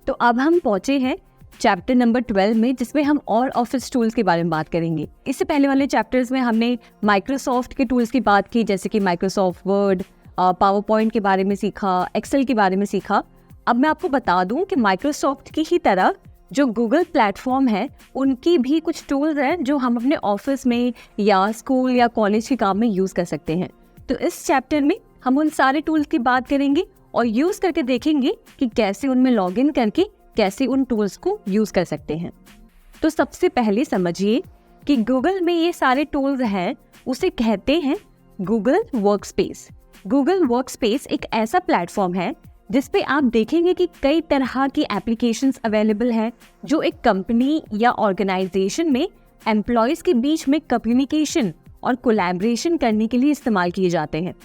तो अब हम पहुंचे हैं चैप्टर नंबर 12 में, जिसमें हम और ऑफिस टूल्स के बारे में बात करेंगे। इससे पहले वाले चैप्टर्स में हमने माइक्रोसॉफ्ट के टूल्स की बात की, जैसे कि माइक्रोसॉफ्ट वर्ड, पावर पॉइंट के बारे में सीखा, एक्सेल के बारे में सीखा। अब मैं आपको बता दूं कि माइक्रोसॉफ्ट की ही तरह जो गूगल प्लेटफॉर्म है, उनकी भी कुछ टूल्स हैं जो हम अपने ऑफिस में या स्कूल या कॉलेज के काम में यूज़ कर सकते हैं। तो इस चैप्टर में हम उन सारे टूल्स की बात करेंगे और यूज़ करके देखेंगे कि कैसे उनमें लॉगिन करके कैसे उन टूल्स को यूज़ कर सकते हैं। तो सबसे पहले समझिए कि गूगल में ये सारे टूल्स हैं, उसे कहते हैं गूगल वर्कस्पेस। गूगल वर्कस्पेस एक ऐसा प्लेटफॉर्म है जिस पे आप देखेंगे कि कई तरह की एप्लीकेशंस अवेलेबल है जो एक कंपनी या ऑर्गेनाइजेशन में एम्प्लॉयज़ के बीच में कम्युनिकेशन और कोलैबोरेशन करने के लिए इस्तेमाल किए जाते हैं।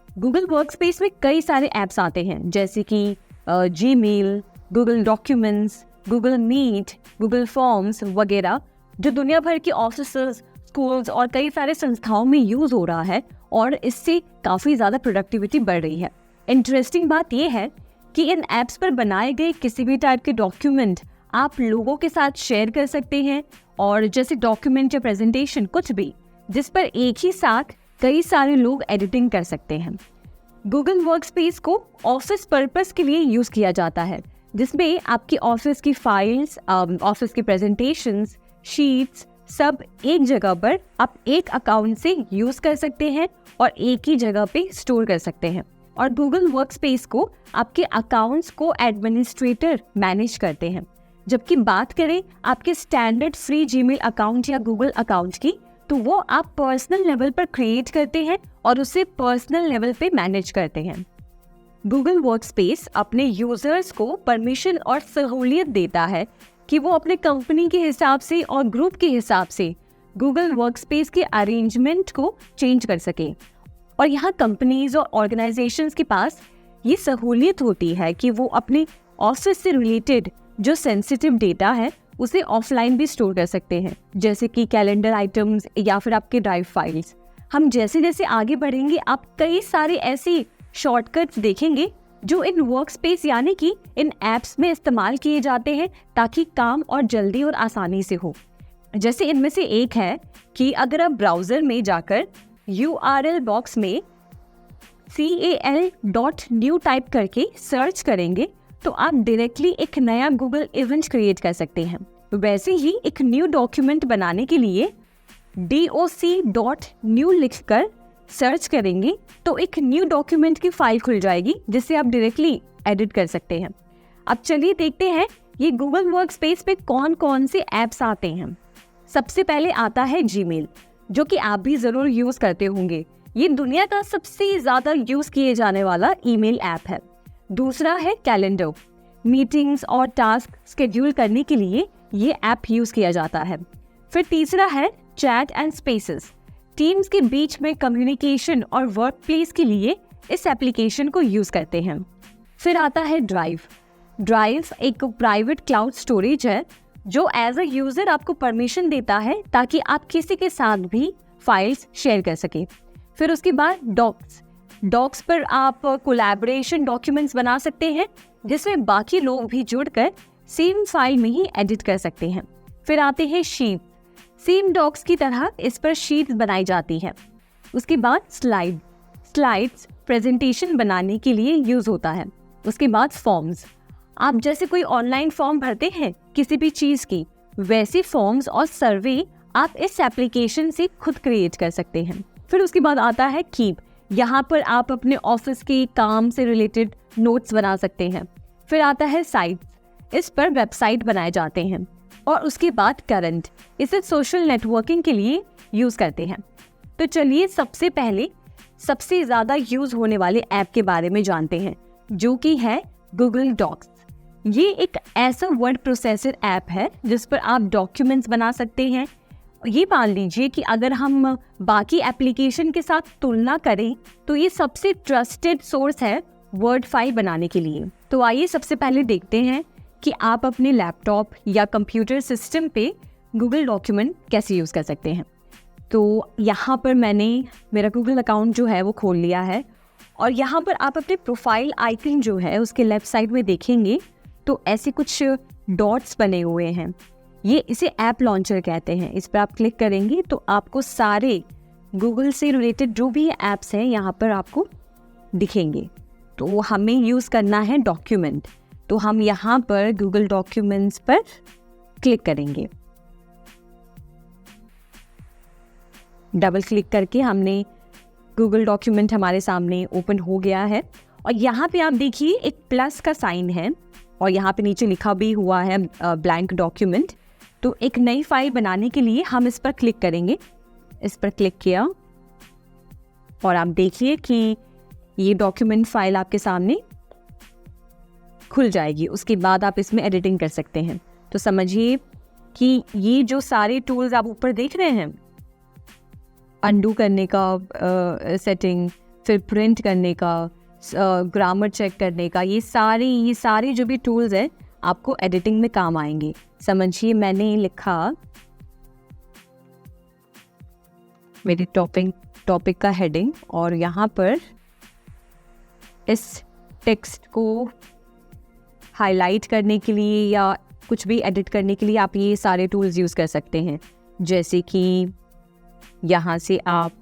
गूगल वर्कस्पेस में कई सारे ऐप्स आते हैं, जैसे कि Gmail, Google documents, Google Meet, Google Forms वगैरह, जो दुनिया भर के ऑफिसेस, स्कूल्स और कई सारे संस्थाओं में यूज़ हो रहा है और इससे काफ़ी ज़्यादा प्रोडक्टिविटी बढ़ रही है। इंटरेस्टिंग बात यह है कि इन ऐप्स पर बनाए गए किसी भी टाइप के डॉक्यूमेंट आप लोगों के साथ शेयर कर सकते हैं, और जैसे डॉक्यूमेंट या प्रेजेंटेशन कुछ भी, जिस पर एक ही साथ कई सारे लोग एडिटिंग कर सकते हैं। गूगल वर्कस्पेस को ऑफिस पर्पस के लिए यूज़ किया जाता है, जिसमें आपकी ऑफिस की फाइल्स, ऑफिस की प्रेजेंटेशंस, शीट्स सब एक जगह पर आप एक अकाउंट से यूज़ कर सकते हैं और एक ही जगह पे स्टोर कर सकते हैं। और गूगल वर्कस्पेस को आपके अकाउंट्स को एडमिनिस्ट्रेटर मैनेज करते हैं। जबकि बात करें आपके स्टैंडर्ड फ्री जीमेल अकाउंट या गूगल अकाउंट की, तो वो आप पर्सनल लेवल पर क्रिएट करते हैं और उसे पर्सनल लेवल पे मैनेज करते हैं। गूगल वर्कस्पेस अपने यूजर्स को परमिशन और सहूलियत देता है कि वो अपने कंपनी के हिसाब से और ग्रुप के हिसाब से गूगल वर्कस्पेस के अरेंजमेंट को चेंज कर सके। और यहाँ कंपनीज और ऑर्गेनाइजेशंस के पास ये सहूलियत होती है कि वो अपने ऑफिस से रिलेटेड जो सेंसिटिव डेटा है उसे ऑफलाइन भी स्टोर कर सकते हैं, जैसे कि कैलेंडर आइटम्स या फिर आपके ड्राइव फाइल्स। हम जैसे जैसे आगे बढ़ेंगे आप कई सारे ऐसे शॉर्टकट्स देखेंगे जो इन वर्कस्पेस यानी कि इन ऐप्स में इस्तेमाल किए जाते हैं ताकि काम और जल्दी और आसानी से हो। जैसे इनमें से एक है कि अगर आप ब्राउज़र में जाकर URL बॉक्स में cal.new टाइप करके सर्च करेंगे तो आप डायरेक्टली एक नया गूगल इवेंट क्रिएट कर सकते हैं। वैसे ही एक न्यू डॉक्यूमेंट बनाने के लिए doc.new लिखकर सर्च करेंगे तो एक न्यू डॉक्यूमेंट की फाइल खुल जाएगी जिसे आप डायरेक्टली एडिट कर सकते हैं। अब चलिए देखते हैं ये गूगल वर्कस्पेस पे कौन कौन से ऐप्स आते हैं। सबसे पहले आता है जीमेल, जो कि आप भी ज़रूर यूज़ करते होंगे। ये दुनिया का सबसे ज़्यादा यूज़ किए जाने वाला ईमेल ऐप है। दूसरा है कैलेंडर, मीटिंग्स और टास्क शेड्यूल करने के लिए ये ऐप यूज़ किया जाता है। फिर तीसरा है चैट एंड स्पेसेस, टीम्स के बीच में कम्युनिकेशन और वर्क प्लेस के लिए इस एप्लीकेशन को यूज़ करते हैं। फिर आता है ड्राइव। ड्राइव एक प्राइवेट क्लाउड स्टोरेज है जो एज अ यूज़र आपको परमिशन देता है ताकि आप किसी के साथ भी फाइल्स शेयर कर सकें। फिर उसके बाद डॉक्स पर आप कोलैबोरेशन डॉक्यूमेंट्स बना सकते हैं जिसमें बाकी लोग भी जुड़कर सेम फाइल में ही एडिट कर सकते हैं। फिर आते हैं शीट, सेम डॉक्स की तरह इस पर शीट्स बनाई जाती है। उसके बाद स्लाइड्स प्रेजेंटेशन बनाने के लिए यूज़ होता है। उसके बाद फॉर्म्स, आप जैसे कोई ऑनलाइन फॉर्म भरते हैं किसी भी चीज़ की, वैसे फॉर्म्स और सर्वे आप इस एप्लीकेशन से खुद क्रिएट कर सकते हैं। फिर उसके बाद आता है कीप, यहाँ पर आप अपने ऑफिस के काम से रिलेटेड नोट्स बना सकते हैं। फिर आता है साइट्स, इस पर वेबसाइट बनाए जाते हैं। और उसके बाद करंट, इसे सोशल नेटवर्किंग के लिए यूज़ करते हैं। तो चलिए सबसे पहले सबसे ज़्यादा यूज़ होने वाले ऐप के बारे में जानते हैं, जो कि है गूगल डॉक्स। ये एक ऐसा वर्ड प्रोसेसर ऐप है जिस पर आप डॉक्यूमेंट्स बना सकते हैं। ये मान लीजिए कि अगर हम बाकी एप्लीकेशन के साथ तुलना करें तो ये सबसे ट्रस्टेड सोर्स है वर्ड फाइल बनाने के लिए। तो आइए सबसे पहले देखते हैं कि आप अपने लैपटॉप या कंप्यूटर सिस्टम पे गूगल डॉक्यूमेंट कैसे यूज़ कर सकते हैं। तो यहाँ पर मैंने मेरा गूगल अकाउंट जो है वो खोल लिया है और यहाँ पर आप अपने प्रोफाइल आइकन जो है उसके लेफ्ट साइड में देखेंगे तो ऐसे कुछ डॉट्स बने हुए हैं, ये इसे ऐप लॉन्चर कहते हैं। इस पर आप क्लिक करेंगे तो आपको सारे गूगल से रिलेटेड जो भी ऐप्स हैं यहाँ पर आपको दिखेंगे। तो हमें यूज़ करना है डॉक्यूमेंट, तो हम यहाँ पर गूगल डॉक्यूमेंट्स पर क्लिक करेंगे। डबल क्लिक करके हमने गूगल डॉक्यूमेंट हमारे सामने ओपन हो गया है और यहाँ पे आप देखिए एक प्लस का साइन है और यहाँ पे नीचे लिखा भी हुआ है ब्लैंक डॉक्यूमेंट। तो एक नई फाइल बनाने के लिए हम इस पर क्लिक करेंगे। इस पर क्लिक किया और आप देखिए कि ये डॉक्यूमेंट फाइल आपके सामने खुल जाएगी। उसके बाद आप इसमें एडिटिंग कर सकते हैं। तो समझिए कि ये जो सारे टूल्स आप ऊपर देख रहे हैं, अंडू करने का सेटिंग, फिर प्रिंट करने का, ग्रामर चेक करने का, ये सारे जो भी टूल्स हैं आपको एडिटिंग में काम आएंगे। समझिए मैंने लिखा मेरी टॉपिक का हेडिंग और यहाँ पर इस टेक्स्ट को हाईलाइट करने के लिए या कुछ भी एडिट करने के लिए आप ये सारे टूल्स यूज़ कर सकते हैं। जैसे कि यहाँ से आप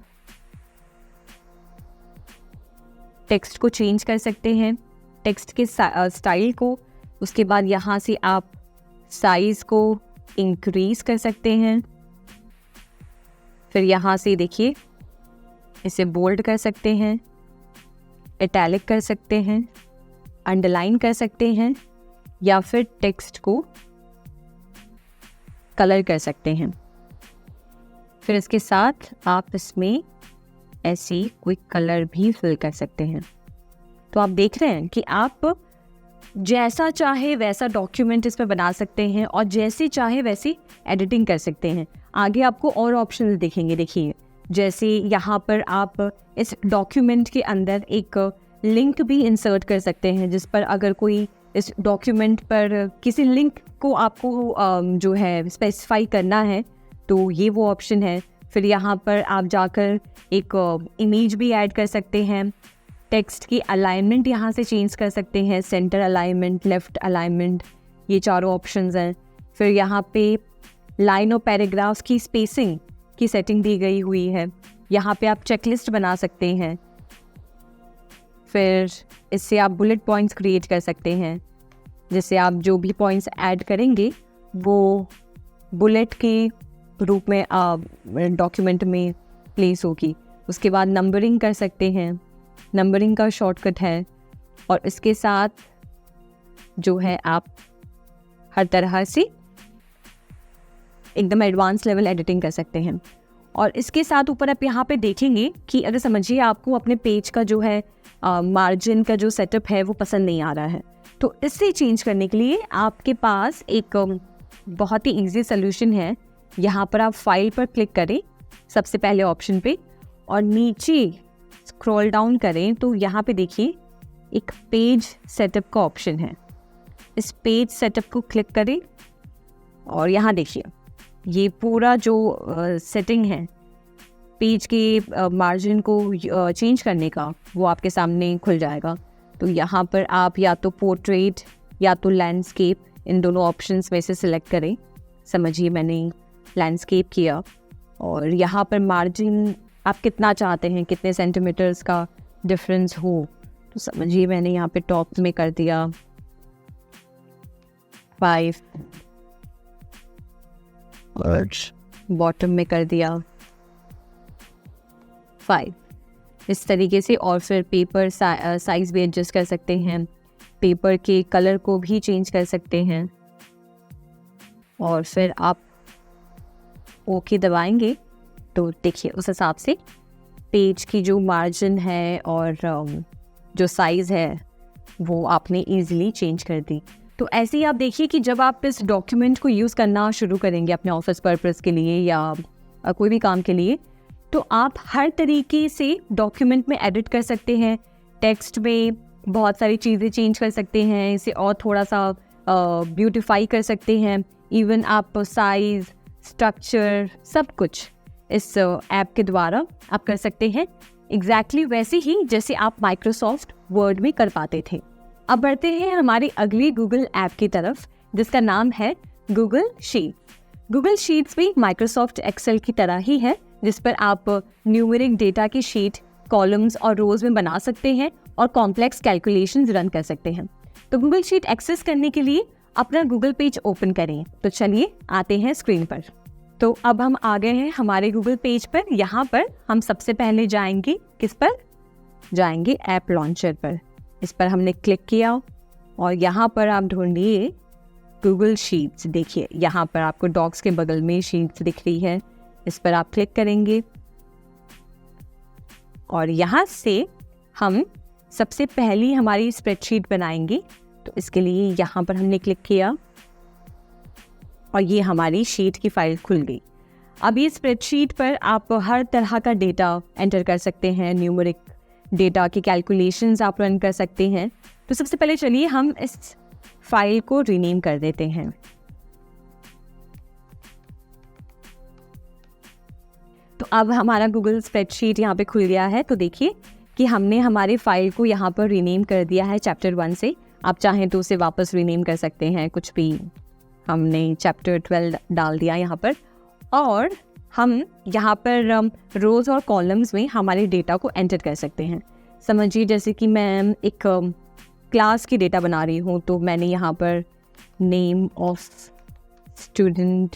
टेक्स्ट को चेंज कर सकते हैं, टेक्स्ट के स्टाइल को। उसके बाद यहाँ से आप साइज़ को इंक्रीज़ कर सकते हैं। फिर यहाँ से देखिए इसे बोल्ड कर सकते हैं, इटैलिक कर सकते हैं, अंडरलाइन कर सकते हैं या फिर टेक्स्ट को कलर कर सकते हैं। फिर इसके साथ आप इसमें ऐसी क्विक कलर भी फिल कर सकते हैं। तो आप देख रहे हैं कि आप जैसा चाहे वैसा डॉक्यूमेंट इस पर बना सकते हैं और जैसे चाहे वैसी एडिटिंग कर सकते हैं। आगे आपको और ऑप्शंस दिखेंगे। देखिए जैसे यहाँ पर आप इस डॉक्यूमेंट के अंदर एक लिंक भी इंसर्ट कर सकते हैं, जिस पर अगर कोई इस डॉक्यूमेंट पर किसी लिंक को आपको जो है स्पेसिफाई करना है तो ये वो ऑप्शन है। फिर यहाँ पर आप जाकर एक इमेज भी ऐड कर सकते हैं। टेक्स्ट की अलाइनमेंट यहाँ से चेंज कर सकते हैं, सेंटर अलाइनमेंट, लेफ़्ट अलाइनमेंट, ये चारों ऑप्शंस हैं। फिर यहाँ पे लाइन और पैराग्राफ्स की स्पेसिंग की सेटिंग दी गई हुई है। यहाँ पे आप चेकलिस्ट बना सकते हैं। फिर इससे आप बुलेट पॉइंट्स क्रिएट कर सकते हैं, जिससे आप जो भी पॉइंट्स ऐड करेंगे वो बुलेट के रूप में डॉक्यूमेंट में प्लेस होगी। उसके बाद नंबरिंग कर सकते हैं, नंबरिंग का शॉर्टकट है। और इसके साथ जो है आप हर तरह से एकदम एडवांस लेवल एडिटिंग कर सकते हैं। और इसके साथ ऊपर आप यहाँ पे देखेंगे कि अगर समझिए आपको अपने पेज का जो है मार्जिन का जो सेटअप है वो पसंद नहीं आ रहा है, तो इससे चेंज करने के लिए आपके पास एक बहुत ही इजी सोल्यूशन है। यहाँ पर आप फाइल पर क्लिक करें सबसे पहले ऑप्शन पे और नीचे स्क्रॉल डाउन करें तो यहाँ पे देखिए एक पेज सेटअप का ऑप्शन है। इस पेज सेटअप को क्लिक करें और यहाँ देखिए ये पूरा जो सेटिंग है पेज के मार्जिन को चेंज करने का वो आपके सामने खुल जाएगा। तो यहाँ पर आप या तो पोर्ट्रेट या तो लैंडस्केप, इन दोनों ऑप्शंस में से सिलेक्ट करें। समझिए मैंने लैंडस्केप किया और यहाँ पर मार्जिन आप कितना चाहते हैं, कितने सेंटीमीटर्स का डिफरेंस हो, तो समझिए मैंने यहाँ पे टॉप में कर दिया 5 और बॉटम में कर दिया 5, इस तरीके से। और फिर पेपर साइज़ भी एडजस्ट कर सकते हैं, पेपर के कलर को भी चेंज कर सकते हैं। और फिर आप ओके दबाएंगे तो देखिए उस हिसाब से पेज की जो मार्जिन है और जो साइज़ है वो आपने ईज़िली चेंज कर दी। तो ऐसे ही आप देखिए कि जब आप इस डॉक्यूमेंट को यूज़ करना शुरू करेंगे अपने ऑफिस पर्पस के लिए या कोई भी काम के लिए, तो आप हर तरीके से डॉक्यूमेंट में एडिट कर सकते हैं। टेक्स्ट में बहुत सारी चीज़ें चेंज कर सकते हैं, इसे और थोड़ा सा ब्यूटिफाई कर सकते हैं। इवन आप साइज़, स्ट्रक्चर, सब कुछ इस ऐप के द्वारा आप कर सकते हैं, एग्जैक्टली वैसे ही जैसे आप माइक्रोसॉफ्ट वर्ड में कर पाते थे। अब बढ़ते हैं हमारी अगली गूगल ऐप की तरफ, जिसका नाम है गूगल शीट्स। गूगल शीट्स भी माइक्रोसॉफ्ट एक्सेल की तरह ही है, जिस पर आप न्यूमेरिक डेटा की शीट कॉलम्स और रोज में बना सकते हैं और कॉम्प्लेक्स कैलकुलेशंस रन कर सकते हैं। तो गूगल शीट एक्सेस करने के लिए अपना गूगल पेज ओपन करें। तो चलिए आते हैं स्क्रीन पर। तो अब हम आ गए हैं हमारे गूगल पेज पर। यहाँ पर हम सबसे पहले जाएंगे, किस पर जाएंगे? ऐप लॉन्चर पर। इस पर हमने क्लिक किया और यहाँ पर आप ढूंढिए गूगल शीट्स। देखिए यहाँ पर आपको डॉक्स के बगल में शीट्स दिख रही है, इस पर आप क्लिक करेंगे और यहाँ से हम सबसे पहली हमारी स्प्रेडशीट बनाएंगे। तो इसके लिए यहाँ पर हमने क्लिक किया और ये हमारी शीट की फाइल खुल गई। अब ये स्प्रेडशीट पर आप हर तरह का डेटा एंटर कर सकते हैं, न्यूमेरिक डेटा की कैलकुलेशंस आप रन कर सकते हैं। तो सबसे पहले चलिए हम इस फाइल को रीनेम कर देते हैं। तो अब हमारा गूगल स्प्रेडशीट यहाँ पे खुल गया है। तो देखिए कि हमने हमारी फाइल को यहाँ पर रीनेम कर दिया है चैप्टर 1 से। आप चाहें तो उसे वापस रीनेम कर सकते हैं, कुछ भी। हमने चैप्टर 12 डाल दिया यहाँ पर और हम यहाँ पर रोज़ और कॉलम्स में हमारे डेटा को एंटर कर सकते हैं। समझिए जैसे कि मैं एक क्लास की डेटा बना रही हूँ, तो मैंने यहाँ पर नेम ऑफ स्टूडेंट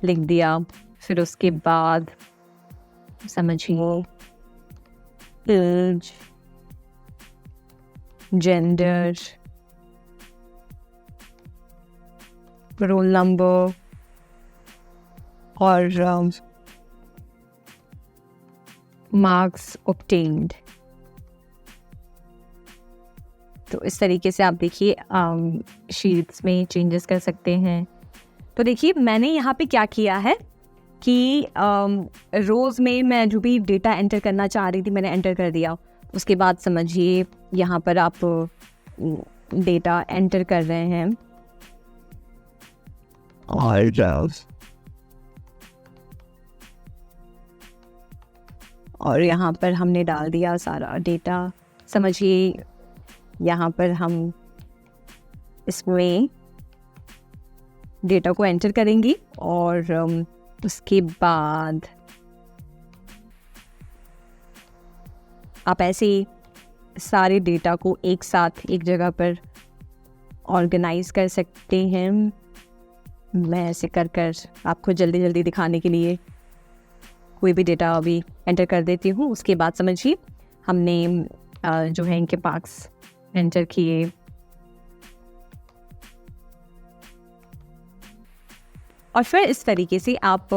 लिख दिया। फिर उसके बाद समझिए एज, जेंडर, रोल नंबर और मार्क्स ऑब्टेन्ड। तो इस तरीके से आप देखिए शीट्स में चेंजेस कर सकते हैं। तो देखिए मैंने यहाँ पे क्या किया है कि रोज़ में मैं जो भी डेटा एंटर करना चाह रही थी मैंने एंटर कर दिया। उसके बाद समझिए यहाँ पर आप डेटा एंटर कर रहे हैं और यहाँ पर हमने डाल दिया सारा डेटा। समझिए यहाँ पर हम इसमें डेटा को एंटर करेंगी और उसके बाद आप ऐसे सारे डेटा को एक साथ एक जगह पर ऑर्गेनाइज कर सकते हैं। मैं ऐसे कर कर आपको जल्दी जल्दी दिखाने के लिए कोई भी डेटा अभी एंटर कर देती हूँ। उसके बाद समझिए हमने जो है इनके पार्ट्स एंटर किए और फिर इस तरीके से आप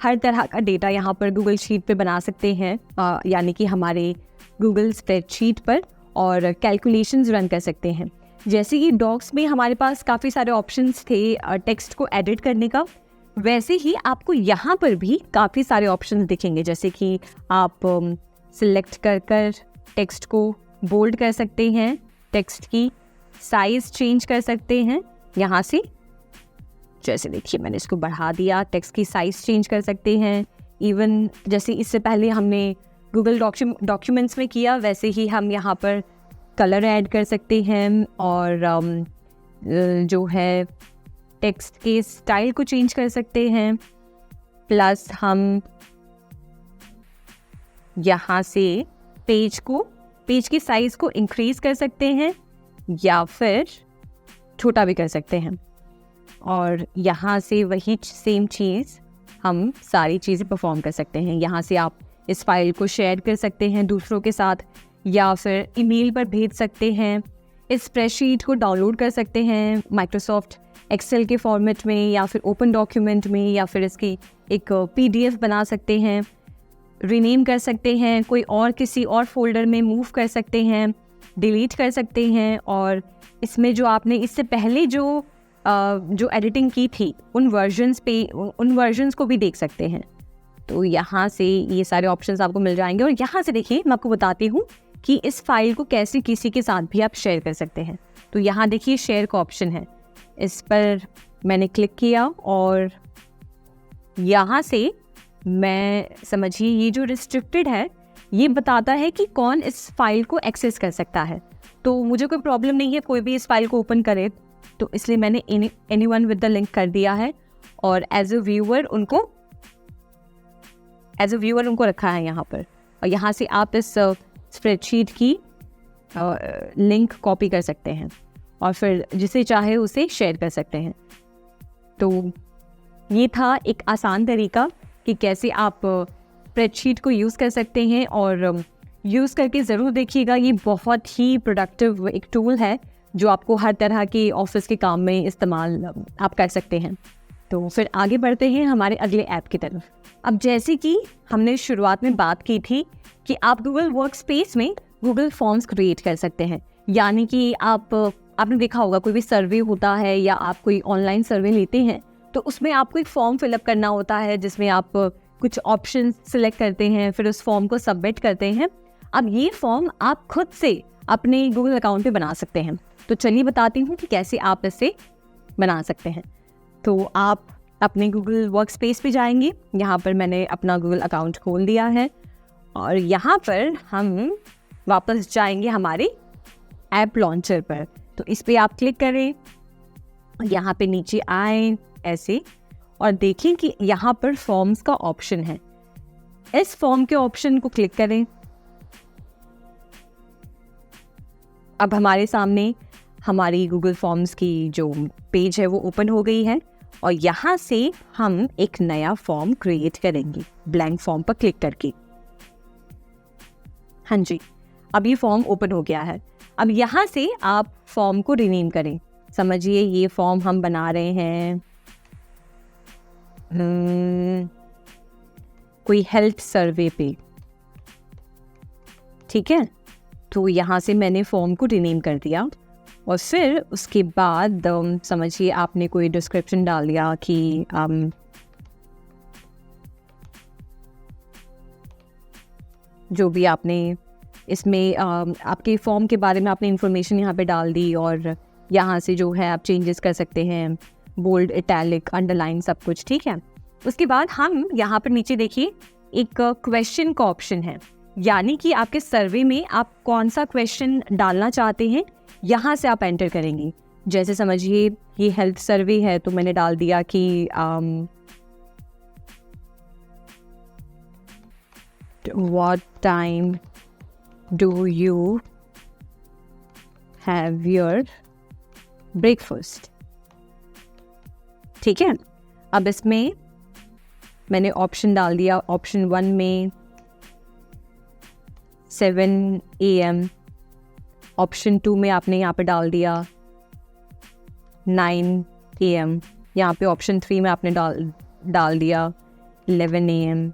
हर तरह का डेटा यहाँ पर गूगल शीट पे बना सकते हैं, यानी कि हमारे गूगल स्प्रेडशीट पर, और कैलकुलेशंस रन कर सकते हैं। जैसे कि डॉक्स में हमारे पास काफ़ी सारे ऑप्शंस थे टेक्स्ट को एडिट करने का, वैसे ही आपको यहाँ पर भी काफ़ी सारे ऑप्शंस दिखेंगे। जैसे कि आप सिलेक्ट कर कर टेक्स्ट को बोल्ड कर सकते हैं, टेक्स्ट की साइज़ चेंज कर सकते हैं यहाँ से। जैसे देखिए मैंने इसको बढ़ा दिया, टेक्स्ट की साइज़ चेंज कर सकते हैं। इवन जैसे इससे पहले हमने गूगल डॉक्यूमेंट्स में किया, वैसे ही हम यहाँ पर कलर ऐड कर सकते हैं और जो है टेक्स्ट के स्टाइल को चेंज कर सकते हैं। प्लस हम यहाँ से पेज की साइज़ को इंक्रीज कर सकते हैं या फिर छोटा भी कर सकते हैं। और यहाँ से वही सेम चीज़ हम सारी चीज़ें परफॉर्म कर सकते हैं। यहाँ से आप इस फाइल को शेयर कर सकते हैं दूसरों के साथ या फिर ईमेल पर भेज सकते हैं। इस स्प्रेडशीट को डाउनलोड कर सकते हैं माइक्रोसॉफ्ट एक्सेल के फॉर्मेट में या फिर ओपन डॉक्यूमेंट में, या फिर इसकी एक PDF बना सकते हैं, रीनेम कर सकते हैं, कोई और किसी और फोल्डर में मूव कर सकते हैं, डिलीट कर सकते हैं। और इसमें जो आपने इससे पहले जो एडिटिंग की थी उन वर्जन्स को भी देख सकते हैं। तो यहाँ से ये सारे ऑप्शंस आपको मिल जाएंगे। और यहाँ से देखिए मैं आपको बताती हूँ कि इस फाइल को कैसे किसी के साथ भी आप शेयर कर सकते हैं। तो यहाँ देखिए शेयर का ऑप्शन है, इस पर मैंने क्लिक किया और यहाँ से मैं समझिए ये जो रिस्ट्रिक्टेड है ये बताता है कि कौन इस फाइल को एक्सेस कर सकता है। तो मुझे कोई प्रॉब्लम नहीं है कोई भी इस फाइल को ओपन करे, तो इसलिए मैंने एनीवन विद द लिंक कर दिया है और एज अ व्यूअर उनको रखा है यहाँ पर। और यहाँ से आप इस स्प्रेडशीट की लिंक कॉपी कर सकते हैं और फिर जिसे चाहे उसे शेयर कर सकते हैं। तो ये था एक आसान तरीका कि कैसे आप स्प्रेडशीट को यूज़ कर सकते हैं, और यूज़ करके ज़रूर देखिएगा। ये बहुत ही प्रोडक्टिव एक टूल है जो आपको हर तरह के ऑफिस के काम में इस्तेमाल आप कर सकते हैं। तो फिर आगे बढ़ते हैं हमारे अगले ऐप की तरफ। अब जैसे कि हमने शुरुआत में बात की थी कि आप गूगल वर्कस्पेस में गूगल फॉर्म्स क्रिएट कर सकते हैं, यानी कि आपने देखा होगा कोई भी सर्वे होता है या आप कोई ऑनलाइन सर्वे लेते हैं तो उसमें आपको एक फॉर्म फिलअप करना होता है जिसमें आप कुछ ऑप्शन सिलेक्ट करते हैं, फिर उस फॉर्म को सबमिट करते हैं। अब ये फॉर्म आप खुद से अपने गूगल अकाउंट पे बना सकते हैं। तो चलिए बताती हूँ कि कैसे आप इसे बना सकते हैं। तो आप अपने गूगल वर्कस्पेस पे जाएंगे, यहाँ पर मैंने अपना गूगल अकाउंट खोल दिया है और यहाँ पर हम वापस जाएंगे हमारे ऐप लॉन्चर पर। तो इस पे आप क्लिक करें, यहाँ पे नीचे आए ऐसे और देखें कि यहाँ पर फॉर्म्स का ऑप्शन है। इस फॉर्म के ऑप्शन को क्लिक करें। अब हमारे सामने हमारी गूगल फॉर्म्स की जो पेज है वो ओपन हो गई है और यहाँ से हम एक नया फॉर्म क्रिएट करेंगे ब्लैंक फॉर्म पर क्लिक करके। हाँ जी, अब ये फॉर्म ओपन हो गया है। अब यहाँ से आप फॉर्म को रिनेम करें। समझिए ये फॉर्म हम बना रहे हैं कोई हेल्थ सर्वे पे, ठीक है। तो यहाँ से मैंने फॉर्म को रिनेम कर दिया और फिर उसके बाद समझिए आपने कोई डिस्क्रिप्शन डाल दिया कि जो भी आपने इसमें आपके फॉर्म के बारे में आपने इंफॉर्मेशन यहाँ पे डाल दी और यहाँ से जो है आप चेंजेस कर सकते हैं, बोल्ड, इटैलिक, अंडरलाइन, सब कुछ, ठीक है। उसके बाद हम यहाँ पर नीचे देखिए एक क्वेश्चन का ऑप्शन है, यानी कि आपके सर्वे में आप कौन सा क्वेश्चन डालना चाहते हैं यहाँ से आप एंटर करेंगे। जैसे समझिए ये हेल्थ सर्वे है तो मैंने डाल दिया कि what time do you have your breakfast, ठीक है। अब इसमें मैंने ऑप्शन डाल दिया। ऑप्शन 1 में 7 AM, ऑप्शन 2 में आपने यहाँ पे डाल दिया 9 AM, यहाँ पे ऑप्शन 3 में आपने डाल दिया 11 AM।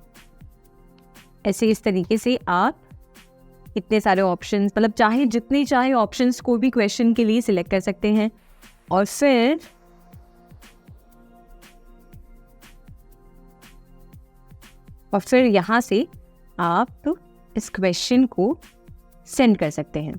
ऐसे इस तरीके से आप इतने सारे ऑप्शंस, मतलब चाहे जितने चाहे ऑप्शंस को भी क्वेश्चन के लिए सिलेक्ट कर सकते हैं और फिर यहाँ से आप इस क्वेश्चन को सेंड कर सकते हैं।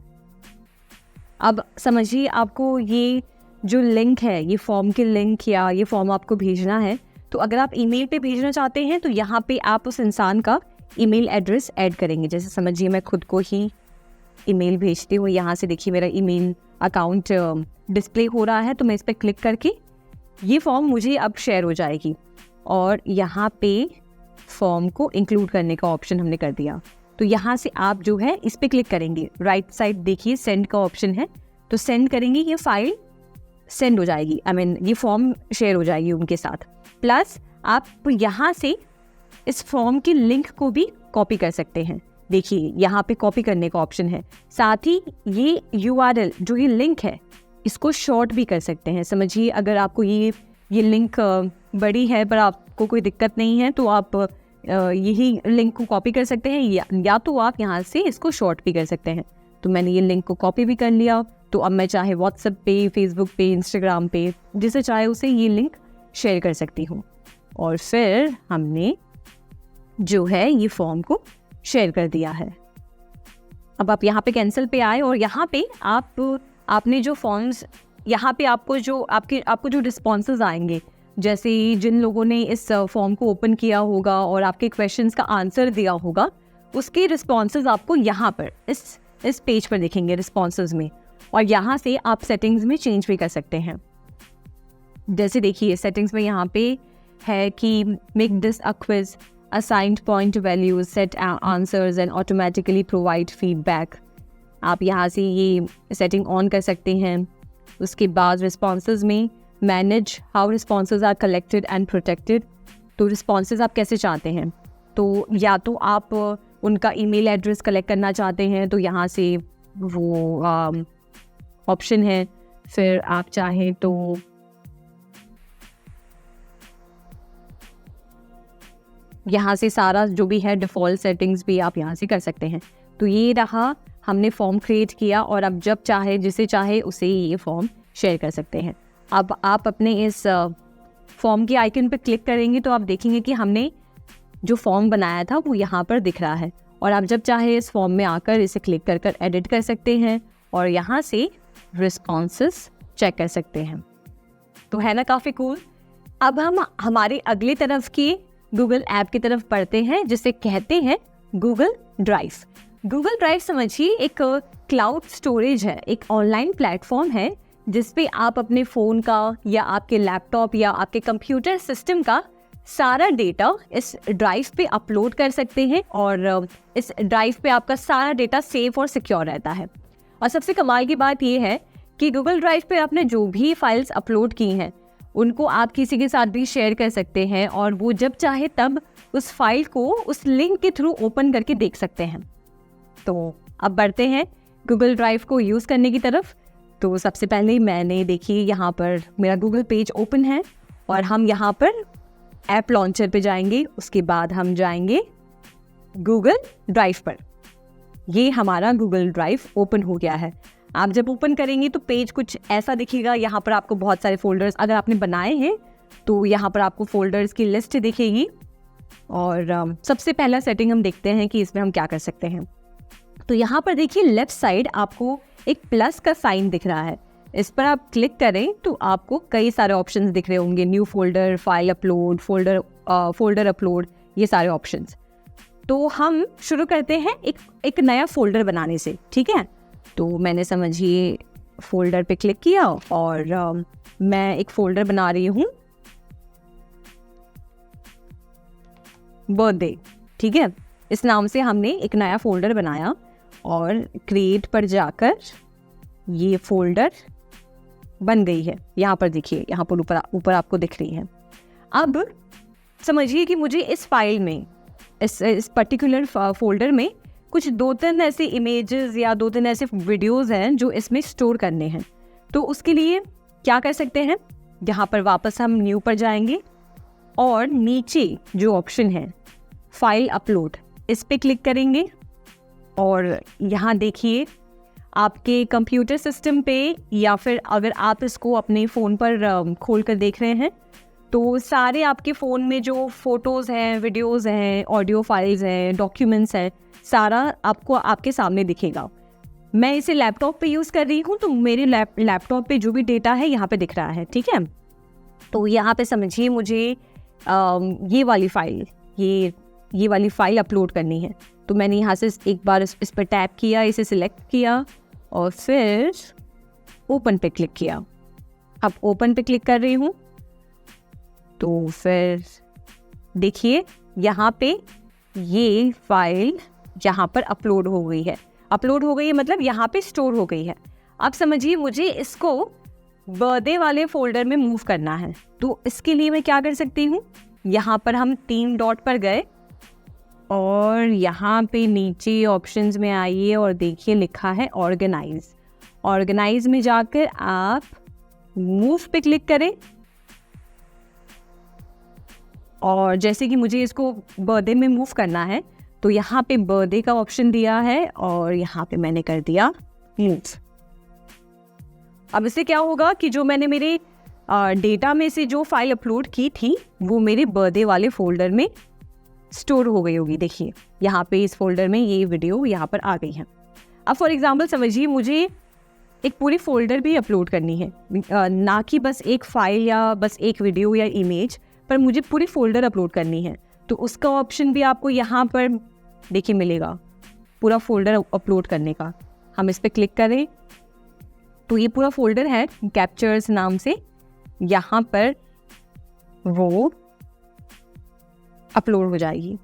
अब समझिए आपको ये जो लिंक है, ये फॉर्म के लिंक या ये फॉर्म आपको भेजना है, तो अगर आप ईमेल पे भेजना चाहते हैं तो यहाँ पे आप उस इंसान का ईमेल एड्रेस ऐड करेंगे। जैसे समझिए मैं खुद को ही ईमेल भेजती हूँ, यहाँ से देखिए मेरा ईमेल अकाउंट डिस्प्ले हो रहा है, तो मैं इस पर क्लिक करके ये फॉर्म मुझे अब शेयर हो जाएगी और यहाँ पे फॉर्म को इंक्लूड करने का ऑप्शन हमने कर दिया। तो यहाँ से आप जो है इस पर क्लिक करेंगे, राइट साइड देखिए सेंड का ऑप्शन है, तो सेंड करेंगे, ये फाइल सेंड हो जाएगी, ये फॉर्म शेयर हो जाएगी उनके साथ। प्लस आप यहाँ से इस फॉर्म की लिंक को भी कॉपी कर सकते हैं। देखिए यहाँ पे कॉपी करने का ऑप्शन है, साथ ही ये URL जो ये लिंक है इसको शॉर्ट भी कर सकते हैं। समझिए अगर आपको ये लिंक बड़ी है पर आपको कोई दिक्कत नहीं है तो आप यही लिंक को कॉपी कर सकते हैं या तो आप यहाँ से इसको शॉर्ट भी कर सकते हैं। तो मैंने ये लिंक को कॉपी भी कर लिया, तो अब मैं चाहे व्हाट्सएप पे, फेसबुक पे, इंस्टाग्राम पे, जिसे चाहे उसे ये लिंक शेयर कर सकती हूँ और फिर हमने जो है ये फॉर्म को शेयर कर दिया है। अब आप यहाँ पे कैंसिल पे आए और यहाँ पे आपने जो फॉर्म्स, यहाँ पे आपको जो रिस्पॉन्सेज आएंगे, जैसे जिन लोगों ने इस फॉर्म को ओपन किया होगा और आपके क्वेश्चंस का आंसर दिया होगा, उसके रिस्पॉन्सेज आपको यहाँ पर इस पेज पर दिखेंगे रिस्पॉन्सेज में, और यहाँ से आप सेटिंग्स में चेंज भी कर सकते हैं। जैसे देखिए सेटिंग्स में यहाँ पे है कि make this a quiz, assigned point values, set answers and automatically provide feedback. आप यहाँ से ये सेटिंग ऑन कर सकते हैं। उसके बाद रिस्पॉन्सेज में manage how responses are collected and protected. तो रिस्पॉन्सेज आप कैसे चाहते हैं, तो या तो आप उनका ईमेल एड्रेस कलेक्ट करना चाहते हैं तो यहाँ से वो ऑप्शन है। फिर आप चाहें तो यहाँ से सारा जो भी है डिफ़ॉल्ट सेटिंग्स भी आप यहाँ से कर सकते हैं। तो ये रहा, हमने फॉर्म क्रिएट किया और अब जब चाहे जिसे चाहे उसे ये फॉर्म शेयर कर सकते हैं। अब आप अपने इस फॉर्म के आइकन पर क्लिक करेंगे तो आप देखेंगे कि हमने जो फॉर्म बनाया था वो यहाँ पर दिख रहा है, और आप जब चाहे इस फॉर्म में आकर इसे क्लिक कर कर एडिट कर सकते हैं और यहाँ से रिस्पॉन्सेस चेक कर सकते हैं। तो है ना काफ़ी कूल। अब हम हमारे अगली तरफ की गूगल ऐप की तरफ बढ़ते हैं जिसे कहते हैं गूगल ड्राइव। गूगल ड्राइव समझिए एक क्लाउड स्टोरेज है, एक ऑनलाइन प्लेटफॉर्म है जिस पे आप अपने फ़ोन का या आपके लैपटॉप या आपके कंप्यूटर सिस्टम का सारा डेटा इस ड्राइव पे अपलोड कर सकते हैं, और इस ड्राइव पे आपका सारा डेटा सेफ और सिक्योर रहता है। और सबसे कमाल की बात ये है कि गूगल ड्राइव पे आपने जो भी फाइल्स अपलोड की हैं उनको आप किसी के साथ भी शेयर कर सकते हैं, और वो जब चाहे तब उस फाइल को उस लिंक के थ्रू ओपन करके देख सकते हैं। तो अब बढ़ते हैं गूगल ड्राइव को यूज़ करने की तरफ। तो सबसे पहले मैंने देखिए यहाँ पर मेरा गूगल पेज ओपन है और हम यहाँ पर ऐप लॉन्चर पे जाएंगे। उसके बाद हम जाएंगे गूगल ड्राइव पर। ये हमारा गूगल ड्राइव ओपन हो गया है। आप जब ओपन करेंगे तो पेज कुछ ऐसा दिखेगा। यहाँ पर आपको बहुत सारे फोल्डर्स अगर आपने बनाए हैं तो यहाँ पर आपको फोल्डर्स की लिस्ट दिखेगी। और सबसे पहला सेटिंग हम देखते हैं कि इसमें हम क्या कर सकते हैं। तो यहाँ पर देखिए लेफ्ट साइड आपको एक प्लस का साइन दिख रहा है, इस पर आप क्लिक करें तो आपको कई सारे ऑप्शंस दिख रहे होंगे, new folder, file upload, folder upload, ये सारे ऑप्शंस। तो हम शुरू करते हैं एक नया फोल्डर बनाने से, ठीक है। तो मैंने समझिए फोल्डर पे क्लिक किया और मैं एक फोल्डर बना रही हूँ बर्थडे, ठीक है। इस नाम से हमने एक नया फोल्डर बनाया और क्रिएट पर जाकर ये फोल्डर बन गई है। यहाँ पर देखिए, यहाँ पर ऊपर आपको दिख रही है। अब समझिए कि मुझे इस फाइल में इस पर्टिकुलर फोल्डर में कुछ 2-3 ऐसे इमेजेस या 2-3 ऐसे वीडियोस हैं जो इसमें स्टोर करने हैं। तो उसके लिए क्या कर सकते हैं, यहाँ पर वापस हम न्यू पर जाएंगे और नीचे जो ऑप्शन है फाइल अपलोड, इस पे क्लिक करेंगे। और यहाँ देखिए आपके कंप्यूटर सिस्टम पे या फिर अगर आप इसको अपने फ़ोन पर खोल कर देख रहे हैं तो सारे आपके फ़ोन में जो फ़ोटोज़ हैं, वीडियोज़ हैं, ऑडियो फाइल्स हैं, डॉक्यूमेंट्स हैं, सारा आपको आपके सामने दिखेगा। मैं इसे लैपटॉप पे यूज़ कर रही हूँ तो मेरे लैपटॉप पे जो भी डेटा है यहाँ पे दिख रहा है, ठीक है। तो यहाँ पे समझिए मुझे ये वाली फ़ाइल अपलोड करनी है। तो मैंने यहाँ से एक बार इस पर टैप किया, इसे सिलेक्ट किया और फिर ओपन पे क्लिक किया। अब ओपन पे क्लिक कर रही हूँ तो फिर देखिए यहाँ पे ये फाइल यहाँ पर अपलोड हो गई है। अपलोड हो गई है मतलब यहाँ पे स्टोर हो गई है। अब समझिए मुझे इसको बर्थडे वाले फोल्डर में मूव करना है। तो इसके लिए मैं क्या कर सकती हूँ, यहाँ पर हम 3 डॉट पर गए और यहाँ पे नीचे ऑप्शंस में आइए और देखिए लिखा है ऑर्गेनाइज। ऑर्गेनाइज में जाकर आप मूव पे क्लिक करें और जैसे कि मुझे इसको बर्थडे में मूव करना है तो यहाँ पे बर्थडे का ऑप्शन दिया है और यहाँ पे मैंने कर दिया मूव। अब इससे क्या होगा कि जो मैंने मेरे डेटा में से जो फाइल अपलोड की थी वो मेरे बर्थडे वाले फोल्डर में स्टोर हो गई होगी। देखिए यहाँ पे इस फोल्डर में ये वीडियो यहाँ पर आ गई है। अब फॉर एग्जांपल समझिए मुझे एक पूरी फोल्डर भी अपलोड करनी है, ना कि बस एक फाइल या बस एक वीडियो या इमेज, पर मुझे पूरी फोल्डर अपलोड करनी है। तो उसका ऑप्शन भी आपको यहाँ पर देखिए मिलेगा पूरा फोल्डर अपलोड करने का। हम इस पर क्लिक करें तो ये पूरा फोल्डर है कैप्चर्स नाम से, यहाँ पर वो अपलोड हो जाएगी।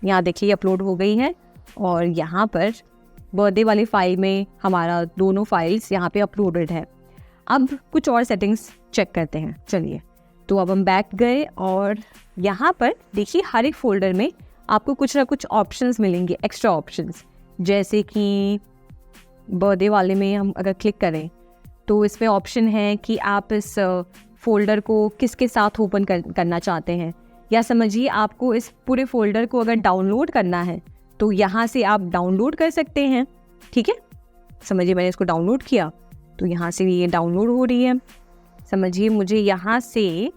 यहाँ देखिए अपलोड हो गई है और यहाँ पर बर्थडे वाली फाइल में हमारा दोनों फाइल्स यहाँ पे अपलोडेड है। अब कुछ और सेटिंग्स चेक करते हैं, चलिए। तो अब हम बैक गए और यहाँ पर देखिए हर एक फोल्डर में आपको कुछ ना कुछ ऑप्शंस मिलेंगे, एक्स्ट्रा ऑप्शंस। जैसे कि बर्थडे वाले में हम अगर क्लिक करें तो इसमें ऑप्शन है कि आप इस फोल्डर को किसके साथ ओपन करना चाहते हैं, या समझिए आपको इस पूरे फोल्डर को अगर डाउनलोड करना है तो यहाँ से आप डाउनलोड कर सकते हैं। ठीक है, समझिए मैंने इसको डाउनलोड किया तो यहाँ से ये डाउनलोड हो रही है। समझिए मुझे यहाँ से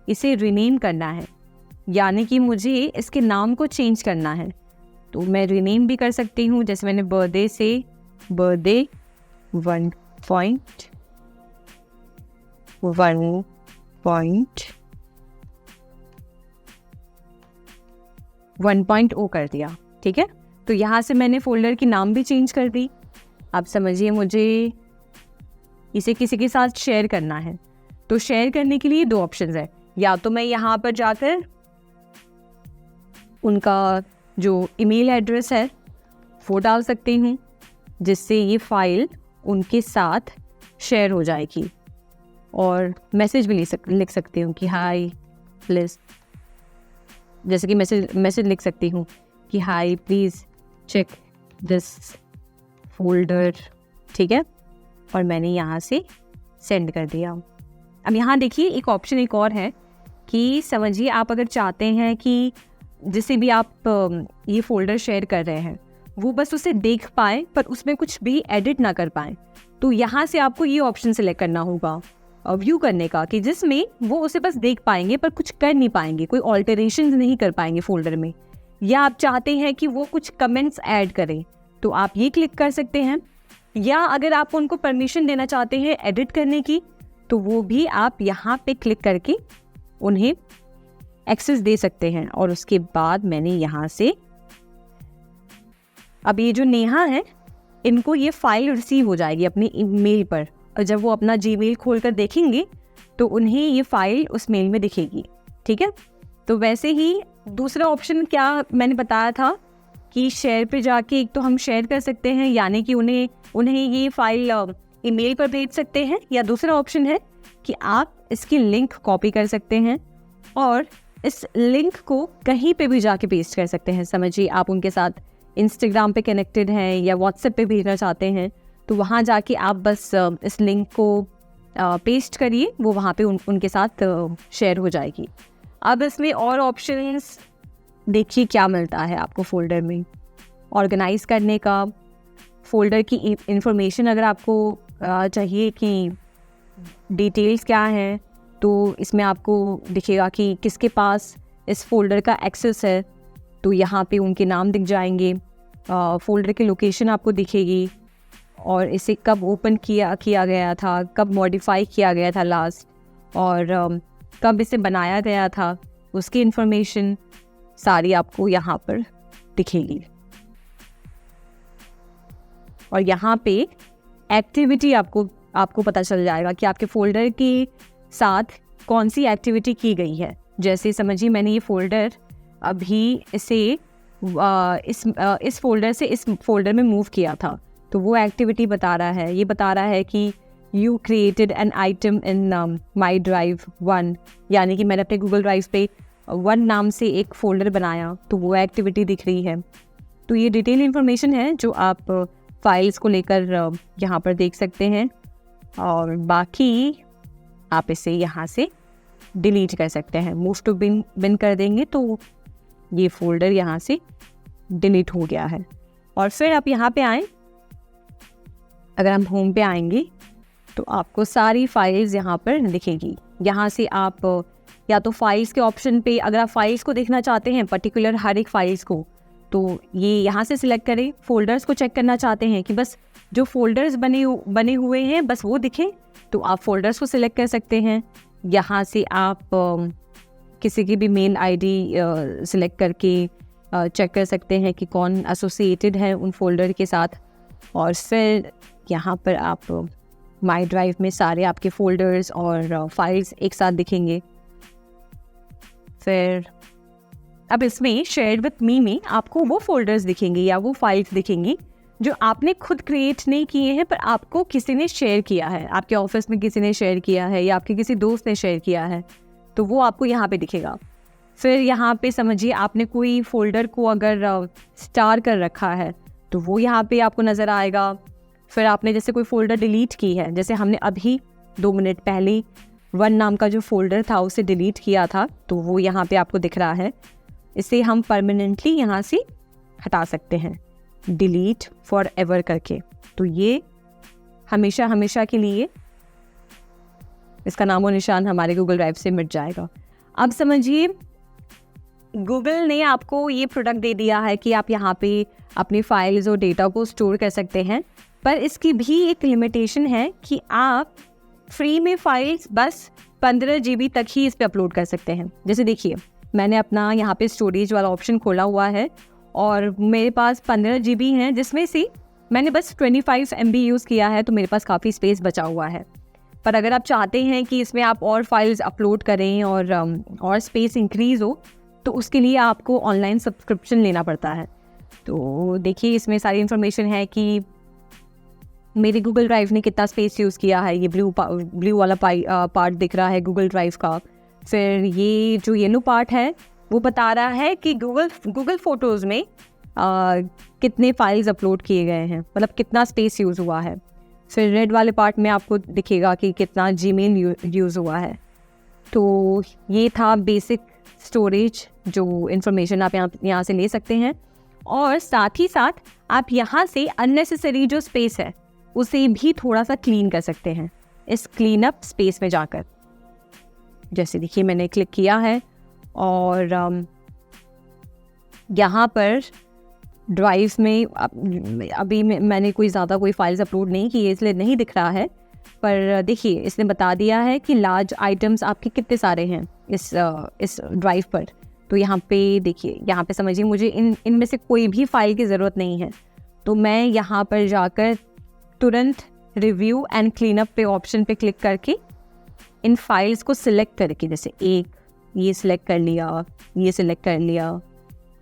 इसे रीनेम करना है, यानी कि मुझे इसके नाम को चेंज करना है, तो मैं रीनेम भी कर सकती हूँ। जैसे मैंने बर्थडे से बर्थडे 1.0 कर दिया। ठीक है, तो यहाँ से मैंने फोल्डर की नाम भी चेंज कर दी। अब समझिए मुझे इसे किसी के साथ शेयर करना है, तो शेयर करने के लिए दो ऑप्शंस है। या तो मैं यहाँ पर जाकर उनका जो ईमेल एड्रेस है वो डाल सकती हूँ, जिससे ये फाइल उनके साथ शेयर हो जाएगी। और मैसेज भी लिख सकती हूँ कि हाय प्लीज़, जैसे कि मैसेज लिख सकती हूँ कि हाय प्लीज़ चेक दिस फोल्डर। ठीक है, और मैंने यहाँ से सेंड कर दिया। अब यहाँ देखिए एक ऑप्शन एक और है कि समझिए आप अगर चाहते हैं कि जिसे भी आप ये फोल्डर शेयर कर रहे हैं वो बस उसे देख पाए पर उसमें कुछ भी एडिट ना कर पाए, तो यहाँ से आपको ये ऑप्शन सेलेक्ट करना होगा व्यू करने का, कि जिसमें वो उसे बस देख पाएंगे पर कुछ कर नहीं पाएंगे, कोई ऑल्टरेशंस नहीं कर पाएंगे फोल्डर में। या आप चाहते हैं कि वो कुछ कमेंट्स ऐड करें तो आप ये क्लिक कर सकते हैं। या अगर आप उनको परमिशन देना चाहते हैं एडिट करने की तो वो भी आप यहाँ पे क्लिक करके उन्हें एक्सेस दे सकते हैं। और उसके बाद मैंने यहाँ से, अब ये जो नेहा है इनको ये फाइल रिसीव हो जाएगी अपनी ईमेल पर, और जब वो अपना जीमेल खोलकर देखेंगे तो उन्हें ये फाइल उस मेल में दिखेगी। ठीक है, तो वैसे ही दूसरा ऑप्शन क्या मैंने बताया था कि शेयर पे जाके एक तो हम शेयर कर सकते हैं, यानी कि उन्हें ये फाइल ईमेल पर भेज सकते हैं, या दूसरा ऑप्शन है कि आप इसकी लिंक कॉपी कर सकते हैं और इस लिंक को कहीं पे भी जाके पेस्ट कर सकते हैं। समझिए आप उनके साथ इंस्टाग्राम पे कनेक्टेड हैं या व्हाट्सएप पे भेजना चाहते हैं, तो वहाँ जाके आप बस इस लिंक को पेस्ट करिए, वो वहाँ पे उनके साथ शेयर हो जाएगी। अब इसमें और ऑप्शंस देखिए क्या मिलता है आपको फोल्डर में। ऑर्गेनाइज करने का, फोल्डर की इंफॉर्मेशन अगर आपको चाहिए कि डिटेल्स क्या हैं, तो इसमें आपको दिखेगा कि किसके पास इस फोल्डर का एक्सेस है, तो यहाँ पे उनके नाम दिख जाएंगे। फोल्डर की लोकेशन आपको दिखेगी और इसे कब ओपन किया गया था, कब मॉडिफाई किया गया था लास्ट, और कब इसे बनाया गया था, उसकी इन्फॉर्मेशन सारी आपको यहाँ पर दिखेगी। और यहाँ पे एक्टिविटी आपको पता चल जाएगा कि आपके फोल्डर के साथ कौन सी एक्टिविटी की गई है। जैसे समझिए मैंने ये फोल्डर अभी इसे इस फोल्डर से इस फोल्डर में मूव किया था, तो वो एक्टिविटी बता रहा है। ये बता रहा है कि you created an item in my drive 1, यानी कि मैंने अपने गूगल ड्राइव पे 1 नाम से एक फ़ोल्डर बनाया, तो वो एक्टिविटी दिख रही है। तो ये डिटेल इन्फॉर्मेशन है जो आप फाइल्स को लेकर यहाँ पर देख सकते हैं, और बाकी आप इसे यहाँ से डिलीट कर सकते हैं। मूव टू बिन कर देंगे तो ये फोल्डर यहाँ से डिलीट हो गया है। और फिर आप यहाँ पे आएँ, अगर हम होम पे आएंगे तो आपको सारी फाइल्स यहाँ पर दिखेगी। यहाँ से आप या तो फाइल्स के ऑप्शन पे, अगर आप फाइल्स को देखना चाहते हैं पर्टिकुलर हर एक फाइल्स को, तो ये यहाँ से सिलेक्ट करें। फोल्डर्स को चेक करना चाहते हैं कि बस जो फोल्डर्स बने हुए हैं बस वो दिखें, तो आप फोल्डर्स को सिलेक्ट कर सकते हैं। यहाँ से आप किसी की भी मेल आईडी सिलेक्ट करके चेक कर सकते हैं कि कौन एसोसिएटेड है उन फोल्डर के साथ। और फिर यहाँ पर आप माई ड्राइव में सारे आपके फोल्डर्स और फाइल्स एक साथ दिखेंगे। फिर अब इसमें शेयर विथ मी में आपको वो फोल्डर्स दिखेंगे या वो फाइल्स दिखेंगी जो आपने खुद क्रिएट नहीं किए हैं, पर आपको किसी ने शेयर किया है, आपके ऑफिस में किसी ने शेयर किया है या आपके किसी दोस्त ने शेयर किया है, तो वो आपको यहाँ पे दिखेगा। फिर यहाँ पे समझिए आपने कोई फोल्डर को अगर स्टार कर रखा है तो वो यहाँ पे आपको नज़र आएगा। फिर आपने जैसे कोई फोल्डर डिलीट की है, जैसे हमने अभी 2 मिनट पहले 1 नाम का जो फोल्डर था उसे डिलीट किया था, तो वो यहाँ पे आपको दिख रहा है। इसे हम परमानेंटली यहाँ से हटा सकते हैं, डिलीट फॉर एवर करके। तो ये हमेशा हमेशा के लिए इसका नामो निशान हमारे गूगल ड्राइव से मिट जाएगा। अब समझिए गूगल ने आपको ये प्रोडक्ट दे दिया है कि आप यहाँ पे अपनी फाइल्स और डेटा को स्टोर कर सकते हैं, पर इसकी भी एक लिमिटेशन है कि आप फ्री में फाइल्स बस 15 GB तक ही इस पे अपलोड कर सकते हैं। जैसे देखिए मैंने अपना यहाँ पे स्टोरेज वाला ऑप्शन खोला हुआ है और मेरे पास 15 GB हैं, जिसमें से मैंने बस 25 MB यूज़ किया है, तो मेरे पास काफ़ी स्पेस बचा हुआ है। पर अगर आप चाहते हैं कि इसमें आप और फाइल्स अपलोड करें और स्पेस इंक्रीज़ हो, तो उसके लिए आपको ऑनलाइन सब्सक्रिप्शन लेना पड़ता है। तो देखिए इसमें सारी इन्फॉर्मेशन है कि मेरे गूगल ड्राइव ने कितना स्पेस यूज़ किया है। ये ब्लू वाला पार्ट दिख रहा है गूगल ड्राइव का। फिर ये जो येलो पार्ट है वो बता रहा है कि गूगल फ़ोटोज़ में कितने फाइल्स अपलोड किए गए हैं, मतलब कितना स्पेस यूज़ हुआ है। फिर रेड वाले पार्ट में आपको दिखेगा कि कितना जीमेल यूज़ हुआ है। तो ये था बेसिक स्टोरेज, जो इन्फॉर्मेशन आप यहाँ से ले सकते हैं। और साथ ही साथ आप यहाँ से अननेसेसरी जो स्पेस है उसे भी थोड़ा सा क्लीन कर सकते हैं इस क्लीन अप स्पेस में जाकर। जैसे देखिए मैंने क्लिक किया है और यहाँ पर ड्राइव में अभी मैंने कोई ज़्यादा कोई फाइल्स अपलोड नहीं की है, इसलिए नहीं दिख रहा है। पर देखिए इसने बता दिया है कि लार्ज आइटम्स आपके कितने सारे हैं इस ड्राइव पर। तो यहाँ पे देखिए, यहाँ पे समझिए मुझे इनमें से कोई भी फाइल की ज़रूरत नहीं है, तो मैं यहाँ पर जाकर तुरंत रिव्यू एंड क्लीन अप पे ऑप्शन पे क्लिक करके इन फाइल्स को सिलेक्ट करके, जैसे एक ये सिलेक्ट कर लिया, ये सिलेक्ट कर लिया,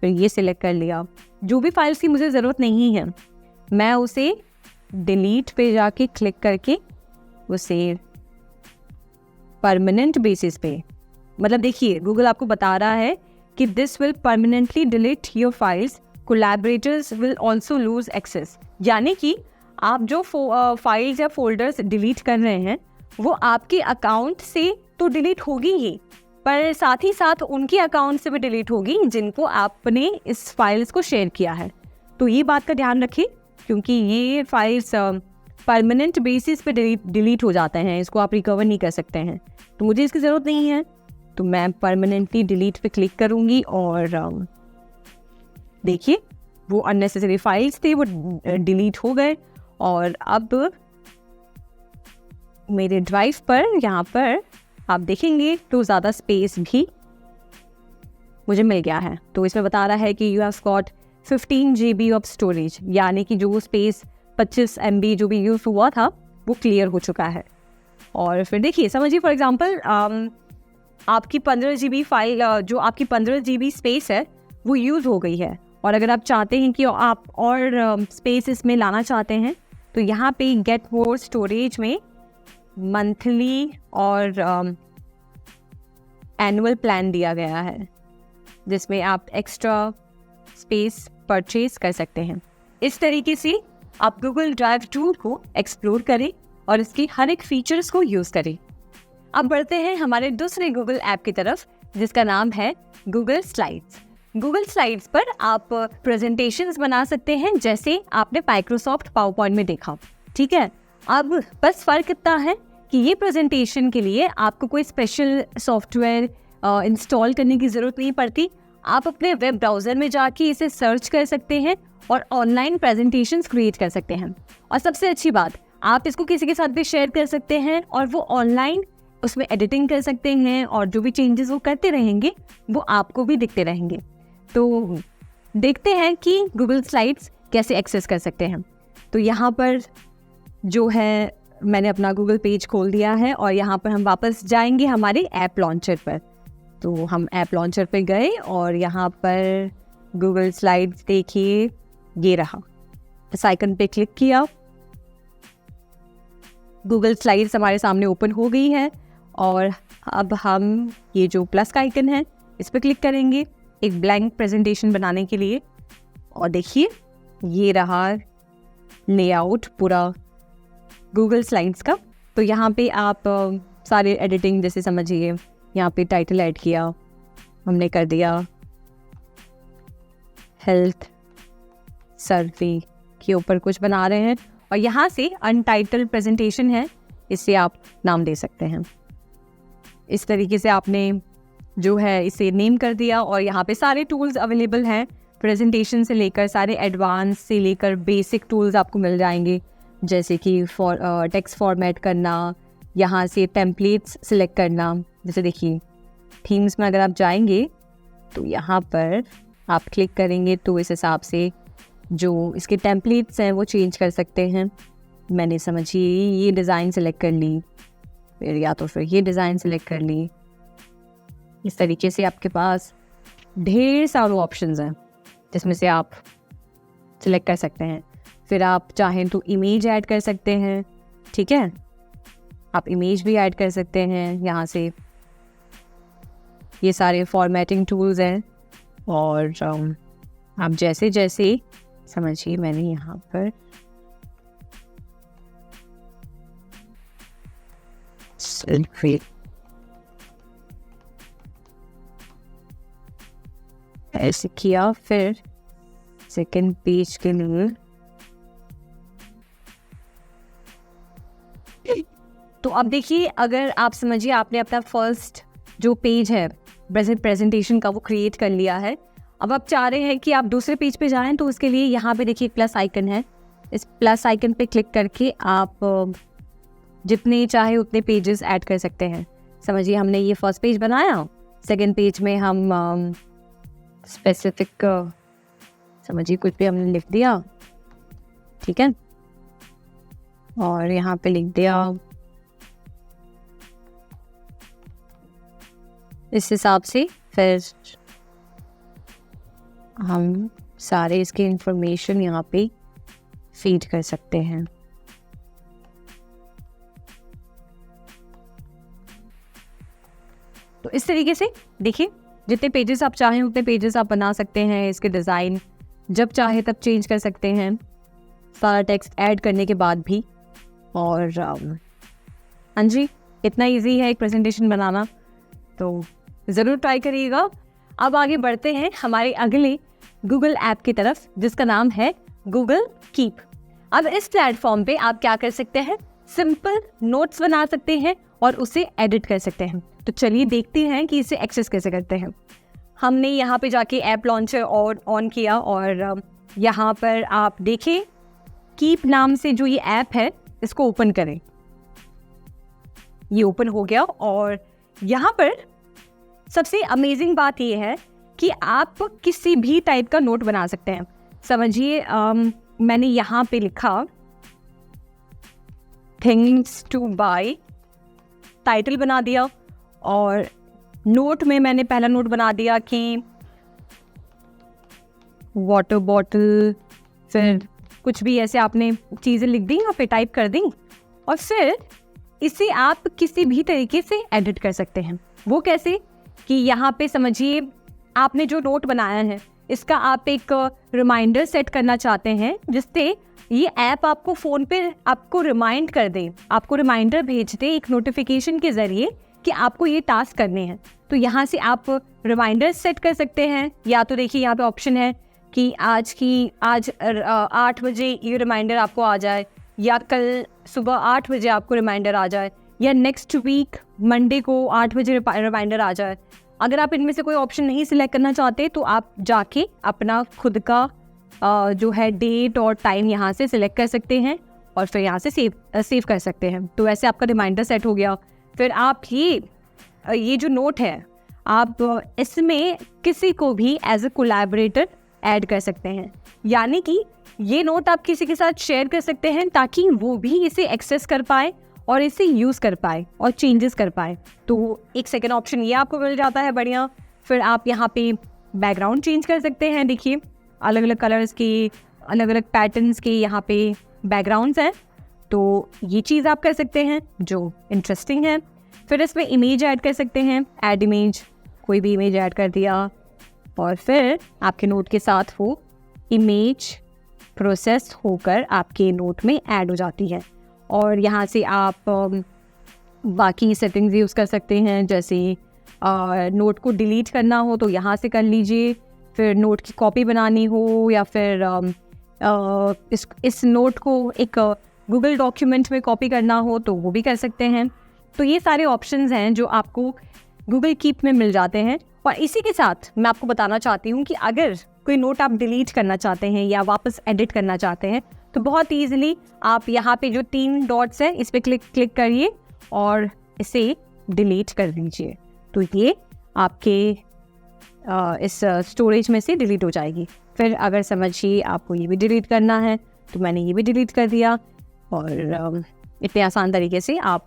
फिर ये सिलेक्ट कर लिया, जो भी फाइल्स की मुझे ज़रूरत नहीं है मैं उसे डिलीट पे जाके क्लिक करके उसे परमानेंट बेसिस पे, मतलब देखिए गूगल आपको बता रहा है कि this will permanently delete your files, collaborators will also lose access. यानी कि आप जो फाइल्स या फोल्डर्स डिलीट कर रहे हैं वो आपके अकाउंट से तो डिलीट होगी ही, पर साथ ही साथ उनके अकाउंट से भी डिलीट होगी जिनको आपने इस फाइल्स को शेयर किया है। तो ये बात का ध्यान रखें, क्योंकि ये फाइल्स परमानेंट बेसिस पे डिलीट हो जाते हैं, इसको आप रिकवर नहीं कर सकते हैं। तो मुझे इसकी ज़रूरत नहीं है, तो मैं परमानेंटली डिलीट पे क्लिक करूँगी और देखिए वो अननेसेसरी फाइल्स थे वो डिलीट हो गए। और अब मेरे ड्राइव पर यहाँ पर आप देखेंगे तो ज़्यादा स्पेस भी मुझे मिल गया है। तो इसमें बता रहा है कि you have got 15 GB of storage, यानी कि जो स्पेस 25 MB जो भी यूज़ हुआ था वो क्लियर हो चुका है। और फिर देखिए समझिए फॉर एग्जांपल आपकी 15 GB फाइल, जो आपकी 15 GB स्पेस है वो यूज़ हो गई है, और अगर आप चाहते हैं कि आप और स्पेस इसमें लाना चाहते हैं तो यहाँ पे गेट मोर स्टोरेज में मंथली और एनुअल प्लान दिया गया है, जिसमें आप एक्स्ट्रा स्पेस परचेज कर सकते हैं। इस तरीके से आप गूगल ड्राइव टूल को एक्सप्लोर करें और इसके हर एक फीचर्स को यूज़ करें। अब बढ़ते हैं हमारे दूसरे गूगल ऐप की तरफ, जिसका नाम है गूगल स्लाइड्स। गूगल स्लाइड्स पर आप प्रेजेंटेशंस बना सकते हैं, जैसे आपने माइक्रोसॉफ्ट पावर पॉइंट में देखा, ठीक है। अब बस फ़र्क इतना है कि ये प्रेजेंटेशन के लिए आपको कोई स्पेशल सॉफ्टवेयर इंस्टॉल करने की ज़रूरत नहीं पड़ती। आप अपने वेब ब्राउज़र में जाके इसे सर्च कर सकते हैं और ऑनलाइन प्रेजेंटेशंस क्रिएट कर सकते हैं। और सबसे अच्छी बात, आप इसको किसी के साथ भी शेयर कर सकते हैं और वो ऑनलाइन उसमें एडिटिंग कर सकते हैं, और जो भी चेंजेस वो करते रहेंगे वो आपको भी दिखते रहेंगे। तो देखते हैं कि गूगल स्लाइड्स कैसे एक्सेस कर सकते हैं। तो यहाँ पर जो है मैंने अपना गूगल पेज खोल दिया है और यहाँ पर हम वापस जाएंगे हमारे ऐप लॉन्चर पर। तो हम ऐप लॉन्चर पर गए और यहाँ पर गूगल स्लाइड्स देखिए, ये रहा। इस आइकन पे क्लिक किया, गूगल स्लाइड्स हमारे सामने ओपन हो गई है और अब हम ये जो प्लस का आइकन है इस पर क्लिक करेंगे एक ब्लैंक प्रेजेंटेशन बनाने के लिए। और देखिए ये रहा लेआउट पूरा गूगल स्लाइड्स का। तो यहाँ पे आप सारे एडिटिंग जैसे समझिए, यहाँ पे टाइटल ऐड किया हमने, कर दिया हेल्थ सर्वे के ऊपर कुछ बना रहे हैं और यहाँ से अनटाइटल्ड प्रेजेंटेशन है, इससे आप नाम दे सकते हैं। इस तरीके से आपने जो है इसे नेम कर दिया और यहाँ पे सारे टूल्स अवेलेबल हैं, प्रेजेंटेशन से लेकर सारे एडवांस से लेकर बेसिक टूल्स आपको मिल जाएंगे, जैसे कि टेक्स्ट फॉर्मेट करना, यहाँ से टेम्पलेट्स सिलेक्ट करना। जैसे देखिए थीम्स में अगर आप जाएंगे तो यहाँ पर आप क्लिक करेंगे तो इस हिसाब से जो इसके टेम्पलेट्स हैं वो चेंज कर सकते हैं। मैंने समझिए ये डिज़ाइन सेलेक्ट कर ली, फिर या तो फिर ये डिज़ाइन सेलेक्ट कर ली। इस तरीके से आपके पास ढेर सारे ऑप्शंस हैं जिसमें से आप सिलेक्ट कर सकते हैं। फिर आप चाहें तो इमेज ऐड कर सकते हैं, ठीक है, आप इमेज भी ऐड कर सकते हैं यहाँ से। ये सारे फॉर्मेटिंग टूल्स हैं और आप जैसे जैसे समझिए, मैंने यहाँ पर ऐसे किया, फिर सेकंड पेज के लिए तो अब देखिए, अगर आप समझिए आपने अपना फर्स्ट जो पेज है प्रेजेंटेशन का वो क्रिएट कर लिया है, अब आप चाह रहे हैं कि आप दूसरे पेज पे जाएं, तो उसके लिए यहाँ पे देखिए प्लस आइकन है, इस प्लस आइकन पे क्लिक करके आप जितने चाहे उतने पेजेस ऐड कर सकते हैं। समझिए हमने ये फर्स्ट पेज बनाया, सेकंड पेज में हम स्पेसिफिक समझिए कुछ भी हमने लिख दिया, ठीक है, और यहाँ पे लिख दिया इस हिसाब से। फिर हम सारे इसके इंफॉर्मेशन यहाँ पे फीड कर सकते हैं। तो इस तरीके से देखिए जितने पेजेस आप चाहें उतने पेजेस आप बना सकते हैं। इसके डिज़ाइन जब चाहे तब चेंज कर सकते हैं, सारा टेक्स्ट ऐड करने के बाद भी। और हाँ जी, इतना इजी है एक प्रेजेंटेशन बनाना, तो ज़रूर ट्राई करिएगा। अब आगे बढ़ते हैं हमारे अगले गूगल ऐप की तरफ, जिसका नाम है गूगल कीप। अब इस प्लेटफॉर्म पे आप क्या कर सकते हैं, सिंपल नोट्स बना सकते हैं और उसे एडिट कर सकते हैं। तो चलिए देखते हैं कि इसे एक्सेस कैसे करते हैं। हमने यहाँ पे जाके ऐप लॉन्चर और ऑन किया और यहाँ पर आप देखें कीप नाम से जो ये ऐप है इसको ओपन करें। ये ओपन हो गया और यहाँ पर सबसे अमेजिंग बात ये है कि आप किसी भी टाइप का नोट बना सकते हैं। समझिए मैंने यहाँ पे लिखा थिंग्स टू बाय, टाइटल बना दिया और नोट में मैंने पहला नोट बना दिया कि वाटर बॉटल, फिर कुछ भी ऐसे आपने चीज़ें लिख दी, यहाँ पे टाइप कर दी और फिर इसे आप किसी भी तरीके से एडिट कर सकते हैं। वो कैसे कि यहाँ पे समझिए आपने जो नोट बनाया है इसका आप एक रिमाइंडर सेट करना चाहते हैं, जिससे ये ऐप आपको फ़ोन पे आपको रिमाइंड कर दे, आपको रिमाइंडर भेज दे एक नोटिफिकेशन के ज़रिए कि आपको ये टास्क करने हैं। तो यहाँ से आप रिमाइंडर सेट कर सकते हैं, या तो देखिए यहाँ पे ऑप्शन है कि आज 8 बजे ये रिमाइंडर आपको आ जाए, या कल सुबह 8 बजे आपको रिमाइंडर आ जाए, या नेक्स्ट वीक मंडे को 8 बजे रिमाइंडर आ जाए। अगर आप इनमें से कोई ऑप्शन नहीं सिलेक्ट करना चाहते तो आप जाके अपना खुद का जो है डेट और टाइम यहाँ से सिलेक्ट कर सकते हैं और फिर यहाँ से सेव कर सकते हैं। तो ऐसे आपका रिमाइंडर सेट हो गया। फिर आप ये जो नोट है आप इसमें किसी को भी एज ए कोलैबोरेटर ऐड कर सकते हैं। यानी कि ये नोट आप किसी के साथ शेयर कर सकते हैं ताकि वो भी इसे एक्सेस कर पाए और इसे यूज़ कर पाए और चेंजेस कर पाए। तो एक सेकेंड ऑप्शन ये आपको मिल जाता है, बढ़िया। फिर आप यहाँ पे बैकग्राउंड चेंज कर सकते हैं। देखिए अलग अलग कलर्स के, अलग अलग पैटर्न्स के यहाँ पे बैकग्राउंड्स हैं, तो ये चीज़ आप कर सकते हैं जो इंटरेस्टिंग है। फिर इसमें इमेज ऐड कर सकते हैं, ऐड इमेज, कोई भी इमेज ऐड कर दिया और फिर आपके नोट के साथ वो इमेज प्रोसेस होकर आपके नोट में ऐड हो जाती है। और यहाँ से आप बाकी सेटिंग्स यूज़ कर सकते हैं, जैसे नोट को डिलीट करना हो तो यहाँ से कर लीजिए, फिर नोट की कॉपी बनानी हो या फिर इस नोट को एक गूगल डॉक्यूमेंट में कॉपी करना हो तो वो भी कर सकते हैं। तो ये सारे ऑप्शंस हैं जो आपको गूगल कीप में मिल जाते हैं। और इसी के साथ मैं आपको बताना चाहती हूँ कि अगर कोई नोट आप डिलीट करना चाहते हैं या वापस एडिट करना चाहते हैं तो बहुत ईजिली आप यहाँ पे जो 3 डॉट्स हैं इस पर क्लिक करिए और इसे डिलीट कर दीजिए, तो ये आपके इस स्टोरेज में से डिलीट हो जाएगी। फिर अगर समझिए आपको ये भी डिलीट करना है तो मैंने ये भी डिलीट कर दिया। और इतने आसान तरीके से आप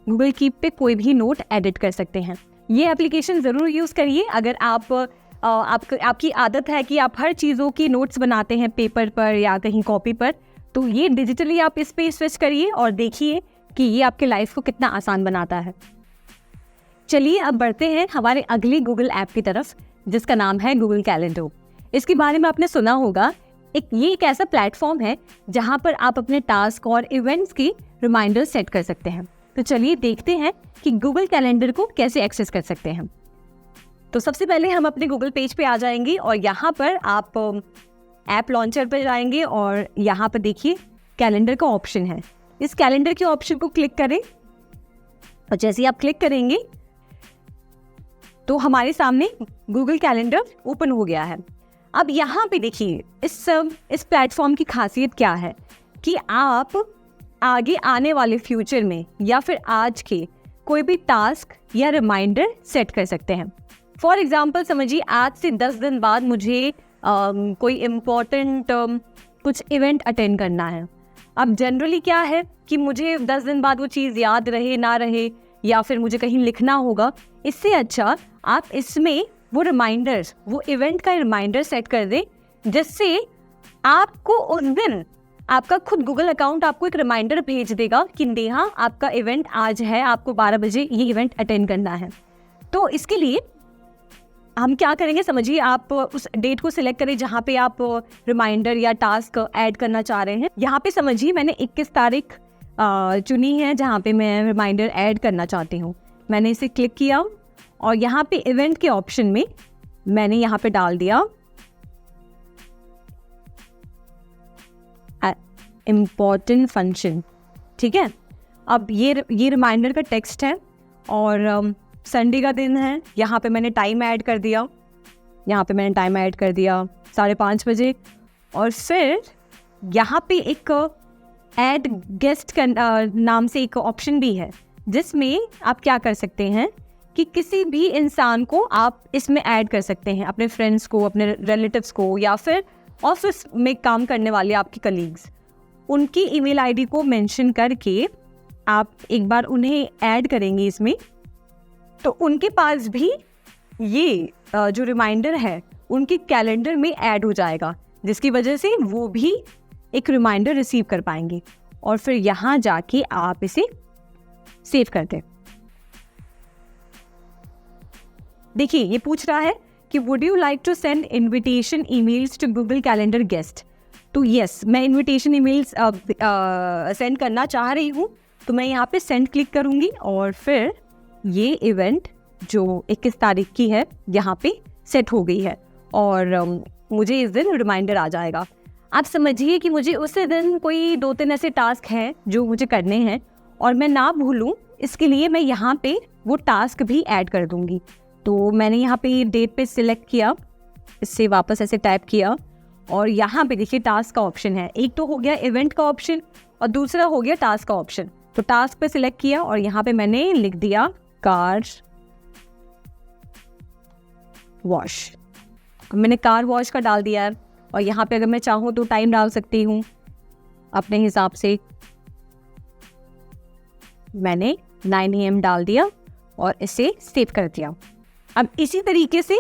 गूगल कीप पे कोई भी नोट एडिट कर सकते हैं। ये एप्लीकेशन ज़रूर यूज़ करिए अगर आपकी आदत है कि आप हर चीज़ों की नोट्स बनाते हैं पेपर पर या कहीं कॉपी पर, तो ये डिजिटली आप इस पे स्विच करिए और देखिए कि ये आपके लाइफ को कितना आसान बनाता है। चलिए अब बढ़ते हैं हमारे अगले गूगल ऐप की तरफ, जिसका नाम है गूगल कैलेंडर। इसके बारे में आपने सुना होगा। ये एक ऐसा प्लेटफॉर्म है जहां पर आप अपने टास्क और इवेंट्स की रिमाइंडर सेट कर सकते हैं। तो चलिए देखते हैं कि गूगल कैलेंडर को कैसे एक्सेस कर सकते हैं। तो सबसे पहले हम अपने गूगल पेज पे आ जाएंगे और यहाँ पर आप ऐप लॉन्चर पर जाएंगे और यहाँ पर देखिए कैलेंडर का ऑप्शन है। इस कैलेंडर के ऑप्शन को क्लिक करें और जैसे ही आप क्लिक करेंगे तो हमारे सामने गूगल कैलेंडर ओपन हो गया है। अब यहाँ पे देखिए इस प्लेटफॉर्म की खासियत क्या है कि आप आगे आने वाले फ्यूचर में या फिर आज के कोई भी टास्क या रिमाइंडर सेट कर सकते हैं। फॉर एग्जाम्पल समझिए आज से 10 दिन बाद मुझे कोई इम्पोर्टेंट कुछ इवेंट अटेंड करना है। अब जनरली क्या है कि मुझे 10 दिन बाद वो चीज़ याद रहे ना रहे या फिर मुझे कहीं लिखना होगा, इससे अच्छा आप इसमें वो रिमाइंडर, वो इवेंट का रिमाइंडर सेट कर दें, जिससे आपको उस दिन आपका खुद गूगल अकाउंट आपको एक रिमाइंडर भेज देगा कि नेहा आपका इवेंट आज है, आपको 12 बजे ये इवेंट अटेंड करना है। तो इसके लिए हम क्या करेंगे, समझिए आप उस डेट को सिलेक्ट करें जहाँ पे आप रिमाइंडर या टास्क ऐड करना चाह रहे हैं। यहाँ पे समझिए मैंने 21 तारीख चुनी है जहाँ पे मैं रिमाइंडर ऐड करना चाहती हूँ। मैंने इसे क्लिक किया और यहाँ पे इवेंट के ऑप्शन में मैंने यहाँ पे डाल दिया इम्पॉर्टेंट फंक्शन। ठीक है, अब ये रिमाइंडर का टेक्स्ट है और संडे का दिन है। यहाँ पे मैंने टाइम ऐड कर दिया, 5:30 बजे। और फिर यहाँ पे एक ऐड गेस्ट नाम से एक ऑप्शन भी है, जिसमें आप क्या कर सकते हैं कि किसी भी इंसान को आप इसमें ऐड कर सकते हैं, अपने फ्रेंड्स को, अपने रिलेटिव्स को, या फिर ऑफिस में काम करने वाले आपके कलीग्स, उनकी ईमेल आईडी को मेंशन करके आप एक बार उन्हें ऐड करेंगे इसमें, तो उनके पास भी ये जो रिमाइंडर है उनके कैलेंडर में ऐड हो जाएगा, जिसकी वजह से वो भी एक रिमाइंडर रिसीव कर पाएंगे और फिर यहाँ जाके आप इसे सेव कर दें। देखिए ये पूछ रहा है कि would you like to send invitation emails to Google Calendar guest. तो यस, मैं इन्विटेशन ईमेल्स सेंड करना चाह रही हूँ, तो मैं यहाँ पे सेंड क्लिक करूँगी और फिर ये इवेंट जो 21 तारीख की है यहाँ पे सेट हो गई है और मुझे इस दिन रिमाइंडर आ जाएगा। आप समझिए कि मुझे उसी दिन कोई 2-3 ऐसे टास्क हैं जो मुझे करने हैं और मैं ना भूलूं, इसके लिए मैं यहाँ पे वो टास्क भी ऐड कर दूँगी। तो मैंने यहाँ पे डेट पे सिलेक्ट किया, इससे वापस ऐसे टाइप किया और यहाँ पे देखिए टास्क का ऑप्शन है। एक तो हो गया इवेंट का ऑप्शन और दूसरा हो गया टास्क का ऑप्शन। तो टास्क पे सिलेक्ट किया और यहाँ पे मैंने लिख दिया कार वॉश। मैंने कार वॉश का डाल दिया है, और यहाँ पे अगर मैं चाहूँ तो टाइम डाल सकती हूँ अपने हिसाब से। मैंने 9 AM डाल दिया और इसे सेव कर दिया। अब इसी तरीके से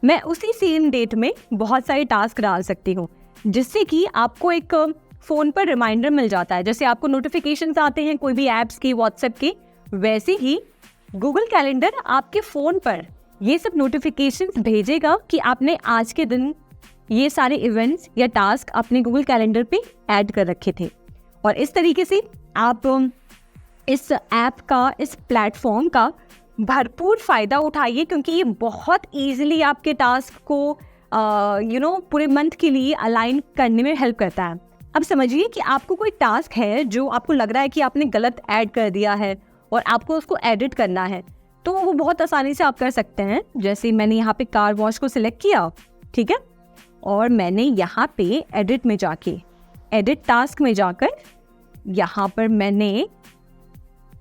मैं उसी सेम डेट में बहुत सारे टास्क डाल सकती हूँ, जिससे कि आपको एक फ़ोन पर रिमाइंडर मिल जाता है। जैसे आपको नोटिफिकेशंस आते हैं कोई भी ऐप्स की, व्हाट्सएप की, वैसे ही गूगल कैलेंडर आपके फ़ोन पर ये सब नोटिफिकेशंस भेजेगा कि आपने आज के दिन ये सारे इवेंट्स या टास्क अपने गूगल कैलेंडर पे ऐड कर रखे थे। और इस तरीके से आप इस ऐप का, इस प्लेटफॉर्म का भरपूर फ़ायदा उठाइए, क्योंकि ये बहुत ईजिली आपके टास्क को पूरे मंथ के लिए अलाइन करने में हेल्प करता है। अब समझिए कि आपको कोई टास्क है जो आपको लग रहा है कि आपने गलत ऐड कर दिया है और आपको उसको एडिट करना है, तो वो बहुत आसानी से आप कर सकते हैं। जैसे मैंने यहाँ पे कार वॉश को सिलेक्ट किया, ठीक है, और मैंने यहाँ पे एडिट में जाके, एडिट टास्क में जाकर यहाँ पर मैंने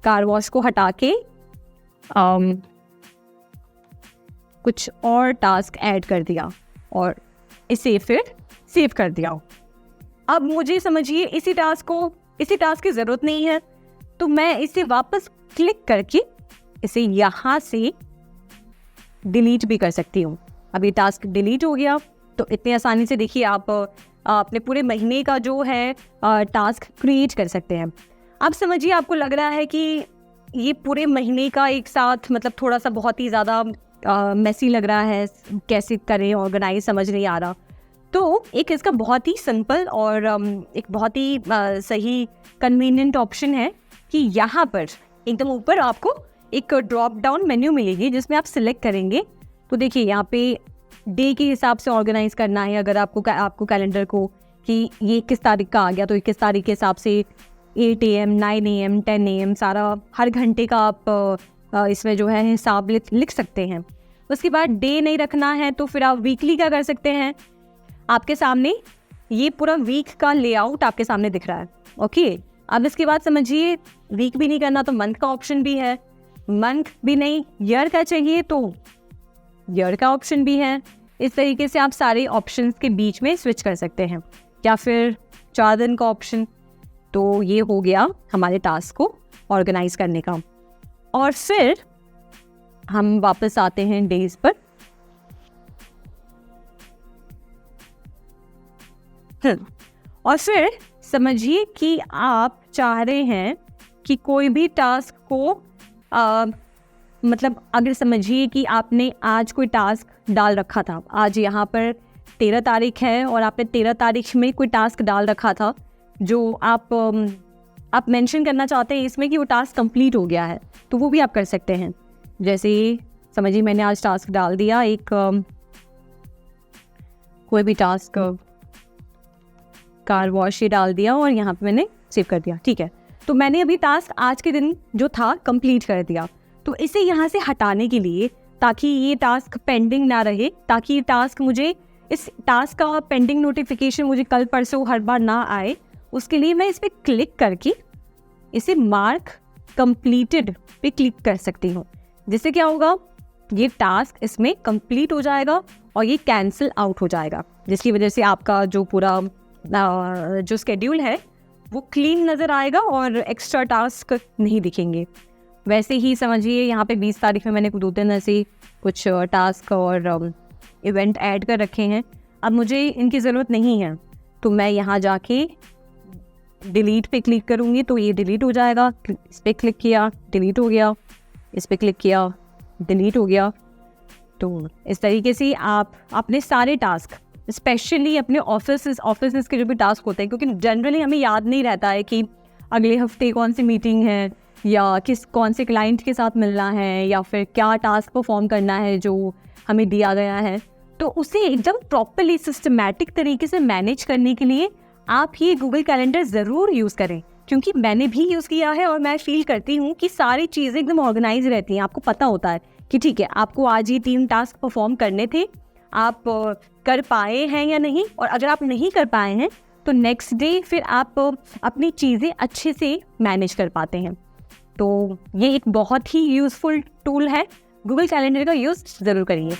कार वॉश को हटा के कुछ और टास्क ऐड कर दिया और इसे फिर सेव कर दिया। अब मुझे समझिए इसी टास्क की ज़रूरत नहीं है, तो मैं इसे वापस क्लिक करके इसे यहाँ से डिलीट भी कर सकती हूँ। अब ये टास्क डिलीट हो गया, तो इतनी आसानी से देखिए आप अपने पूरे महीने का जो है टास्क क्रिएट कर सकते हैं। अब समझिए आपको लग रहा है कि ये पूरे महीने का एक साथ मतलब थोड़ा सा बहुत ही ज़्यादा मैसी लग रहा है, कैसे करें ऑर्गेनाइज, समझ नहीं आ रहा। तो एक इसका बहुत ही सिंपल और एक बहुत ही सही कन्वीनियंट ऑप्शन है कि यहाँ पर एकदम ऊपर आपको एक ड्रॉप डाउन मेन्यू मिलेगी, जिसमें आप सिलेक्ट करेंगे। तो देखिए यहाँ पे डे के हिसाब से ऑर्गेनाइज करना है अगर आपको कैलेंडर को, कि ये 21 तारीख का आ गया तो 21 तारीख के हिसाब से 8 AM, 9 AM, 10 AM सारा हर घंटे का आप इसमें जो है हिसाब लिख सकते हैं। उसके बाद डे नहीं रखना है तो फिर आप वीकली क्या कर सकते हैं, आपके सामने ये पूरा वीक का लेआउट आपके सामने दिख रहा है। ओके, अब इसके बाद समझिए वीक भी नहीं करना तो मंथ का ऑप्शन भी है, मंथ भी नहीं ईयर का चाहिए तो ईयर का ऑप्शन भी है। इस तरीके से आप सारे ऑप्शंस के बीच में स्विच कर सकते हैं, या फिर 4 दिन का ऑप्शन। तो ये हो गया हमारे टास्क को ऑर्गेनाइज करने का। और फिर हम वापस आते हैं डेज पर। और फिर समझिए कि आप चाह रहे हैं कि कोई भी टास्क को मतलब अगर समझिए कि आपने आज कोई टास्क डाल रखा था, आज यहाँ पर 13 तारीख है और आपने 13 तारीख में कोई टास्क डाल रखा था जो आप मेंशन करना चाहते हैं इसमें कि वो टास्क कंप्लीट हो गया है, तो वो भी आप कर सकते हैं। जैसे समझिए मैंने आज टास्क डाल दिया, एक कोई भी टास्क कार वॉश ही डाल दिया और यहाँ पे मैंने सेव कर दिया, ठीक है। तो मैंने अभी टास्क आज के दिन जो था कंप्लीट कर दिया। तो इसे यहाँ से हटाने के लिए, ताकि ये टास्क पेंडिंग ना रहे, ताकि ये टास्क मुझे, इस टास्क का पेंडिंग नोटिफिकेशन मुझे कल परसों हर बार ना आए, उसके लिए मैं इस पर क्लिक करके इसे मार्क कंप्लीटेड पे क्लिक कर सकती हूँ। जिससे क्या होगा, ये टास्क इसमें कंप्लीट हो जाएगा और ये कैंसिल आउट हो जाएगा, जिसकी वजह से आपका जो पूरा जो स्केड्यूल है वो क्लीन नज़र आएगा और एक्स्ट्रा टास्क नहीं दिखेंगे। वैसे ही समझिए यहाँ पे 20 तारीख में मैंने 2-3 ऐसे कुछ टास्क और इवेंट ऐड कर रखे हैं। अब मुझे इनकी ज़रूरत नहीं है, तो मैं यहाँ जाके डिलीट पे क्लिक करूँगी तो ये डिलीट हो जाएगा। इस पर क्लिक किया, डिलीट हो गया, इस पर क्लिक किया, डिलीट हो गया। तो इस तरीके से आप अपने सारे टास्क, स्पेशली अपने ऑफिस के जो भी टास्क होते हैं, क्योंकि जनरली हमें याद नहीं रहता है कि अगले हफ्ते कौन सी मीटिंग है या कौन से क्लाइंट के साथ मिलना है या फिर क्या टास्क परफॉर्म करना है जो हमें दिया गया है। तो उसे एकदम प्रॉपरली सिस्टमैटिक तरीके से मैनेज करने के लिए आप ये गूगल कैलेंडर ज़रूर यूज़ करें, क्योंकि मैंने भी यूज़ किया है और मैं फील करती हूँ कि सारी चीज़ें एकदम ऑर्गेनाइज रहती हैं। आपको पता होता है कि ठीक है, आपको आज ये 3 टास्क परफॉर्म करने थे, आप कर पाए हैं या नहीं, और अगर आप नहीं कर पाए हैं तो नेक्स्ट डे फिर आप अपनी चीज़ें अच्छे से मैनेज कर पाते हैं। तो ये एक बहुत ही यूज़फुल टूल है, गूगल कैलेंडर का यूज़ ज़रूर करिए।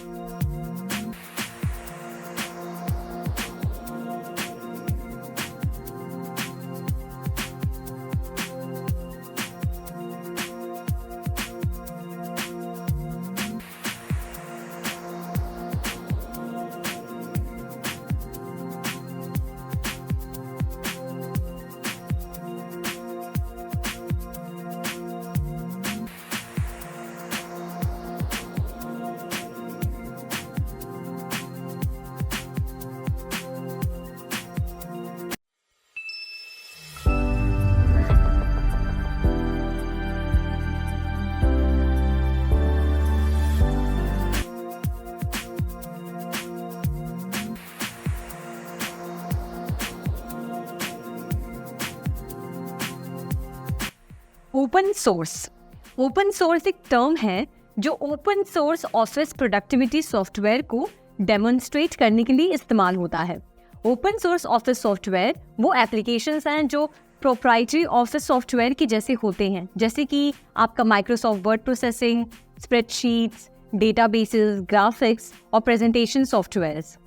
ओपन सोर्स एक टर्म है जो open source office productivity software को डेमोन्स्ट्रेट करने के लिए इस्तेमाल होता है। ओपन सोर्स ऑफिस सॉफ्टवेयर वो एप्लीकेशंस हैं जो प्रोप्राइटरी ऑफिस सॉफ्टवेयर के जैसे होते हैं, जैसे कि आपका Microsoft word processing, spreadsheets, databases, graphics और प्रेजेंटेशन सॉफ्टवेयर्स।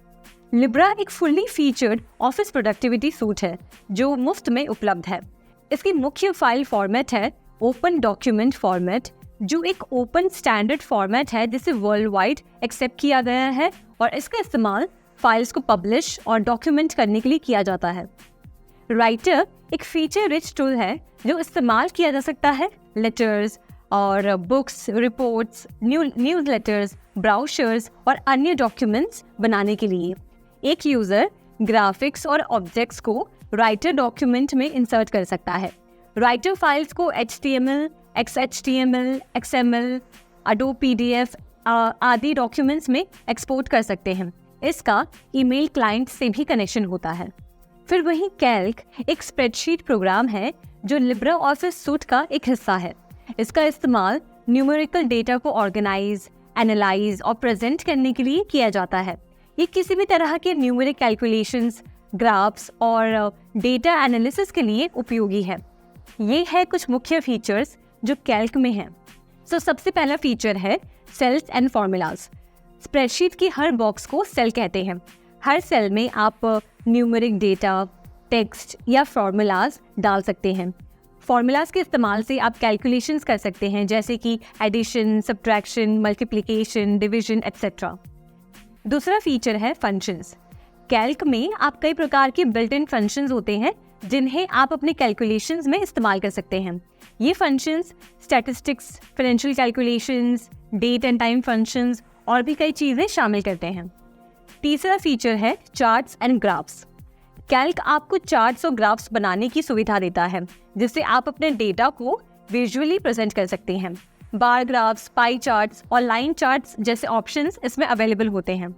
लिब्रा एक fully featured office productivity suit है जो मुफ्त में उपलब्ध है। इसकी मुख्य फाइल फॉर्मेट है ओपन डॉक्यूमेंट फॉर्मेट, जो एक ओपन स्टैंडर्ड फॉर्मेट है जिसे वर्ल्ड वाइड एक्सेप्ट किया गया है और इसका इस्तेमाल फाइल्स को पब्लिश और डॉक्यूमेंट करने के लिए किया जाता है। राइटर एक फीचर रिच टूल है जो इस्तेमाल किया जा सकता है लेटर्स और बुक्स, रिपोर्ट्स, न्यूज़लेटर्स, ब्राउशर्स और अन्य डॉक्यूमेंट्स बनाने के लिए। एक यूज़र ग्राफिक्स और ऑब्जेक्ट्स को राइटर डॉक्यूमेंट में इंसर्ट कर सकता है। राइटर फाइल्स को HTML, XHTML, XML, Adobe PDF आदि डॉक्यूमेंट्स में एक्सपोर्ट कर सकते हैं। इसका ईमेल क्लाइंट से भी कनेक्शन होता है। फिर वहीं कैल्क एक स्प्रेडशीट प्रोग्राम है जो लिब्रा ऑफिस सूट का एक हिस्सा है। इसका इस्तेमाल न्यूमेरिकल डेटा को ऑर्गेनाइज, एनालाइज और प्रेजेंट करने के लिए किया जाता है। ये किसी भी तरह के न्यूमेरिक कैलकुलेशंस, ग्राफ्स और डेटा एनालिसिस के लिए उपयोगी है। ये है कुछ मुख्य फीचर्स जो कैल्क में हैं। सबसे पहला फीचर है सेल्स एंड फॉर्मूलाज। स्प्रेडशीट की हर बॉक्स को सेल कहते हैं। हर सेल में आप न्यूमेरिक डेटा, टेक्स्ट या फॉर्मूलाज डाल सकते हैं। फॉर्मूलाज के इस्तेमाल से आप कैलकुलेशंस कर सकते हैं, जैसे कि addition, subtraction, multiplication, division etcetera. दूसरा फीचर है फंक्शंस। कैल्क में आप कई प्रकार के बिल्ट इन फंक्शंस होते हैं जिन्हें आप अपने कैलकुलेशंस में इस्तेमाल कर सकते हैं। ये functions statistics, financial calculations, date and time functions और भी कई चीज़ें शामिल करते हैं। तीसरा फीचर है चार्ट्स एंड ग्राफ्स। कैल्क आपको चार्ट्स और ग्राफ्स बनाने की सुविधा देता है, जिससे आप अपने डेटा को विजुअली प्रेजेंट कर सकते हैं। बार ग्राफ्स, पाई चार्ट्स और लाइन चार्ट्स जैसे ऑप्शंस इसमें अवेलेबल होते हैं।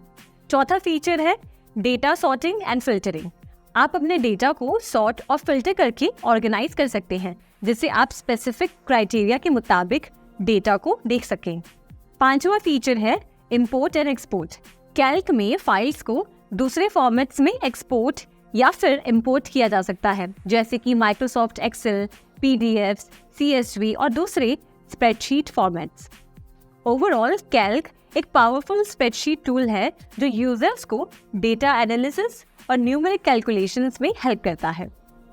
चौथा फीचर है डेटा सॉर्टिंग एंड फिल्टरिंग। आप अपने डेटा को सॉर्ट और फिल्टर करके ऑर्गेनाइज कर सकते हैं, जिससे आप स्पेसिफिक क्राइटेरिया के मुताबिक डेटा को देख सकें। पांचवा फीचर है इंपोर्ट एंड एक्सपोर्ट। कैल्क में फाइल्स को दूसरे फॉर्मेट्स में एक्सपोर्ट या फिर इंपोर्ट किया जा सकता है, जैसे कि माइक्रोसॉफ्ट एक्सेल, PDFs, CSV और दूसरे स्प्रेडशीट फॉर्मेट्स। ओवरऑल कैल्क एक पावरफुल स्प्रेडशीट टूल है जो यूजर्स को डेटा एनालिसिस और न्यूमेरिक कैलकुलेशंस में हेल्प करता है।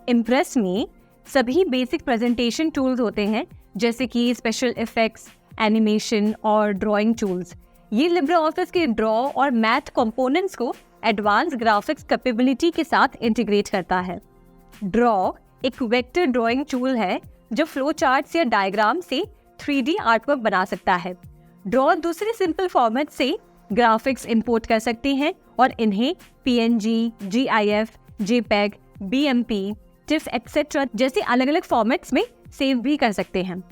इम्प्रेस में सभी बेसिक प्रेजेंटेशन टूल्स होते हैं, जैसे कि स्पेशल इफेक्ट्स, एनिमेशन और ड्राइंग टूल्स। ये लिब्रा ऑफिस के ड्रॉ और मैथ कंपोनेंट्स को एडवांस ग्राफिक्स कैपेबिलिटी के साथ इंटीग्रेट करता है। ड्रॉ एक वेक्टर ड्राइंग टूल है जो फ्लो चार्ट्स या डायग्राम से 3D आर्टवर्क बना सकता है। ड्रॉ दूसरे सिंपल फॉर्मेट से ग्राफिक्स इंपोर्ट कर सकते हैं और इन्हें PNG, GIF, JPEG, BMP, TIFF etcetera जैसे अलग अलग फॉर्मेट्स में सेव भी कर सकते हैं।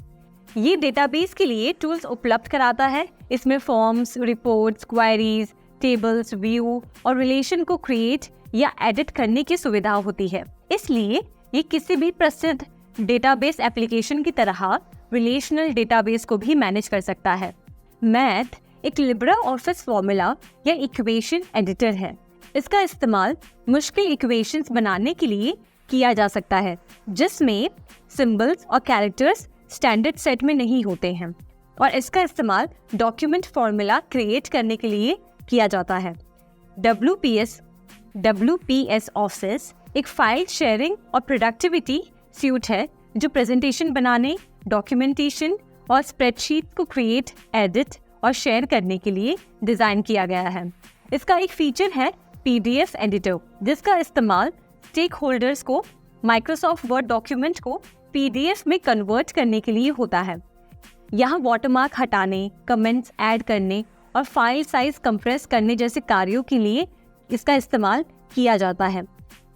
ये डेटाबेस के लिए टूल्स उपलब्ध कराता है। इसमें forms, reports, queries, tables, view और रिलेशन को क्रिएट या एडिट करने की सुविधा होती है। इसलिए ये किसी भी प्रसिद्ध डेटाबेस एप्लीकेशन की तरह रिलेशनल डेटाबेस को भी मैनेज कर सकता है। मैथ एक लिब्रा ऑफिस फॉर्मूला या इक्वेशन एडिटर है। इसका इस्तेमाल मुश्किल इक्वेशंस बनाने के लिए किया जा सकता है, जिसमें सिंबल्स और कैरेक्टर्स स्टैंडर्ड सेट में नहीं होते हैं, और इसका इस्तेमाल डॉक्यूमेंट फॉर्मूला क्रिएट करने के लिए किया जाता है। WPS ऑफिस एक फाइल शेयरिंग और प्रोडक्टिविटी सूट है जो प्रेजेंटेशन बनाने, डॉक्यूमेंटेशन और स्प्रेडशीट को क्रिएट, एडिट और शेयर करने के लिए डिज़ाइन किया गया है। इसका एक फीचर है PDF एडिटर, जिसका इस्तेमाल स्टेक होल्डर्स को माइक्रोसॉफ्ट वर्ड डॉक्यूमेंट को PDF में कन्वर्ट करने के लिए होता है। यहाँ वाटरमार्क हटाने, कमेंट्स ऐड करने और फाइल साइज कंप्रेस करने जैसे कार्यों के लिए इसका इस्तेमाल किया जाता है।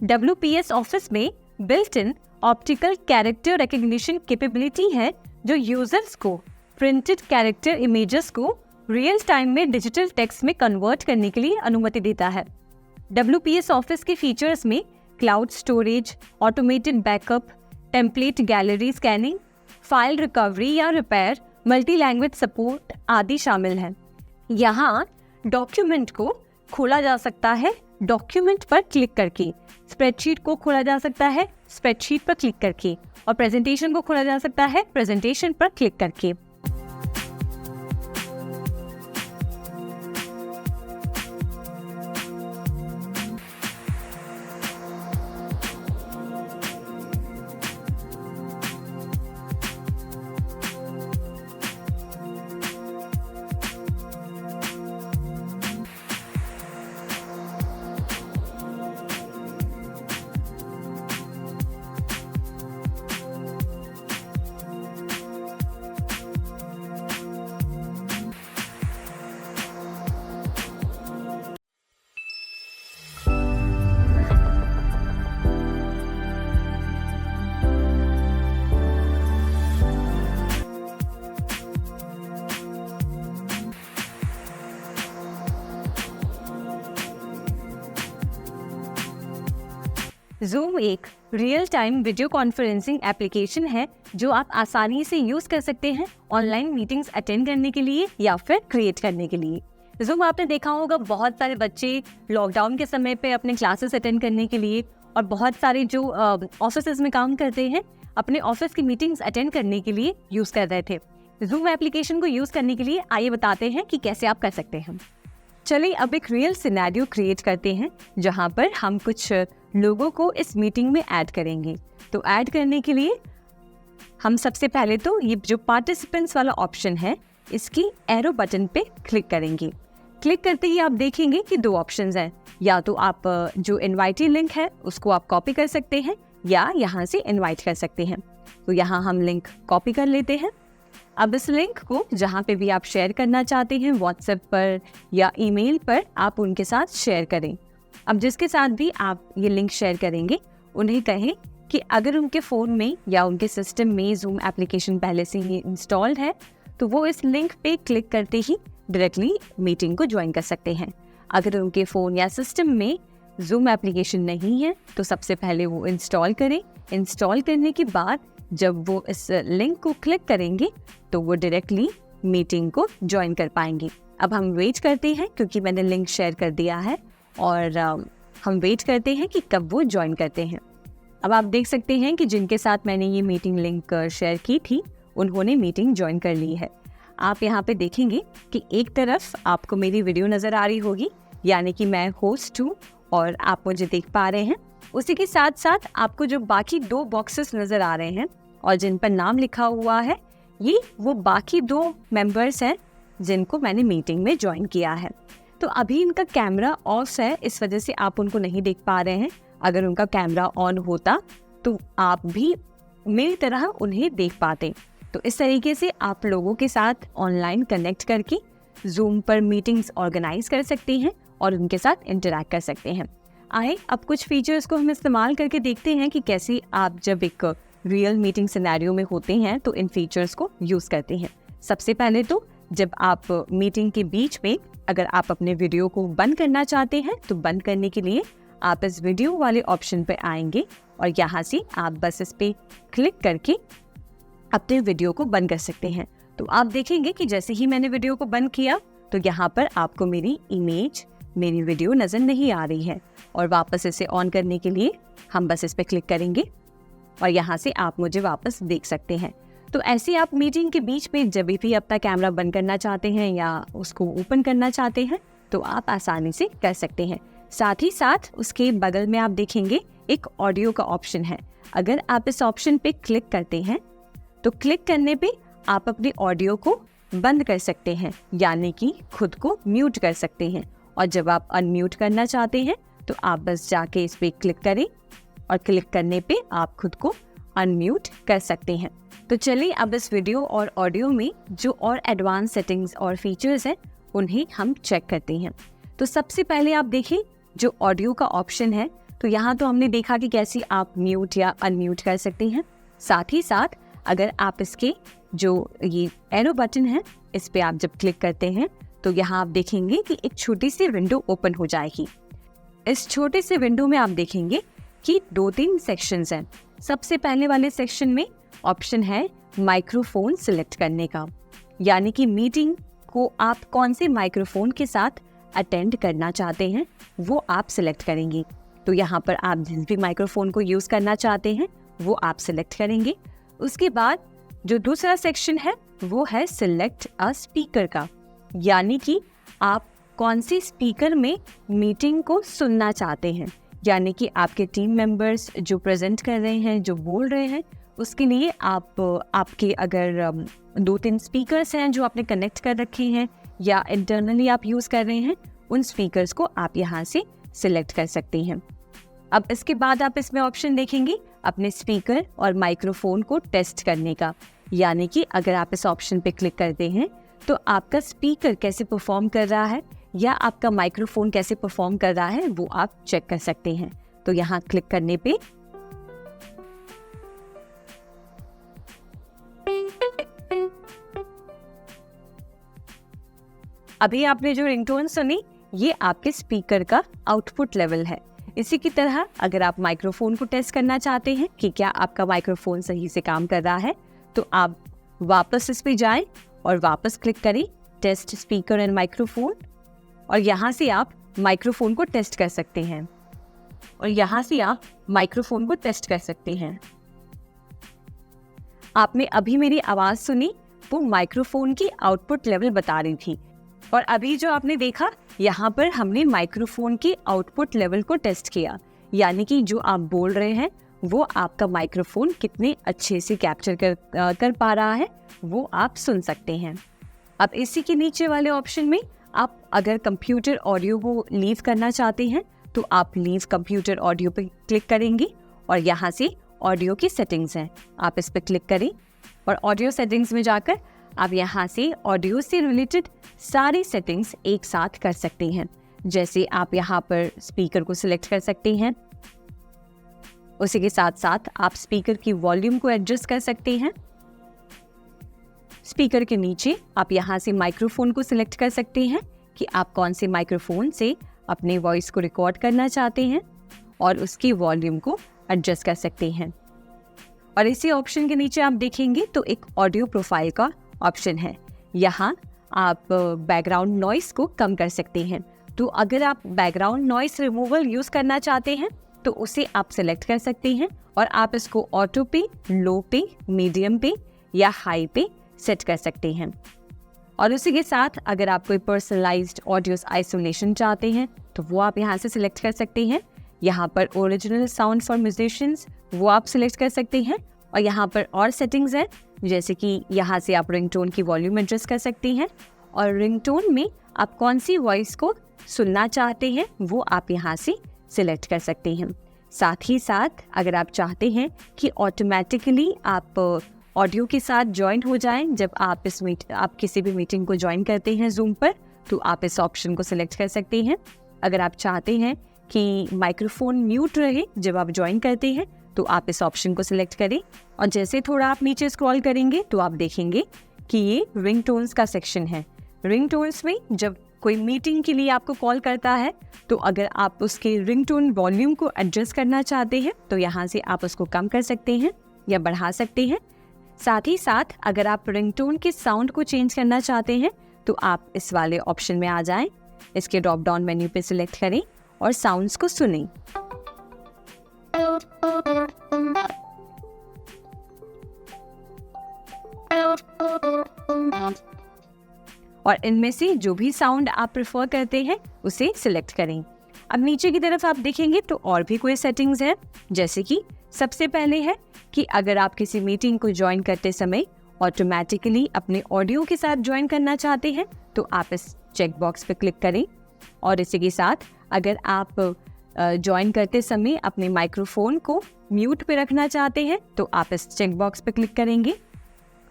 WPS ऑफिस में built in optical character recognition capability है जो यूजर्स को प्रिंटेड कैरेक्टर इमेजेस को रियल टाइम में डिजिटल टेक्स्ट में कन्वर्ट करने के लिए अनुमति देता है। WPS ऑफिस के फीचर्स में cloud storage, automated backup, template gallery scanning, file recovery या रिपेयर, मल्टी लैंग्वेज सपोर्ट आदि शामिल हैं। यहाँ डॉक्यूमेंट को खोला जा सकता है डॉक्यूमेंट पर क्लिक करके, स्प्रेडशीट को खोला जा सकता है स्प्रेडशीट पर क्लिक करके, और प्रेजेंटेशन को खोला जा सकता है प्रेजेंटेशन पर क्लिक करके। Zoom एक real time video conferencing application है जो आप आसानी से यूज कर सकते हैं ऑनलाइन मीटिंग्स अटेंड करने के लिए या फिर क्रिएट करने के लिए। Zoom आपने देखा होगा, बहुत सारे बच्चे लॉकडाउन के समय पे अपने क्लासेस अटेंड करने के लिए, और बहुत सारे जो ऑफिसेज में काम करते हैं अपने ऑफिस की मीटिंग्स अटेंड करने के लिए यूज कर रहे थे। Zoom एप्लीकेशन को यूज करने के लिए आइए बताते हैं कि कैसे आप कर सकते हैं। चलिए अब एक रियल सिनेरियो क्रिएट करते हैं जहाँ पर हम कुछ लोगों को इस मीटिंग में ऐड करेंगे। तो ऐड करने के लिए हम सबसे पहले तो ये जो पार्टिसिपेंट्स वाला ऑप्शन है इसकी एरो बटन पे क्लिक करेंगे। क्लिक करते ही आप देखेंगे कि दो ऑप्शंस हैं, या तो आप जो इनवाइटी लिंक है उसको आप कॉपी कर सकते हैं या यहाँ से इनवाइट कर सकते हैं। तो यहाँ हम लिंक कॉपी कर लेते हैं। अब इस लिंक को जहाँ पे भी आप शेयर करना चाहते हैं, व्हाट्सएप पर या ईमेल पर, आप उनके साथ शेयर करें। अब जिसके साथ भी आप ये लिंक शेयर करेंगे उन्हें कहें कि अगर उनके फ़ोन में या उनके सिस्टम में Zoom एप्लीकेशन पहले से ही इंस्टॉल्ड है तो वो इस लिंक पे क्लिक करते ही डायरेक्टली मीटिंग को ज्वाइन कर सकते हैं। अगर उनके फ़ोन या सिस्टम में Zoom एप्लीकेशन नहीं है तो सबसे पहले वो इंस्टॉल करें। इंस्टॉल करने के बाद जब वो इस लिंक को क्लिक करेंगे तो वो डायरेक्टली मीटिंग को ज्वाइन कर पाएंगे। अब हम वेट करते हैं क्योंकि मैंने लिंक शेयर कर दिया है, और हम वेट करते हैं कि कब वो ज्वाइन करते हैं। अब आप देख सकते हैं कि जिनके साथ मैंने ये मीटिंग लिंक शेयर की थी उन्होंने मीटिंग ज्वाइन कर ली है। आप यहाँ पे देखेंगे कि एक तरफ आपको मेरी वीडियो नज़र आ रही होगी, यानी कि मैं होस्ट हूँ और आप मुझे देख पा रहे हैं। उसी के साथ साथ आपको जो बाकी दो बॉक्सेस नज़र आ रहे हैं और जिन पर नाम लिखा हुआ है, ये वो बाकी दो मेंबर्स हैं जिनको मैंने मीटिंग में ज्वाइन किया है। तो अभी इनका कैमरा ऑफ है, इस वजह से आप उनको नहीं देख पा रहे हैं। अगर उनका कैमरा ऑन होता तो आप भी मेरी तरह उन्हें देख पाते। तो इस तरीके से आप लोगों के साथ ऑनलाइन कनेक्ट करके Zoom पर मीटिंग्स ऑर्गेनाइज कर सकते हैं और उनके साथ इंटरैक्ट कर सकते हैं। आए अब कुछ फीचर्स को हम इस्तेमाल करके देखते हैं कि कैसे आप जब एक रियल मीटिंग सिनेरियो में होते हैं तो इन फीचर्स को यूज़ करते हैं। सबसे पहले तो जब आप मीटिंग के बीच में अगर आप अपने वीडियो को बंद करना चाहते हैं तो बंद करने के लिए आप इस वीडियो वाले ऑप्शन पर आएंगे और यहाँ से आप बस इस पर क्लिक करके अपने वीडियो को बंद कर सकते हैं। तो आप देखेंगे कि जैसे ही मैंने वीडियो को बंद किया तो यहाँ पर आपको मेरी इमेज, मेरी वीडियो नज़र नहीं आ रही है, और वापस इसे ऑन करने के लिए हम बस इस पर क्लिक करेंगे और यहाँ से आप मुझे वापस देख सकते हैं। तो ऐसे आप मीटिंग के बीच में जब भी अपना कैमरा बंद करना चाहते हैं या उसको ओपन करना चाहते हैं तो आप आसानी से कर सकते हैं। साथ ही साथ उसके बगल में आप देखेंगे एक ऑडियो का ऑप्शन है। अगर आप इस ऑप्शन पे क्लिक करते हैं तो क्लिक करने पे आप अपने ऑडियो को बंद कर सकते हैं, यानी कि खुद को म्यूट कर सकते हैं। और जब आप अनम्यूट करना चाहते हैं तो आप बस जाके इस पे क्लिक करें और क्लिक करने पे आप खुद को अनम्यूट कर सकते हैं। तो चलिए अब इस वीडियो और ऑडियो में जो और एडवांस सेटिंग्स और फीचर्स हैं उन्हें हम चेक करते हैं। तो सबसे पहले आप देखें जो ऑडियो का ऑप्शन है, तो यहाँ तो हमने देखा कि कैसे आप म्यूट या अनम्यूट कर सकते हैं। साथ ही साथ अगर आप इसके जो ये एरो बटन है इस पे आप जब क्लिक करते हैं तो यहाँ आप देखेंगे कि एक छोटी सी विंडो ओपन हो जाएगी। इस छोटे से विंडो में आप देखेंगे कि 2-3 सेक्शंस हैं। सबसे पहले वाले सेक्शन में ऑप्शन है माइक्रोफोन सिलेक्ट करने का, यानी कि मीटिंग को आप कौन से माइक्रोफोन के साथ अटेंड करना चाहते हैं वो आप सिलेक्ट करेंगे। तो यहाँ पर आप जिस भी माइक्रोफोन को यूज़ करना चाहते हैं वो आप सिलेक्ट करेंगे। उसके बाद जो दूसरा सेक्शन है वो है सिलेक्ट अ स्पीकर का, यानी कि आप कौन सी स्पीकर में मीटिंग को सुनना चाहते हैं, यानी कि आपके टीम मेंबर्स जो प्रेजेंट कर रहे हैं, जो बोल रहे हैं, उसके लिए आपके अगर 2-3 स्पीकर्स हैं जो आपने कनेक्ट कर रखे हैं या इंटरनली आप यूज़ कर रहे हैं, उन स्पीकर्स को आप यहाँ से सिलेक्ट कर सकते हैं। अब इसके बाद आप इसमें ऑप्शन देखेंगे अपने स्पीकर और माइक्रोफोन को टेस्ट करने का, यानी कि अगर आप इस ऑप्शन पे क्लिक करते हैं तो आपका स्पीकर कैसे परफॉर्म कर रहा है या आपका माइक्रोफोन कैसे परफॉर्म कर रहा है वो आप चेक कर सकते हैं। तो यहाँ क्लिक करने पे अभी आपने जो रिंगटोन सुनी ये आपके स्पीकर का आउटपुट लेवल है। इसी की तरह अगर आप माइक्रोफोन को टेस्ट करना चाहते हैं कि क्या आपका माइक्रोफोन सही से काम कर रहा है, तो आप वापस इस पे जाएं और वापस क्लिक करें टेस्ट स्पीकर एंड माइक्रोफोन, और यहाँ से आप माइक्रोफोन को टेस्ट कर सकते हैं आपने अभी मेरी आवाज़ सुनी वो माइक्रोफोन की आउटपुट लेवल बता रही थी, और अभी जो आपने देखा यहाँ पर हमने माइक्रोफोन की आउटपुट लेवल को टेस्ट किया, यानी कि जो आप बोल रहे हैं वो आपका माइक्रोफोन कितने अच्छे से कैप्चर कर पा रहा है वो आप सुन सकते हैं। अब इसी के नीचे वाले ऑप्शन में आप अगर कंप्यूटर ऑडियो को लीव करना चाहते हैं तो आप लीव कंप्यूटर ऑडियो पे क्लिक करेंगे, और यहाँ से ऑडियो की सेटिंग्स हैं, आप इस पर क्लिक करें और ऑडियो सेटिंग्स में जाकर आप यहाँ से ऑडियो से रिलेटेड सारी सेटिंग्स एक साथ कर सकते हैं। जैसे आप यहाँ पर स्पीकर को सिलेक्ट कर सकते हैं, उसी के साथ साथ आप स्पीकर की वॉल्यूम को एडजस्ट कर सकते हैं। स्पीकर के नीचे आप यहाँ से माइक्रोफोन को सिलेक्ट कर सकते हैं कि आप कौन से माइक्रोफोन से अपने वॉइस को रिकॉर्ड करना चाहते हैं, और उसकी वॉल्यूम को एडजस्ट कर सकते हैं। और इसी ऑप्शन के नीचे आप देखेंगे तो एक ऑडियो प्रोफाइल का ऑप्शन है। यहाँ आप बैकग्राउंड नॉइस को कम कर सकते हैं। तो अगर आप बैकग्राउंड नॉइस रिमूवल यूज़ करना चाहते हैं तो उसे आप सिलेक्ट कर सकते हैं, और आप इसको ऑटो पे, लो पे, मीडियम पे या हाई पे सेट कर सकते हैं। और उसी के साथ अगर आप कोई पर्सनलाइज्ड ऑडियो आइसोलेशन चाहते हैं तो वो आप यहाँ से सिलेक्ट कर सकते हैं। यहाँ पर ओरिजिनल साउंड फॉर म्यूजिशियंस वो आप सिलेक्ट कर सकते हैं, और यहाँ पर और सेटिंग्स हैं, जैसे कि यहाँ से आप रिंगटोन की वॉल्यूम एडजस्ट कर सकते हैं, और रिंगटोन में आप कौन सी वॉइस को सुनना चाहते हैं वो आप यहाँ से सिलेक्ट कर सकते हैं। साथ ही साथ अगर आप चाहते हैं कि ऑटोमेटिकली आप ऑडियो के साथ ज्वाइन हो जाएं जब आप आप किसी भी मीटिंग को ज्वाइन करते हैं जूम पर, तो आप इस ऑप्शन को सिलेक्ट कर सकते हैं। अगर आप चाहते हैं कि माइक्रोफोन म्यूट रहे जब आप ज्वाइन करते हैं तो आप इस ऑप्शन को सिलेक्ट करें, और जैसे थोड़ा आप नीचे स्क्रॉल करेंगे तो आप देखेंगे कि ये रिंगटोन्स का सेक्शन है। रिंगटोन्स में जब कोई मीटिंग के लिए आपको कॉल करता है तो अगर आप उसके रिंगटोन वॉल्यूम को एडजस्ट करना चाहते हैं तो यहाँ से आप उसको कम कर सकते हैं या बढ़ा सकते हैं। साथ ही साथ अगर आप रिंगटोन के साउंड को चेंज करना चाहते हैं तो आप इस वाले ऑप्शन में आ जाएं, इसके ड्रॉप डाउन मेन्यू पे सिलेक्ट करें और साउंड्स को सुनें। और इनमें से जो भी साउंड आप प्रेफर करते हैं उसे सिलेक्ट करें। अब नीचे की तरफ आप देखेंगे तो और भी कोई सेटिंग्स हैं, जैसे कि सबसे पहले है कि अगर आप किसी मीटिंग को ज्वाइन करते समय ऑटोमेटिकली अपने ऑडियो के साथ ज्वाइन करना चाहते हैं तो आप इस चेक बॉक्स पर क्लिक करें, और इसी के साथ अगर आप ज्वाइन करते समय अपने माइक्रोफोन को म्यूट पे रखना चाहते हैं तो आप इस चेक बॉक्स पे क्लिक करेंगे।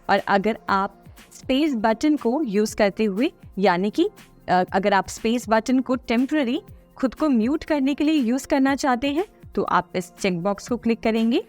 और अगर आप स्पेस बटन को यूज़ करते हुए, यानी कि अगर आप स्पेस बटन को टेम्पररी खुद को म्यूट करने के लिए यूज़ करना चाहते हैं तो आप इस चेक बॉक्स को क्लिक करेंगे।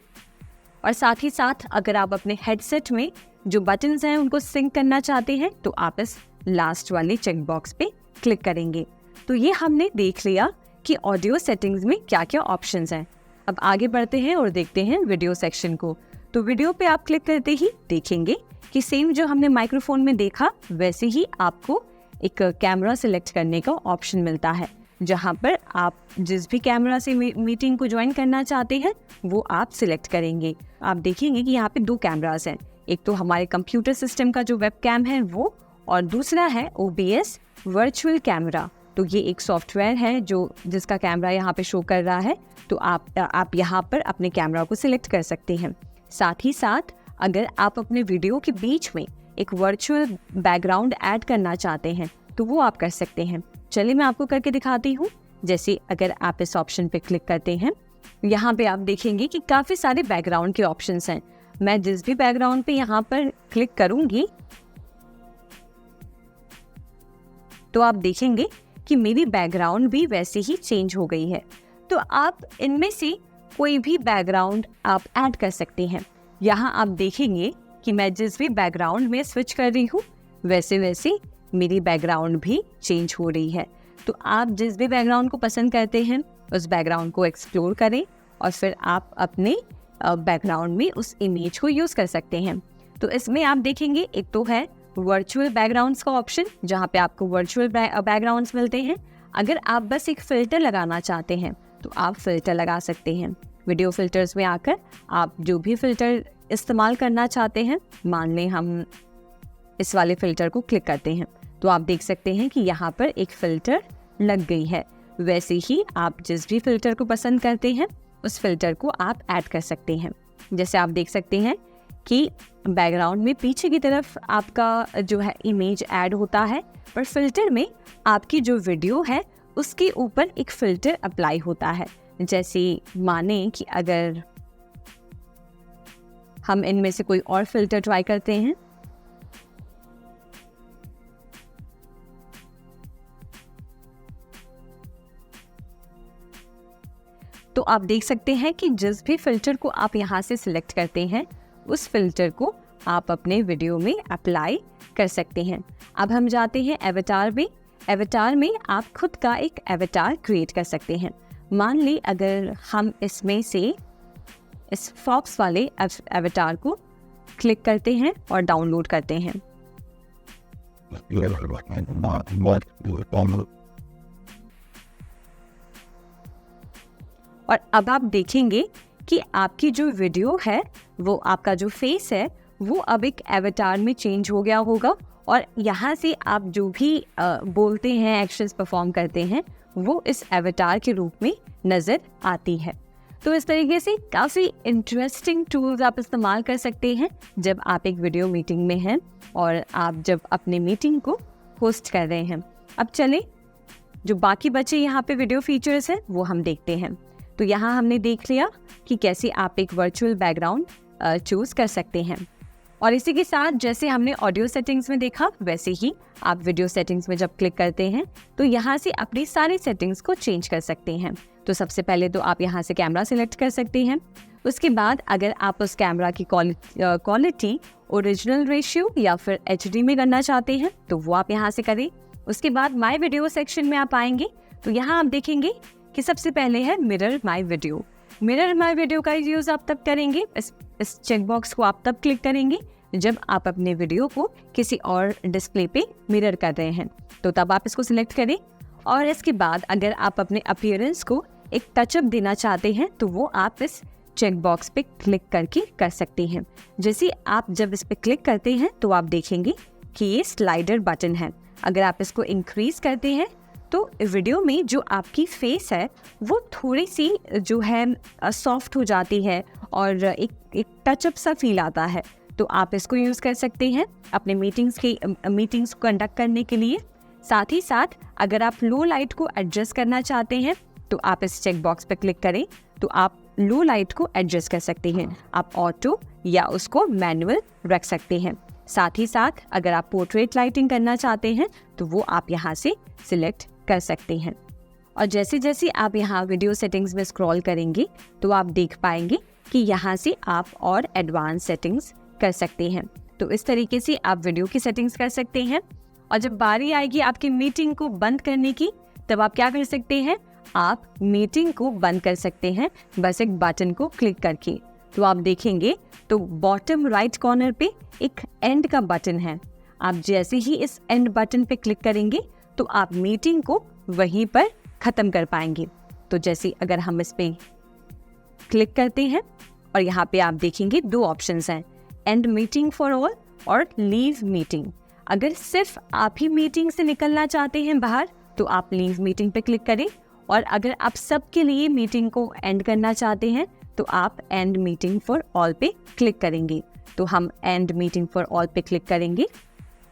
और साथ ही साथ अगर आप अपने हेडसेट में जो बटन्स हैं उनको सिंक करना चाहते हैं तो आप इस लास्ट वाले चेक बॉक्स पे क्लिक करेंगे। तो ये हमने देख लिया कि ऑडियो सेटिंग्स में क्या क्या ऑप्शंस हैं। अब आगे बढ़ते हैं और देखते हैं वीडियो सेक्शन को। तो वीडियो पे आप क्लिक करते ही देखेंगे कि सेम जो हमने माइक्रोफोन में देखा वैसे ही आपको एक कैमरा सिलेक्ट करने का ऑप्शन मिलता है, जहाँ पर आप जिस भी कैमरा से मीटिंग को ज्वाइन करना चाहते हैं वो आप सिलेक्ट करेंगे। आप देखेंगे कि यहाँ पे 2 कैमरास हैं, एक तो हमारे कंप्यूटर सिस्टम का जो वेब कैम है वो, और दूसरा है OBS वर्चुअल कैमरा। तो ये एक सॉफ्टवेयर है जिसका कैमरा यहाँ पे शो कर रहा है। तो आप यहाँ पर अपने कैमरा को सिलेक्ट कर सकते हैं। साथ ही साथ अगर आप अपने वीडियो के बीच में एक वर्चुअल बैकग्राउंड ऐड करना चाहते हैं तो वो आप कर सकते हैं। चलिए मैं आपको करके दिखाती हूँ। जैसे अगर आप इस ऑप्शन पे क्लिक करते हैं, यहाँ पे आप देखेंगे कि काफ़ी सारे बैकग्राउंड के ऑप्शंस हैं। मैं जिस भी बैकग्राउंड पे यहाँ पर क्लिक करूँगी तो आप देखेंगे कि मेरी बैकग्राउंड भी वैसे ही चेंज हो गई है। तो आप इनमें से कोई भी बैकग्राउंड आप ऐड कर सकते हैं। यहाँ आप देखेंगे कि मैं जिस भी बैकग्राउंड में स्विच कर रही हूँ वैसे वैसे मेरी बैकग्राउंड भी चेंज हो रही है। तो आप जिस भी बैकग्राउंड को पसंद करते हैं उस बैकग्राउंड को एक्सप्लोर करें और फिर आप अपने बैकग्राउंड में उस इमेज को यूज़ कर सकते हैं। तो इसमें आप देखेंगे एक तो है वर्चुअल बैकग्राउंड्स का ऑप्शन, जहाँ पे आपको वर्चुअल बैकग्राउंड्स मिलते हैं। अगर आप बस एक फ़िल्टर लगाना चाहते हैं तो आप फ़िल्टर लगा सकते हैं। वीडियो फ़िल्टर्स में आकर आप जो भी फ़िल्टर इस्तेमाल करना चाहते हैं, मान लें हम इस वाले फ़िल्टर को क्लिक करते हैं तो आप देख सकते हैं कि यहाँ पर एक फ़िल्टर लग गई है। वैसे ही आप जिस भी फ़िल्टर को पसंद करते हैं उस फ़िल्टर को आप ऐड कर सकते हैं। जैसे आप देख सकते हैं कि बैकग्राउंड में पीछे की तरफ आपका जो है इमेज ऐड होता है, पर फिल्टर में आपकी जो वीडियो है उसके ऊपर एक फ़िल्टर अप्लाई होता है। जैसे माने कि अगर हम इनमें से कोई और फ़िल्टर ट्राई करते हैं तो आप देख सकते हैं कि जिस भी फ़िल्टर को आप यहाँ से सिलेक्ट करते हैं उस फिल्टर को आप अपने वीडियो में अप्लाई कर सकते हैं। अब हम जाते हैं एवेटार में। एवेटार में आप खुद का एक एवेटार क्रिएट कर सकते हैं। मान ली अगर हम इसमें से इस फॉक्स वाले एवेटार को क्लिक करते हैं और डाउनलोड करते हैं, और अब आप देखेंगे कि आपकी जो वीडियो है वो, आपका जो फेस है वो अब एक एवेटार में चेंज हो गया होगा, और यहाँ से आप जो भी बोलते हैं, एक्शंस परफॉर्म करते हैं वो इस एवेटार के रूप में नज़र आती है। तो इस तरीके से काफ़ी इंटरेस्टिंग टूल्स आप इस्तेमाल कर सकते हैं जब आप एक वीडियो मीटिंग में हैं और आप जब अपने मीटिंग को होस्ट कर रहे हैं। अब चलें, जो बाकी बचे यहाँ पे वीडियो फीचर्स हैं वो हम देखते हैं। तो यहाँ हमने देख लिया कि कैसे आप एक वर्चुअल बैकग्राउंड चूज़ कर सकते हैं, और इसी के साथ जैसे हमने ऑडियो सेटिंग्स में देखा वैसे ही आप वीडियो सेटिंग्स में जब क्लिक करते हैं तो यहाँ से अपनी सारी सेटिंग्स को चेंज कर सकते हैं। तो सबसे पहले तो आप यहाँ से कैमरा सिलेक्ट कर सकते हैं। उसके बाद अगर आप उस कैमरा की क्वालिटी ओरिजिनल रेशियो या फिर HD में करना चाहते हैं तो वो आप यहाँ से करें। उसके बाद माय वीडियो सेक्शन में आप आएंगे तो यहाँ आप देखेंगे कि सबसे पहले है mirror my video. Mirror my video का यूज़ आप तब करेंगे, इस चेक बॉक्स को आप तब क्लिक करेंगे जब आप अपने वीडियो को किसी और डिस्प्ले पे मिरर कर रहे हैं, तो तब आप इसको सिलेक्ट करें। और इसके बाद अगर आप अपने अपीयरेंस को एक टचअप देना चाहते हैं तो वो आप इस चेक बॉक्स पे क्लिक करके कर सकते हैं। जैसे आप जब इस पे क्लिक करते हैं तो आप देखेंगे कि ये स्लाइडर बटन है। अगर आप इसको इंक्रीज करते हैं तो वीडियो में जो आपकी फेस है वो थोड़ी सी जो है सॉफ्ट हो जाती है और एक टचअप सा फील आता है। तो आप इसको यूज़ कर सकते हैं अपने मीटिंग्स को कंडक्ट करने के लिए। साथ ही साथ अगर आप लो लाइट को एडजस्ट करना चाहते हैं तो आप इस चेक बॉक्स पर क्लिक करें तो आप लो लाइट को एडजस्ट कर सकते हैं। आप ऑटो या उसको मैनुअल रख सकते हैं। साथ ही साथ अगर आप पोर्ट्रेट लाइटिंग करना चाहते हैं तो वो आप यहाँ से सिलेक्ट कर सकते हैं। और जैसे जैसे आप यहाँ वीडियो सेटिंग्स में स्क्रॉल करेंगे तो आप देख पाएंगे कि यहाँ से आप और एडवांस सेटिंग्स कर सकते हैं। तो इस तरीके से आप वीडियो की सेटिंग्स कर सकते हैं। और जब बारी आएगी आपकी मीटिंग को बंद करने की तब आप क्या कर सकते हैं, आप मीटिंग को बंद कर सकते हैं बस एक बटन को क्लिक करके। तो आप देखेंगे तो बॉटम राइट कॉर्नर पे एक एंड का बटन है। आप जैसे ही इस एंड बटन पे क्लिक करेंगे तो आप मीटिंग को वहीं पर ख़त्म कर पाएंगे। तो जैसे अगर हम इस पे क्लिक करते हैं और यहाँ पे आप देखेंगे 2 ऑप्शंस हैं, एंड मीटिंग फॉर ऑल और लीव मीटिंग। अगर सिर्फ आप ही मीटिंग से निकलना चाहते हैं बाहर तो आप लीव मीटिंग पे क्लिक करें, और अगर आप सबके लिए मीटिंग को एंड करना चाहते हैं तो आप एंड मीटिंग फॉर ऑल पे क्लिक करेंगे। तो हम एंड मीटिंग फॉर ऑल पे क्लिक करेंगे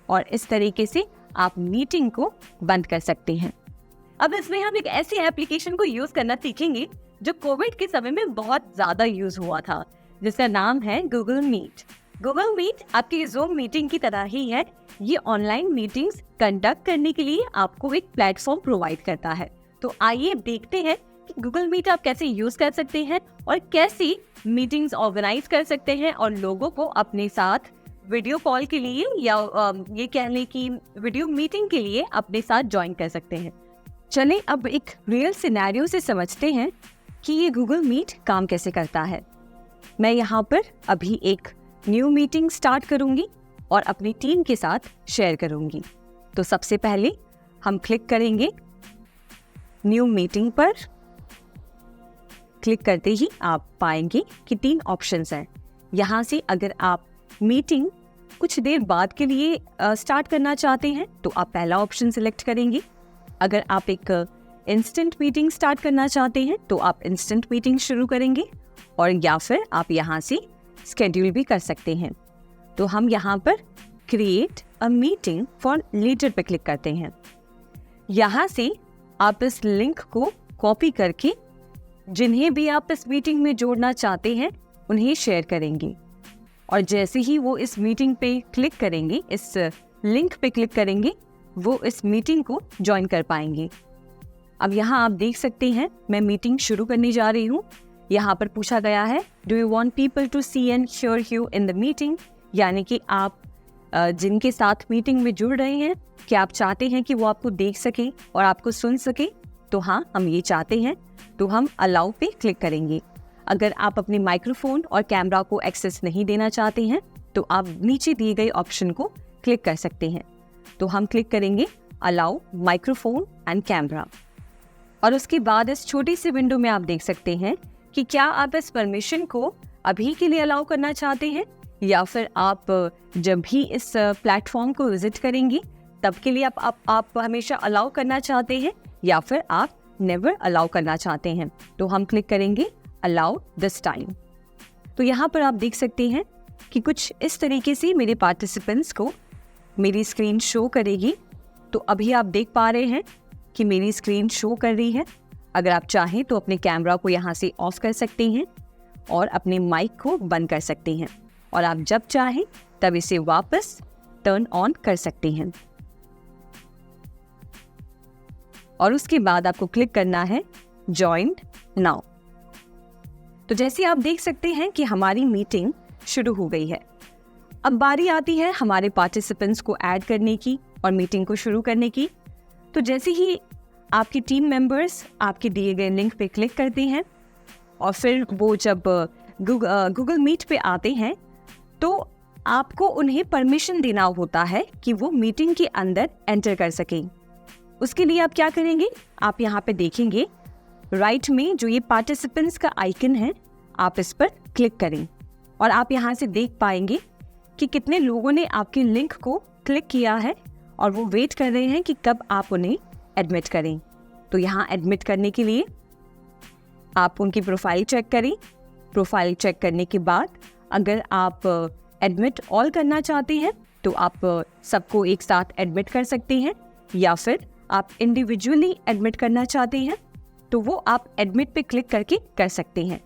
और इस तरीके से आप मीटिंग को बंद कर सकते हैं। अब इसमें हम एक ऐसी एप्लीकेशन को यूज करना सीखेंगे जो कोविड के समय में बहुत ज्यादा यूज हुआ था, जिसका नाम है गूगल मीट। गूगल मीट आपकी ज़ूम मीटिंग की तरह ही है। ये ऑनलाइन मीटिंग्स कंडक्ट करने के लिए आपको एक प्लेटफॉर्म प्रोवाइड करता है। तो आइए देखते हैं कि गूगल मीट आप कैसे यूज कर सकते हैं और कैसी मीटिंग्स ऑर्गेनाइज कर सकते हैं और लोगों को अपने साथ वीडियो कॉल के लिए या ये कह लें कि वीडियो मीटिंग के लिए अपने साथ ज्वाइन कर सकते हैं। चलें अब एक रियल सिनेरियो से समझते हैं कि ये गूगल मीट काम कैसे करता है। मैं यहाँ पर अभी एक न्यू मीटिंग स्टार्ट करूँगी और अपनी टीम के साथ शेयर करूँगी। तो सबसे पहले हम क्लिक करेंगे न्यू मीटिंग पर। क्लिक करते ही आप पाएंगे कि 3 ऑप्शंस हैं। यहाँ से अगर आप मीटिंग कुछ देर बाद के लिए स्टार्ट करना चाहते हैं तो आप पहला ऑप्शन सिलेक्ट करेंगे। अगर आप एक इंस्टेंट मीटिंग स्टार्ट करना चाहते हैं तो आप इंस्टेंट मीटिंग शुरू करेंगे, और या फिर आप यहाँ से स्केड्यूल भी कर सकते हैं। तो हम यहाँ पर create a meeting for later पे क्लिक करते हैं। यहाँ से आप इस लिंक को कॉपी करके जिन्हें भी आप इस मीटिंग में जोड़ना चाहते हैं उन्हें शेयर करेंगे, और जैसे ही वो इस मीटिंग पे क्लिक करेंगे, इस लिंक पे क्लिक करेंगे, वो इस मीटिंग को ज्वाइन कर पाएंगे। अब यहाँ आप देख सकते हैं मैं मीटिंग शुरू करने जा रही हूँ। यहाँ पर पूछा गया है do you want people to see and hear you in the meeting, यानी कि आप जिनके साथ मीटिंग में जुड़ रहे हैं क्या आप चाहते हैं कि वो आपको देख सके और आपको सुन सके। तो हाँ, हम ये चाहते हैं, तो हम अलाउ पे क्लिक करेंगे। अगर आप अपने माइक्रोफोन और कैमरा को एक्सेस नहीं देना चाहते हैं तो आप नीचे दिए गए ऑप्शन को क्लिक कर सकते हैं। तो हम क्लिक करेंगे अलाउ माइक्रोफोन एंड कैमरा, और उसके बाद इस छोटी सी विंडो में आप देख सकते हैं कि क्या आप इस परमिशन को अभी के लिए अलाउ करना चाहते हैं, या फिर आप जब भी इस प्लेटफॉर्म को विजिट करेंगे तब के लिए आप हमेशा अलाउ करना चाहते हैं, या फिर आप नेवर अलाउ करना चाहते हैं। तो हम क्लिक करेंगे अलाउ दिस टाइम। तो यहाँ पर आप देख सकते हैं कि कुछ इस तरीके से मेरे पार्टिसिपेंट्स को मेरी स्क्रीन शो करेगी। तो अभी आप देख पा रहे हैं कि मेरी स्क्रीन शो कर रही है। अगर आप चाहें तो अपने कैमरा को यहाँ से ऑफ कर सकते हैं और अपने माइक को बंद कर सकते हैं, और आप जब चाहें तब इसे वापस टर्न ऑन कर सकते हैं। और उसके बाद आपको क्लिक करना है जॉइन नाउ। तो जैसे आप देख सकते हैं कि हमारी मीटिंग शुरू हो गई है। अब बारी आती है हमारे पार्टिसिपेंट्स को ऐड करने की और मीटिंग को शुरू करने की। तो जैसे ही आपकी टीम मेंबर्स आपके दिए गए लिंक पे क्लिक करते हैं और फिर वो जब गूगल मीट पे आते हैं तो आपको उन्हें परमिशन देना होता है कि वो मीटिंग के अंदर एंटर कर सकें। उसके लिए आप क्या करेंगे, आप यहाँ पे देखेंगे राइट में जो ये पार्टिसिपेंट्स का आइकन है, आप इस पर क्लिक करें और आप यहाँ से देख पाएंगे कि कितने लोगों ने आपके लिंक को क्लिक किया है और वो वेट कर रहे हैं कि कब आप उन्हें एडमिट करें। तो यहाँ एडमिट करने के लिए आप उनकी प्रोफाइल चेक करें। प्रोफाइल चेक करने के बाद अगर आप एडमिट ऑल करना चाहते हैं तो आप सबको एक साथ एडमिट कर सकते हैं, या फिर आप इंडिविजुअली एडमिट करना चाहते हैं तो वो आप एडमिट पे क्लिक करके कर सकते हैं,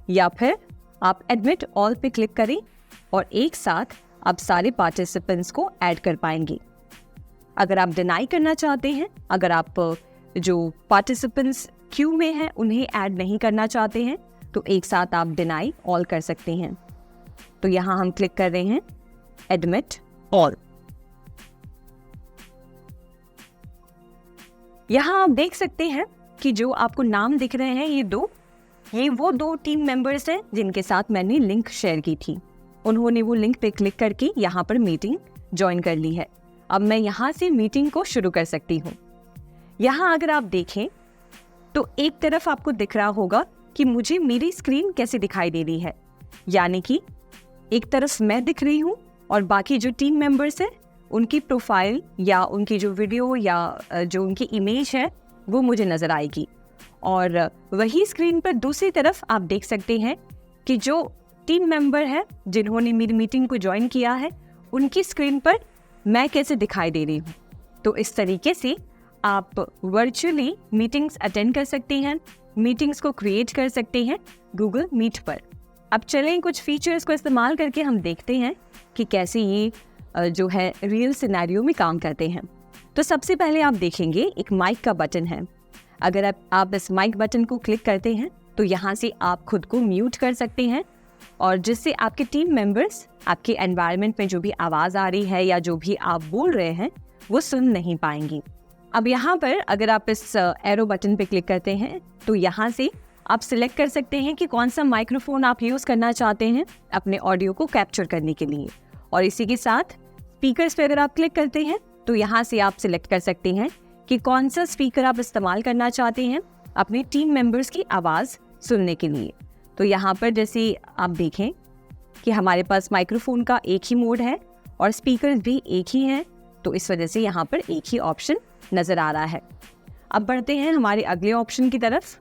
या फिर आप एडमिट ऑल पे क्लिक करें और एक साथ आप सारे पार्टिसिपेंट्स को ऐड कर पाएंगे। अगर आप डिनाई करना चाहते हैं, अगर आप जो पार्टिसिपेंट्स क्यू में हैं उन्हें ऐड नहीं करना चाहते हैं तो एक साथ आप डिनाई ऑल कर सकते हैं। तो यहाँ हम क्लिक कर रहे हैं एडमिट ऑल। यहाँ आप देख सकते हैं कि जो आपको नाम दिख रहे हैं ये 2 ये वो 2 टीम मेंबर्स हैं जिनके साथ मैंने लिंक शेयर की थी। उन्होंने वो लिंक पे क्लिक करके यहाँ पर मीटिंग ज्वाइन कर ली है। अब मैं यहाँ से मीटिंग को शुरू कर सकती हूँ। यहाँ अगर आप देखें तो एक तरफ आपको दिख रहा होगा कि मुझे मेरी स्क्रीन कैसे दिखाई दे रही है, यानी कि एक तरफ मैं दिख रही हूँ और बाकी जो टीम मेंबर्स हैं उनकी प्रोफाइल या उनकी जो वीडियो या जो उनकी इमेज है वो मुझे नज़र आएगी। और वही स्क्रीन पर दूसरी तरफ आप देख सकते हैं कि जो टीम मेंबर है जिन्होंने मेरी मीटिंग को ज्वाइन किया है उनकी स्क्रीन पर मैं कैसे दिखाई दे रही हूँ। तो इस तरीके से आप वर्चुअली मीटिंग्स अटेंड कर सकते हैं, मीटिंग्स को क्रिएट कर सकते हैं गूगल मीट पर। अब चलें कुछ फीचर्स को इस्तेमाल करके हम देखते हैं कि कैसे ये जो है रियल सिनेरियो में काम करते हैं। तो सबसे पहले आप देखेंगे एक माइक का बटन है। अगर आप इस माइक बटन को क्लिक करते हैं तो यहाँ से आप खुद को म्यूट कर सकते हैं और जिससे आपके टीम मेंबर्स आपके एनवायरनमेंट में जो भी आवाज़ आ रही है या जो भी आप बोल रहे हैं वो सुन नहीं पाएंगी। अब यहाँ पर अगर आप इस एरो बटन पे क्लिक करते हैं तो यहाँ से आप सिलेक्ट कर सकते हैं कि कौन सा माइक्रोफोन आप यूज़ करना चाहते हैं अपने ऑडियो को कैप्चर करने के लिए। और इसी के साथ स्पीकर्स पे अगर आप क्लिक करते हैं तो यहाँ से आप सिलेक्ट कर सकते हैं कि कौन सा स्पीकर आप इस्तेमाल करना चाहते हैं अपने टीम मेंबर्स की आवाज़ सुनने के लिए। तो यहाँ पर जैसे आप देखें कि हमारे पास माइक्रोफोन का एक ही मोड है और स्पीकर भी एक ही हैं, तो इस वजह से यहाँ पर एक ही ऑप्शन नज़र आ रहा है। अब बढ़ते हैं हमारे अगले ऑप्शन की तरफ।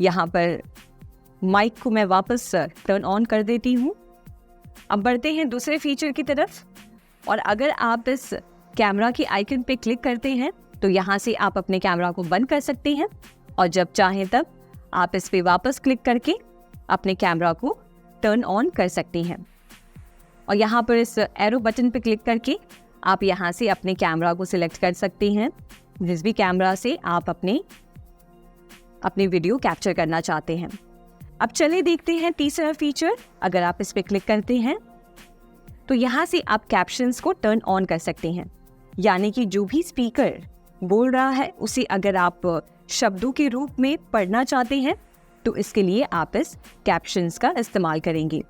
यहाँ पर माइक को मैं वापस टर्न ऑन कर देती हूँ। अब बढ़ते हैं दूसरे फीचर की तरफ और अगर आप इस कैमरा की आइकन पे क्लिक करते हैं तो यहाँ से आप अपने कैमरा को बंद कर सकते हैं और जब चाहें तब आप इस पे वापस क्लिक करके अपने कैमरा को टर्न ऑन कर सकते हैं। और यहाँ पर इस एरो बटन पे क्लिक करके आप यहाँ से अपने कैमरा को सिलेक्ट कर सकते हैं जिस भी कैमरा से आप अपनी वीडियो कैप्चर करना चाहते हैं। अब चलिए देखते हैं तीसरा फीचर। अगर आप इस पे क्लिक करते हैं तो यहाँ से आप कैप्शंस को टर्न ऑन कर सकते हैं, यानी कि जो भी स्पीकर बोल रहा है उसे अगर आप शब्दों के रूप में पढ़ना चाहते हैं तो इसके लिए आप इस कैप्शंस का इस्तेमाल करेंगे।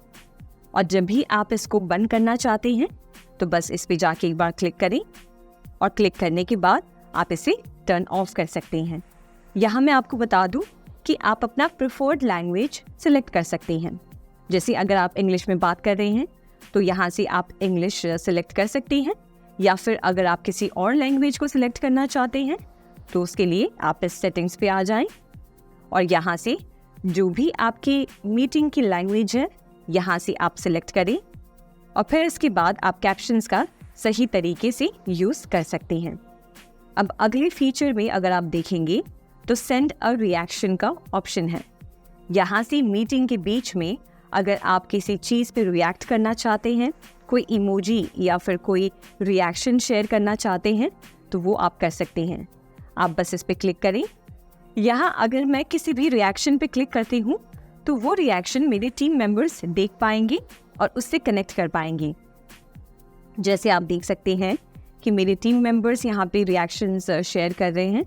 और जब भी आप इसको बंद करना चाहते हैं तो बस इस पे जाके एक बार क्लिक करें और क्लिक करने के बाद आप इसे टर्न ऑफ कर सकते हैं। यहाँ मैं आपको बता दूँ कि आप अपना प्रेफर्ड लैंग्वेज सिलेक्ट कर सकते हैं। जैसे अगर आप इंग्लिश में बात कर रहे हैं तो यहाँ से आप इंग्लिश सिलेक्ट कर सकते हैं, या फिर अगर आप किसी और लैंग्वेज को सिलेक्ट करना चाहते हैं तो उसके लिए आप इस सेटिंग्स पे आ जाएं और यहाँ से जो भी आपकी मीटिंग की लैंग्वेज है यहाँ से आप सिलेक्ट करें और फिर इसके बाद आप कैप्शंस का सही तरीके से यूज़ कर सकते हैं। अब अगले फीचर में अगर आप देखेंगे तो सेंड अ रिएक्शन का ऑप्शन है। यहाँ से मीटिंग के बीच में अगर आप किसी चीज़ पे रिएक्ट करना चाहते हैं, कोई इमोजी या फिर कोई रिएक्शन शेयर करना चाहते हैं तो वो आप कर सकते हैं। आप बस इस पे क्लिक करें। यहाँ अगर मैं किसी भी रिएक्शन पे क्लिक करती हूँ तो वो रिएक्शन मेरे टीम मेंबर्स देख पाएंगे और उससे कनेक्ट कर पाएंगे। जैसे आप देख सकते हैं कि मेरे टीम मेंबर्स यहाँ पे रिएक्शंस शेयर कर रहे हैं,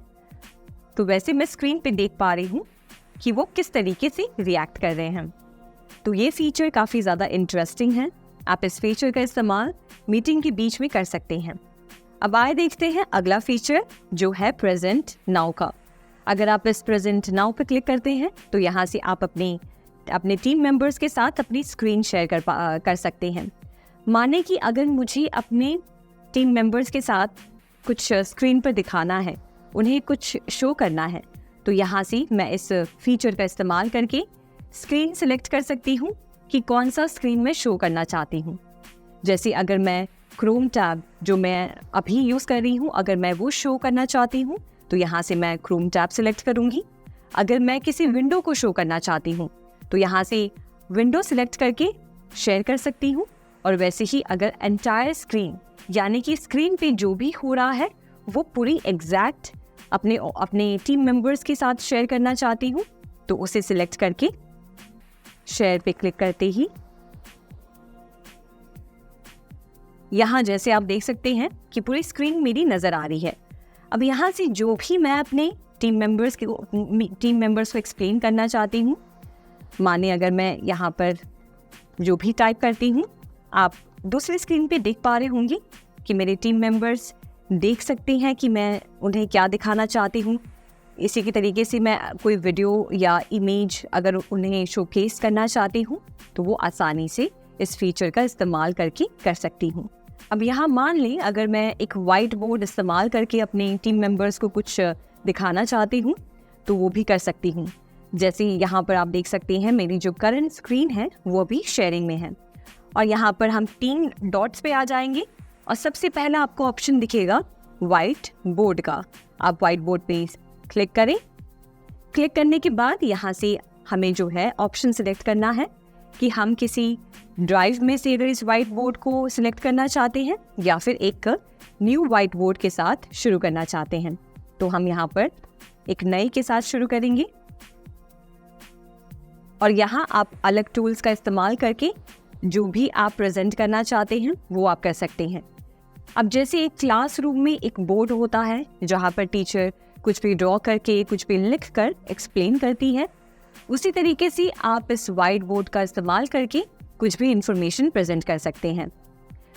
तो वैसे मैं स्क्रीन पे देख पा रही हूँ कि वो किस तरीके से रिएक्ट कर रहे हैं। तो ये फीचर काफ़ी ज़्यादा इंटरेस्टिंग है। आप इस फीचर का इस्तेमाल मीटिंग के बीच में कर सकते हैं। अब आए देखते हैं अगला फीचर जो है प्रेजेंट नाउ का। अगर आप इस प्रेजेंट नाउ पे क्लिक करते हैं तो यहाँ से आप अपने टीम मेंबर्स के साथ अपनी स्क्रीन शेयर कर सकते हैं। माने कि अगर मुझे अपने टीम मेंबर्स के साथ कुछ स्क्रीन पर दिखाना है, उन्हें कुछ शो करना है, तो यहाँ से मैं इस फीचर का इस्तेमाल करके स्क्रीन सिलेक्ट कर सकती हूँ कि कौन सा स्क्रीन में शो करना चाहती हूँ। जैसे अगर मैं क्रोम टैब जो मैं अभी यूज़ कर रही हूँ, अगर मैं वो शो करना चाहती हूँ तो यहाँ से मैं क्रोम टैब सिलेक्ट करूँगी। अगर मैं किसी विंडो को शो करना चाहती हूँ तो यहाँ से विंडो सिलेक्ट करके शेयर कर सकती हूँ। और वैसे ही अगर एंटायर स्क्रीन यानी कि स्क्रीन पे जो भी हो रहा है वो पूरी एग्जैक्ट अपने टीम मेंबर्स के साथ शेयर करना चाहती हूँ तो उसे सिलेक्ट करके शेयर पे क्लिक करते ही यहाँ जैसे आप देख सकते हैं कि पूरी स्क्रीन मेरी नज़र आ रही है। अब यहाँ से जो भी मैं अपने टीम मेंबर्स को एक्सप्लेन करना चाहती हूँ माने अगर मैं यहाँ पर जो भी टाइप करती हूँ, आप दूसरी स्क्रीन पे देख पा रहे होंगे कि मेरे टीम मेंबर्स देख सकते हैं कि मैं उन्हें क्या दिखाना चाहती हूँ। इसी के तरीके से मैं कोई वीडियो या इमेज अगर उन्हें शोकेस करना चाहती हूँ तो वो आसानी से इस फीचर का इस्तेमाल करके कर सकती हूँ। अब यहाँ मान लें अगर मैं एक वाइट बोर्ड इस्तेमाल करके अपने टीम मेंबर्स को कुछ दिखाना चाहती हूँ तो वो भी कर सकती हूँ। जैसे यहाँ पर आप देख सकते हैं मेरी जो करंट स्क्रीन है वो अभी शेयरिंग में है, और यहाँ पर हम 3 डॉट्स पे आ जाएंगे और सबसे पहला आपको ऑप्शन दिखेगा वाइट बोर्ड का। आप वाइट बोर्ड पे क्लिक करें। क्लिक करने के बाद यहाँ से हमें जो है ऑप्शन सिलेक्ट करना है कि हम किसी ड्राइव में से अगर इस वाइट बोर्ड को सिलेक्ट करना चाहते हैं या फिर एक न्यू वाइट बोर्ड के साथ शुरू करना चाहते हैं। तो हम यहाँ पर एक नए के साथ शुरू करेंगे और यहाँ आप अलग टूल्स का इस्तेमाल करके जो भी आप प्रेजेंट करना चाहते हैं वो आप कर सकते हैं। अब जैसे एक क्लासरूम में एक बोर्ड होता है जहाँ पर टीचर कुछ भी ड्रॉ करके कुछ भी लिख कर एक्सप्लेन करती है, उसी तरीके से आप इस वाइट बोर्ड का इस्तेमाल करके कुछ भी इंफॉर्मेशन प्रेजेंट कर सकते हैं।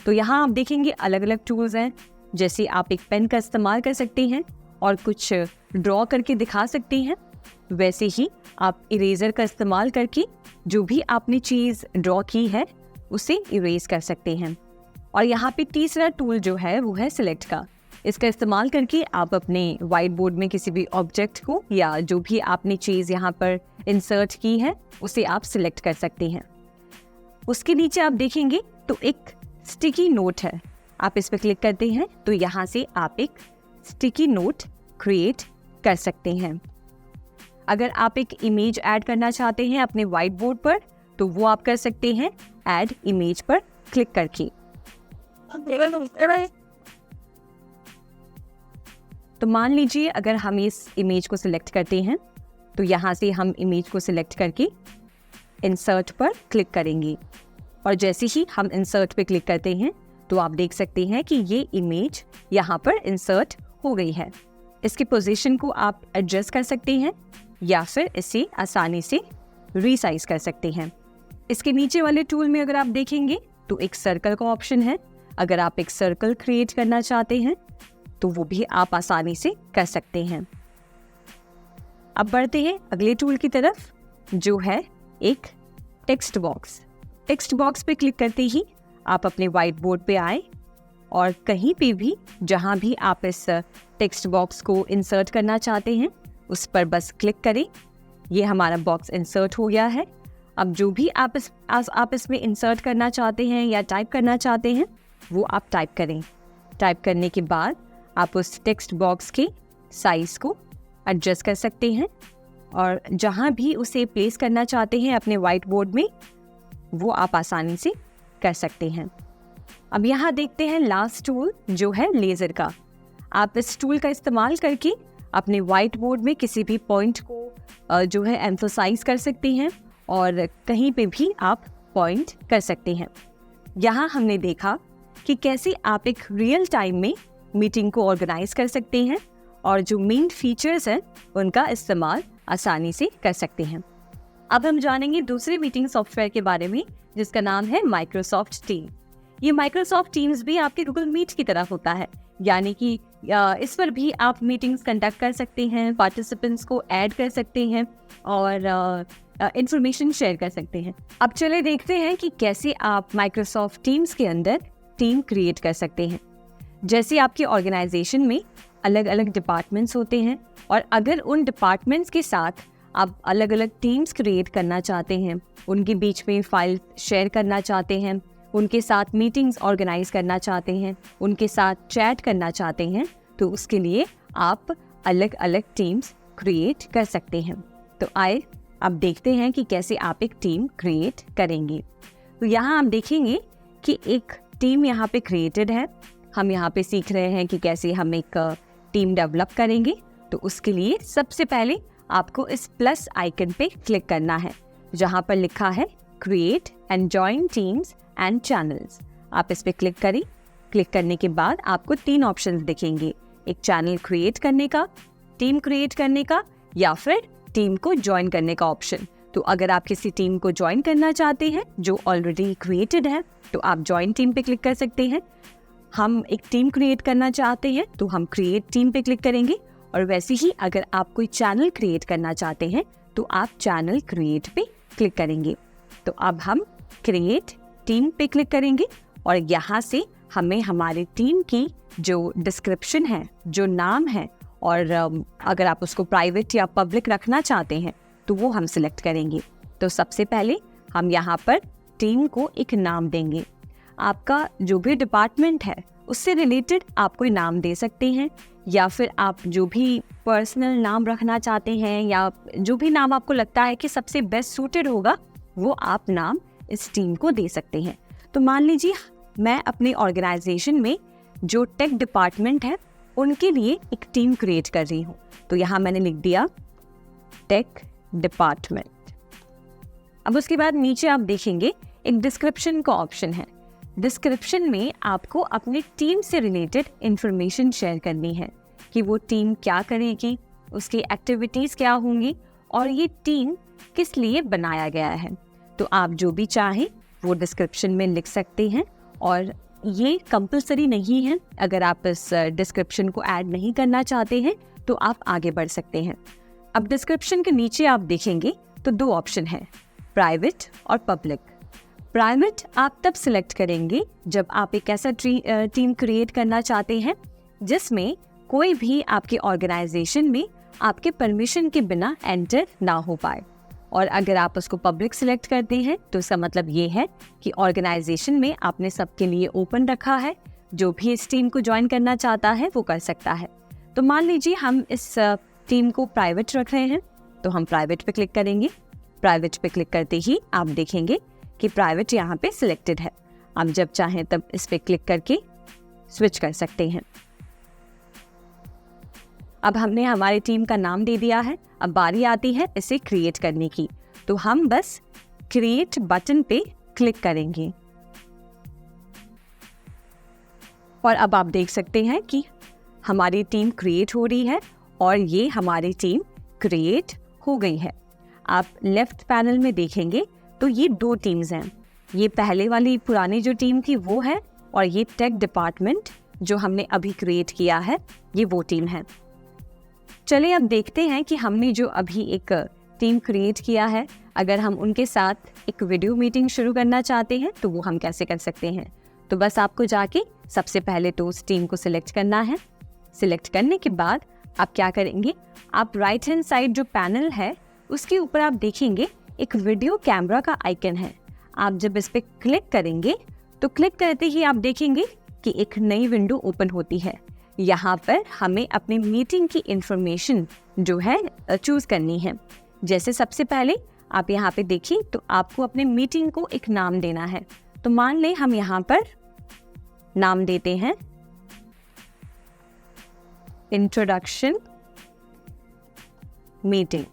तो यहाँ आप देखेंगे अलग अलग टूल्स हैं। जैसे आप एक पेन का इस्तेमाल कर सकते हैं और कुछ ड्रॉ करके दिखा सकते हैं, वैसे ही आप इरेजर का इस्तेमाल करके जो भी आपने चीज़ ड्रॉ की है उसे इरेज कर सकते हैं। और यहाँ पे तीसरा टूल जो है वो है सिलेक्ट का। इसका इस्तेमाल करके आप अपने वाइट बोर्ड में किसी भी ऑब्जेक्ट को या जो भी आपने चीज़ यहाँ पर इंसर्ट की है उसे आप सिलेक्ट कर सकते हैं। उसके नीचे आप देखेंगे तो एक स्टिकी नोट है, आप इस पर क्लिक करते हैं तो यहाँ से आप एक स्टिकी नोट क्रिएट कर सकते हैं। अगर आप एक इमेज ऐड करना चाहते हैं अपने वाइट बोर्ड पर तो वो आप कर सकते हैं ऐड इमेज पर क्लिक करके। तो मान लीजिए अगर हम इस इमेज को सिलेक्ट करते हैं तो यहाँ से हम इमेज को सिलेक्ट करके इंसर्ट पर क्लिक करेंगे और जैसे ही हम इंसर्ट पे क्लिक करते हैं तो आप देख सकते हैं कि ये इमेज यहाँ पर इंसर्ट हो गई है। इसकी पोजीशन को आप एडजस्ट कर सकते हैं या फिर इसे आसानी से रीसाइज कर सकते हैं। इसके नीचे वाले टूल में अगर आप देखेंगे तो एक सर्कल का ऑप्शन है। अगर आप एक सर्कल क्रिएट करना चाहते हैं तो वो भी आप आसानी से कर सकते हैं। अब बढ़ते हैं अगले टूल की तरफ जो है एक टेक्स्ट बॉक्स। टेक्स्ट बॉक्स पे क्लिक करते ही आप अपने वाइट बोर्ड पे आए और कहीं पे भी जहाँ भी आप इस टेक्स्ट बॉक्स को इंसर्ट करना चाहते हैं उस पर बस क्लिक करें। ये हमारा बॉक्स इंसर्ट हो गया है। अब जो भी आप इसमें इंसर्ट करना चाहते हैं या टाइप करना चाहते हैं वो आप टाइप करें। टाइप करने के बाद आप उस टेक्स्ट बॉक्स के साइज़ को एडजस्ट कर सकते हैं और जहाँ भी उसे प्लेस करना चाहते हैं अपने वाइट बोर्ड में वो आप आसानी से कर सकते हैं। अब यहाँ देखते हैं लास्ट टूल जो है लेज़र का। आप इस टूल का इस्तेमाल करके अपने वाइट बोर्ड में किसी भी पॉइंट को जो है एम्फसाइज कर सकते हैं और कहीं पे भी आप पॉइंट कर सकते हैं। यहाँ हमने देखा कि कैसे आप एक रियल टाइम में मीटिंग को ऑर्गेनाइज कर सकते हैं और जो मेन फीचर्स हैं उनका इस्तेमाल आसानी से कर सकते हैं। अब हम जानेंगे दूसरे मीटिंग सॉफ्टवेयर के बारे में जिसका नाम है माइक्रोसॉफ्ट टीम। ये माइक्रोसॉफ्ट टीम्स भी आपके गूगल मीट की तरह होता है, यानी कि इस पर भी आप मीटिंग्स कंडक्ट कर सकते हैं, पार्टिसिपेंट्स को ऐड कर सकते हैं और इंफॉर्मेशन शेयर कर सकते हैं। अब चले देखते हैं कि कैसे आप माइक्रोसॉफ्ट टीम्स के अंदर टीम क्रिएट कर सकते हैं। जैसे आपके ऑर्गेनाइजेशन में अलग अलग डिपार्टमेंट्स होते हैं और अगर उन डिपार्टमेंट्स के साथ आप अलग अलग टीम्स क्रिएट करना चाहते हैं, उनके बीच में फाइल शेयर करना चाहते हैं, उनके साथ मीटिंग्स ऑर्गेनाइज करना चाहते हैं, उनके साथ चैट करना चाहते हैं, तो उसके लिए आप अलग अलग टीम्स क्रिएट कर सकते हैं। तो आइए अब देखते हैं कि कैसे आप एक टीम क्रिएट करेंगे। तो यहाँ आप देखेंगे कि एक टीम यहाँ पे क्रिएटेड है। हम यहाँ पे सीख रहे हैं कि कैसे हम एक टीम डेवलप करेंगे। तो उसके लिए सबसे पहले आपको इस प्लस आइकन पे क्लिक करना है जहाँ पर लिखा है create and join teams and channels. आप इस पे क्लिक करें। क्लिक करने के बाद आपको 3 ऑप्शंस दिखेंगे, एक चैनल क्रिएट करने का, टीम क्रिएट करने का या फिर टीम को ज्वाइन करने का ऑप्शन। तो अगर आप किसी टीम को ज्वाइन करना चाहते हैं जो ऑलरेडी क्रिएटेड है तो आप ज्वाइन टीम पे क्लिक कर सकते हैं। हम एक टीम क्रिएट करना चाहते हैं तो हम क्रिएट टीम पे क्लिक करेंगे। और वैसे ही अगर आप कोई चैनल क्रिएट करना चाहते हैं तो आप चैनल क्रिएट पे क्लिक करेंगे। तो अब हम क्रिएट टीम पे क्लिक करेंगे और यहाँ से हमें हमारी टीम की जो डिस्क्रिप्शन है, जो नाम है, और अगर आप उसको प्राइवेट या पब्लिक रखना चाहते हैं तो वो हम सिलेक्ट करेंगे। तो सबसे पहले हम यहाँ पर टीम को एक नाम देंगे। आपका जो भी डिपार्टमेंट है उससे रिलेटेड आप कोई नाम दे सकते हैं, या फिर आप जो भी पर्सनल नाम रखना चाहते हैं या जो भी नाम आपको लगता है कि सबसे बेस्ट सूटेड होगा वो आप नाम इस टीम को दे सकते हैं। तो मान लीजिए मैं अपने ऑर्गेनाइजेशन में जो टेक डिपार्टमेंट है उनके लिए एक टीम क्रिएट कर रही हूँ। तो यहाँ मैंने लिख दिया टेक डिपार्टमेंट। अब उसके बाद नीचे आप देखेंगे एक डिस्क्रिप्शन का ऑप्शन है। डिस्क्रिप्शन में आपको अपनी टीम से रिलेटेड इंफॉर्मेशन शेयर करनी है कि वो टीम क्या करेगी, उसकी एक्टिविटीज़ क्या होंगी और ये टीम किस लिए बनाया गया है। तो आप जो भी चाहें वो डिस्क्रिप्शन में लिख सकते हैं और ये कंपलसरी नहीं है। अगर आप इस डिस्क्रिप्शन को ऐड नहीं करना चाहते हैं तो आप आगे बढ़ सकते हैं। अब डिस्क्रिप्शन के नीचे आप देखेंगे तो दो ऑप्शन है, प्राइवेट और पब्लिक। प्राइवेट आप तब सिलेक्ट करेंगे जब आप एक ऐसा टीम क्रिएट करना चाहते हैं जिसमें कोई भी आपके ऑर्गेनाइजेशन में आपके परमिशन के बिना एंटर ना हो पाए। और अगर आप उसको पब्लिक सिलेक्ट करते हैं तो इसका मतलब ये है कि ऑर्गेनाइजेशन में आपने सबके लिए ओपन रखा है, जो भी इस टीम को ज्वाइन करना चाहता है वो कर सकता है। तो मान लीजिए हम इस टीम को प्राइवेट रख रहे हैं तो हम प्राइवेट पे क्लिक करेंगे। प्राइवेट पे क्लिक करते ही आप देखेंगे कि प्राइवेट यहाँ पे सिलेक्टेड है। आप जब चाहें तब इस पे क्लिक करके स्विच कर सकते हैं। अब हमने हमारी टीम का नाम दे दिया है। अब बारी आती है इसे क्रिएट करने की। तो हम बस क्रिएट बटन पे क्लिक करेंगे और अब आप देख सकते हैं कि हमारी टीम क्रिएट हो रही है और ये हमारी टीम क्रिएट हो गई है। आप लेफ्ट पैनल में देखेंगे तो ये दो टीम्स हैं। ये पहले वाली पुरानी जो टीम थी वो है और ये टेक डिपार्टमेंट जो हमने अभी क्रिएट किया है ये वो टीम है। चलिए अब देखते हैं कि हमने जो अभी एक टीम क्रिएट किया है, अगर हम उनके साथ एक वीडियो मीटिंग शुरू करना चाहते हैं तो वो हम कैसे कर सकते हैं। तो बस आपको जाके सबसे पहले तो उस टीम को सिलेक्ट करना है। सिलेक्ट करने के बाद आप क्या करेंगे, आप राइट हैंड साइड जो पैनल है उसके ऊपर आप देखेंगे एक वीडियो कैमरा का आइकन है। आप जब इस पे क्लिक करेंगे तो क्लिक करते ही आप देखेंगे कि एक नई विंडो ओपन होती है। यहाँ पर हमें अपनी मीटिंग की इंफॉर्मेशन जो है चूज करनी है। जैसे सबसे पहले आप यहाँ पे देखिए तो आपको अपने मीटिंग को एक नाम देना है। तो मान लें हम यहाँ पर नाम देते हैं इंट्रोडक्शन मीटिंग।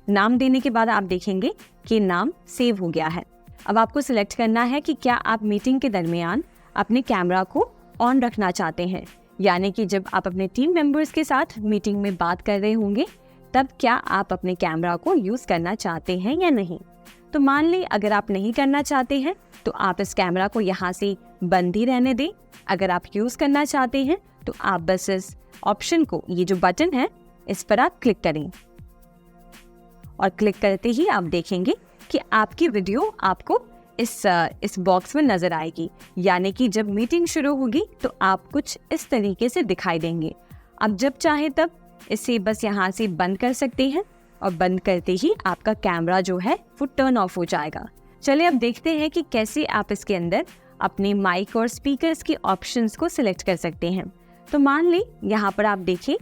नाम देने के बाद आप देखेंगे कि नाम सेव हो गया है। अब आपको सिलेक्ट करना है कि क्या आप मीटिंग के दरमियान अपने कैमरा को ऑन रखना चाहते हैं, यानी कि जब आप अपने टीम मेंबर्स के साथ मीटिंग में बात कर रहे होंगे तब क्या आप अपने कैमरा को यूज़ करना चाहते हैं या नहीं। तो मान लें अगर आप नहीं करना चाहते हैं तो आप इस कैमरा को यहाँ से बंद ही रहने दें। अगर आप यूज़ करना चाहते हैं तो आप बस इस ऑप्शन को, ये जो बटन है इस पर आप क्लिक करें और क्लिक करते ही आप देखेंगे कि आपकी वीडियो आपको इस बॉक्स में नज़र आएगी, यानी कि जब मीटिंग शुरू होगी तो आप कुछ इस तरीके से दिखाई देंगे। आप जब चाहें तब इसे बस यहाँ से बंद कर सकते हैं और बंद करते ही आपका कैमरा जो है वो टर्न ऑफ हो जाएगा। चलिए अब देखते हैं कि कैसे आप इसके अंदर अपने माइक और स्पीकर्स की ऑप्शंस को सिलेक्ट कर सकते हैं। तो मान लें यहाँ पर आप देखें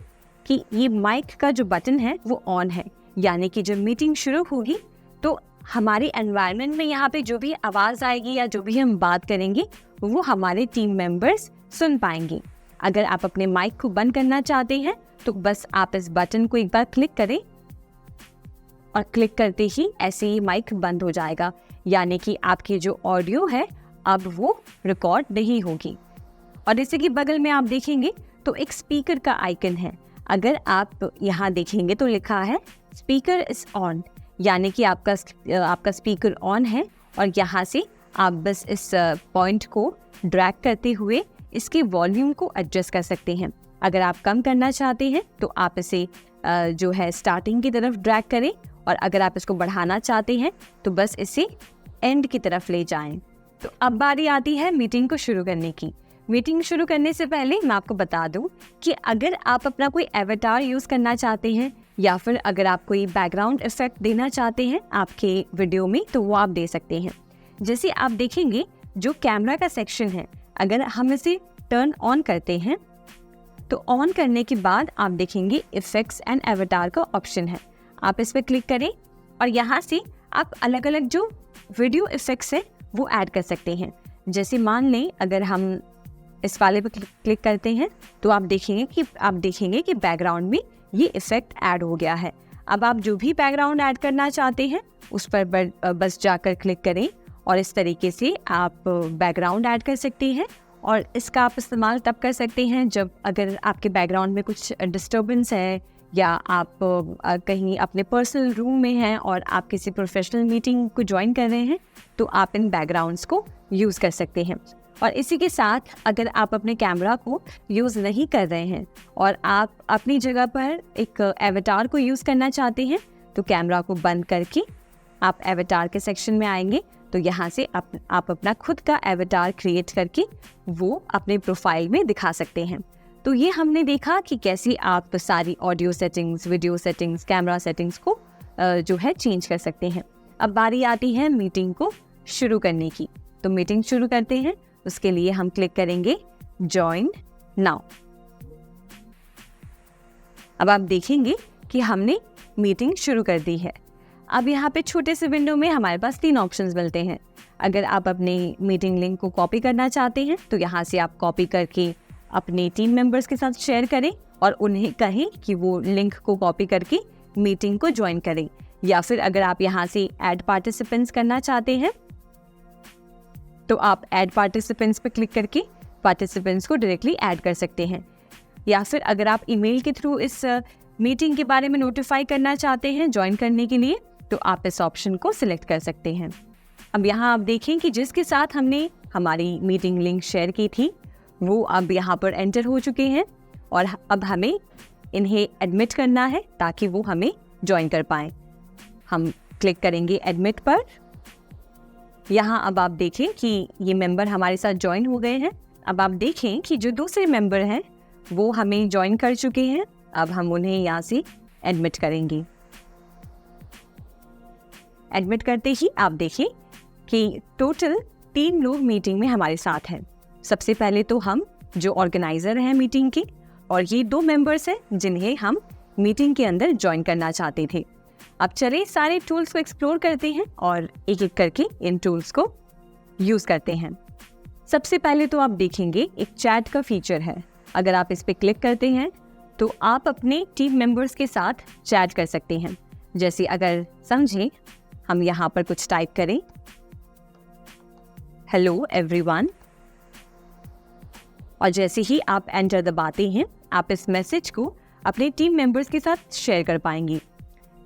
कि ये माइक का जो बटन है वो ऑन है, यानी कि जब मीटिंग शुरू होगी तो हमारे एनवायरनमेंट में यहाँ पे जो भी आवाज़ आएगी या जो भी हम बात करेंगे वो हमारे टीम मेंबर्स सुन पाएंगे। अगर आप अपने माइक को बंद करना चाहते हैं तो बस आप इस बटन को एक बार क्लिक करें और क्लिक करते ही ऐसे ही माइक बंद हो जाएगा, यानी कि आपकी जो ऑडियो है अब वो रिकॉर्ड नहीं होगी। और इसी के बगल में आप देखेंगे तो एक स्पीकर का आइकन है। अगर आप यहाँ देखेंगे तो लिखा है स्पीकर इज ऑन, यानी कि आपका स्पीकर ऑन है और यहाँ से आप बस इस पॉइंट को ड्रैग करते हुए इसके वॉल्यूम को एडजस्ट कर सकते हैं। अगर आप कम करना चाहते हैं तो आप इसे जो है स्टार्टिंग की तरफ ड्रैग करें, और अगर आप इसको बढ़ाना चाहते हैं तो बस इसे एंड की तरफ ले जाएं। तो अब बारी आती है मीटिंग को शुरू करने की। मीटिंग शुरू करने से पहले मैं आपको बता दूं कि अगर आप अपना कोई एवेटार यूज़ करना चाहते हैं या फिर अगर आप कोई बैकग्राउंड इफेक्ट देना चाहते हैं आपके वीडियो में, तो वो आप दे सकते हैं। जैसे आप देखेंगे जो कैमरा का सेक्शन है, अगर हम इसे टर्न ऑन करते हैं तो ऑन करने के बाद आप देखेंगे इफेक्ट्स एंड एवेटार का ऑप्शन है। आप इस पर क्लिक करें और यहाँ से आप अलग अलग जो वीडियो इफेक्ट्स है वो ऐड कर सकते हैं। जैसे मान लें अगर हम इस वाले पर क्लिक करते हैं तो आप देखेंगे कि बैकग्राउंड में ये इफेक्ट ऐड हो गया है। अब आप जो भी बैकग्राउंड ऐड करना चाहते हैं उस पर बस जाकर क्लिक करें और इस तरीके से आप बैकग्राउंड ऐड कर सकते हैं। और इसका आप इस्तेमाल तब कर सकते हैं जब अगर आपके बैकग्राउंड में कुछ डिस्टर्बेंस है या आप कहीं अपने पर्सनल रूम में हैं और आप किसी प्रोफेशनल मीटिंग को ज्वाइन कर रहे हैं, तो आप इन बैकग्राउंड्स को यूज़ कर सकते हैं। और इसी के साथ अगर आप अपने कैमरा को यूज़ नहीं कर रहे हैं और आप अपनी जगह पर एक एवेटार को यूज़ करना चाहते हैं, तो कैमरा को बंद करके आप एवेटार के सेक्शन में आएंगे। तो यहाँ से आप अपना खुद का एवेटार क्रिएट करके वो अपने प्रोफाइल में दिखा सकते हैं। तो ये हमने देखा कि कैसे आप सारी audio settings, video settings, camera settings को जो है चेंज कर सकते हैं। अब बारी आती है मीटिंग को शुरू करने की। तो मीटिंग शुरू करते हैं, उसके लिए हम क्लिक करेंगे जॉइन नाउ। अब आप देखेंगे कि हमने मीटिंग शुरू कर दी है। अब यहाँ पे छोटे से विंडो में हमारे पास 3 ऑप्शंस मिलते हैं। अगर आप अपने मीटिंग लिंक को कॉपी करना चाहते हैं तो यहाँ से आप कॉपी करके अपने टीम मेंबर्स के साथ शेयर करें और उन्हें कहें कि वो लिंक को कॉपी करके मीटिंग को ज्वाइन करें। या फिर अगर आप यहाँ से ऐड पार्टिसिपेंट्स करना चाहते हैं तो आप ऐड पार्टिसिपेंट्स पर क्लिक करके पार्टिसिपेंट्स को डायरेक्टली ऐड कर सकते हैं। या फिर अगर आप ईमेल के थ्रू इस मीटिंग के बारे में नोटिफाई करना चाहते हैं ज्वाइन करने के लिए, तो आप इस ऑप्शन को सिलेक्ट कर सकते हैं। अब यहाँ आप देखें कि जिसके साथ हमने हमारी मीटिंग लिंक शेयर की थी वो अब यहाँ पर एंटर हो चुके हैं और अब हमें इन्हें एडमिट करना है ताकि वो हमें ज्वाइन कर पाएँ। हम क्लिक करेंगे एडमिट पर। यहाँ अब आप देखें कि ये मेंबर हमारे साथ ज्वाइन हो गए हैं। अब आप देखें कि जो दूसरे मेंबर हैं वो हमें ज्वाइन कर चुके हैं। अब हम उन्हें यहाँ से एडमिट करेंगे। एडमिट करते ही आप देखें कि टोटल 3 लोग मीटिंग में हमारे साथ हैं। सबसे पहले तो हम जो ऑर्गेनाइजर हैं मीटिंग के, और ये 2 मेंबर्स हैं जिन्हें हम मीटिंग के अंदर ज्वाइन करना चाहते थे। अब चलिए सारे टूल्स को एक्सप्लोर करते हैं और एक एक करके इन टूल्स को यूज़ करते हैं। सबसे पहले तो आप देखेंगे एक चैट का फीचर है। अगर आप इस पर क्लिक करते हैं तो आप अपने टीम मेंबर्स के साथ चैट कर सकते हैं। जैसे अगर समझें हम यहाँ पर कुछ टाइप करें, हेलो एवरीवन, और जैसे ही आप एंटर दबाते हैं आप इस मैसेज को अपने टीम मेंबर्स के साथ शेयर कर पाएंगे।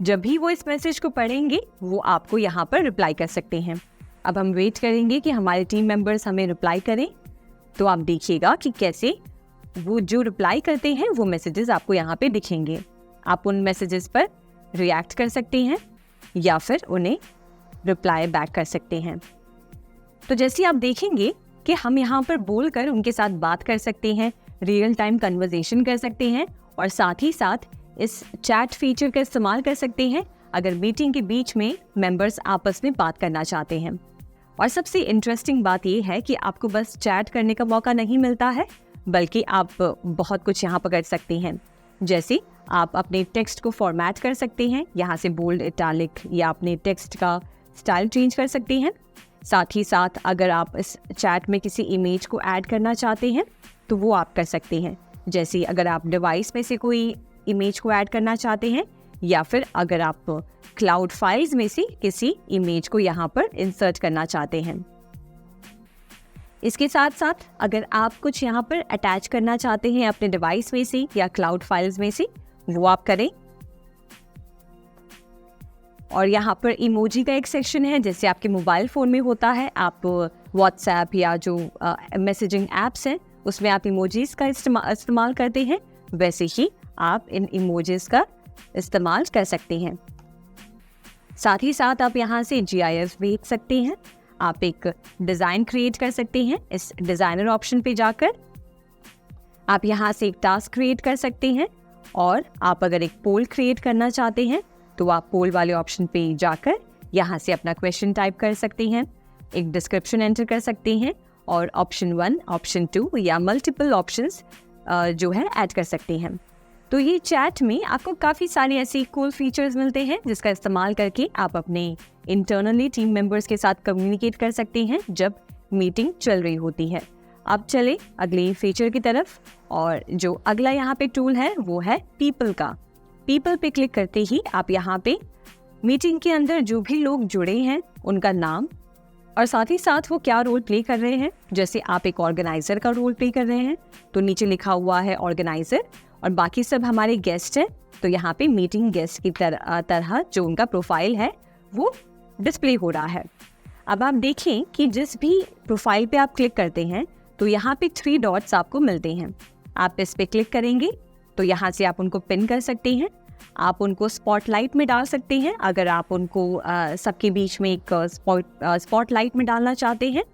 जब भी वो इस मैसेज को पढ़ेंगे वो आपको यहाँ पर रिप्लाई कर सकते हैं। अब हम वेट करेंगे कि हमारे टीम मेंबर्स हमें रिप्लाई करें। तो आप देखिएगा कि कैसे वो जो रिप्लाई करते हैं वो मैसेजेस आपको यहाँ पे दिखेंगे। आप उन मैसेजेस पर रिएक्ट कर सकते हैं या फिर उन्हें रिप्लाई बैक कर सकते हैं। तो जैसे आप देखेंगे कि हम यहाँ पर बोलकर उनके साथ बात कर सकते हैं, रियल टाइम कन्वर्सेशन कर सकते हैं और साथ ही साथ इस चैट फीचर का इस्तेमाल कर सकते हैं अगर मीटिंग के बीच में मेंबर्स आपस में बात करना चाहते हैं। और सबसे इंटरेस्टिंग बात यह है कि आपको बस चैट करने का मौका नहीं मिलता है, बल्कि आप बहुत कुछ यहाँ पर कर सकते हैं। जैसे आप अपने टेक्स्ट को फॉर्मेट कर सकते हैं, यहाँ से बोल्ड, इटैलिक या अपने टेक्स्ट का स्टाइल चेंज कर सकते हैं। साथ ही साथ अगर आप इस चैट में किसी इमेज को ऐड करना चाहते हैं तो वो आप कर सकते हैं। जैसे अगर आप डिवाइस में से कोई इमेज को ऐड करना चाहते हैं या फिर अगर आप क्लाउड फाइल्स में से किसी इमेज को यहाँ पर इंसर्ट करना चाहते हैं। इसके साथ साथ अगर आप कुछ यहाँ पर अटैच करना चाहते हैं अपने डिवाइस में से या क्लाउड फाइल्स में से, वो आप करें। और यहाँ पर इमोजी का एक सेक्शन है, जैसे आपके मोबाइल फ़ोन में होता है, आप व्हाट्सएप या जो मैसेजिंग ऐप्स हैं उसमें आप इमोजीज़ का इस्तेमाल करते हैं, वैसे ही आप इन इमोजीज़ का इस्तेमाल कर सकते हैं। साथ ही साथ आप यहाँ से GIF भेज सकते हैं, आप एक डिज़ाइन क्रिएट कर सकते हैं। इस डिज़ाइनर ऑप्शन पे जाकर आप यहाँ से एक टास्क क्रिएट कर सकते हैं, और आप अगर एक पोल क्रिएट करना चाहते हैं तो आप पोल वाले ऑप्शन पे जाकर यहाँ से अपना क्वेश्चन टाइप कर सकते हैं, एक डिस्क्रिप्शन एंटर कर सकते हैं, और ऑप्शन 1, ऑप्शन 2 या मल्टीपल ऑप्शंस जो है ऐड कर सकते हैं। तो ये चैट में आपको काफ़ी सारे ऐसे कूल फीचर्स मिलते हैं जिसका इस्तेमाल करके आप अपने इंटरनली टीम मेंबर्स के साथ कम्युनिकेट कर सकते हैं जब मीटिंग चल रही होती है। अब चले अगले फीचर की तरफ, और जो अगला यहाँ पे टूल है वो है पीपल का। पीपल पे क्लिक करते ही आप यहाँ पे मीटिंग के अंदर जो भी लोग जुड़े हैं उनका नाम और साथ ही साथ वो क्या रोल प्ले कर रहे हैं। जैसे आप एक ऑर्गेनाइजर का रोल प्ले कर रहे हैं तो नीचे लिखा हुआ है ऑर्गेनाइजर, और बाकी सब हमारे गेस्ट हैं तो यहाँ पे मीटिंग गेस्ट की तरह जो उनका प्रोफाइल है वो डिस्प्ले हो रहा है। अब आप देखें कि जिस भी प्रोफाइल पे आप क्लिक करते हैं तो यहाँ पे 3 डॉट्स आपको मिलते हैं। आप इस पे क्लिक करेंगे तो यहाँ से आप उनको पिन कर सकते हैं, आप उनको स्पॉटलाइट में डाल सकते हैं अगर आप उनको सबके बीच में एक स्पॉटलाइट में डालना चाहते हैं,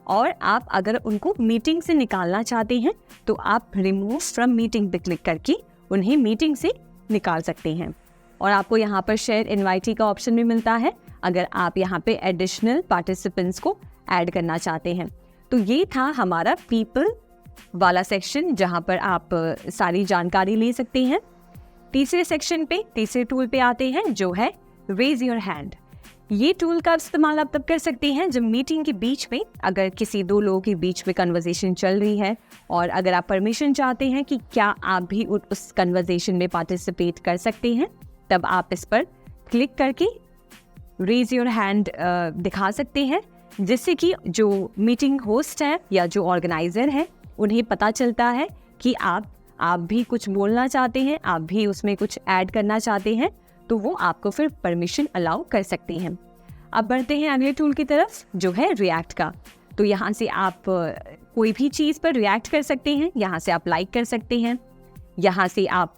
और आप अगर उनको मीटिंग से निकालना चाहते हैं तो आप रिमूव फ्रॉम मीटिंग पे क्लिक करके उन्हें मीटिंग से निकाल सकते हैं। और आपको यहाँ पर शेयर इनवाइटी का ऑप्शन भी मिलता है अगर आप यहाँ पे एडिशनल पार्टिसिपेंट्स को ऐड करना चाहते हैं। तो ये था हमारा पीपल वाला सेक्शन जहाँ पर आप सारी जानकारी ले सकते हैं। तीसरे सेक्शन पे, तीसरे टूल पे आते हैं जो है रेज योर हैंड। ये टूल का इस्तेमाल आप तब कर सकते हैं जब मीटिंग के बीच में अगर किसी 2 लोगों के बीच में कन्वर्सेशन चल रही है और अगर आप परमिशन चाहते हैं कि क्या आप भी उस कन्वर्सेशन में पार्टिसिपेट कर सकते हैं, तब आप इस पर क्लिक करके रेज योर हैंड दिखा सकते हैं, जिससे कि जो मीटिंग होस्ट है या जो ऑर्गेनाइजर है उन्हें पता चलता है कि आप भी कुछ बोलना चाहते हैं, आप भी उसमें कुछ ऐड करना चाहते हैं, तो वो आपको फिर परमिशन अलाउ कर सकते हैं। अब बढ़ते हैं अगले टूल की तरफ जो है रिएक्ट का। तो यहाँ से आप कोई भी चीज़ पर रिएक्ट कर सकते हैं, यहाँ से आप लाइक कर सकते हैं, यहाँ से आप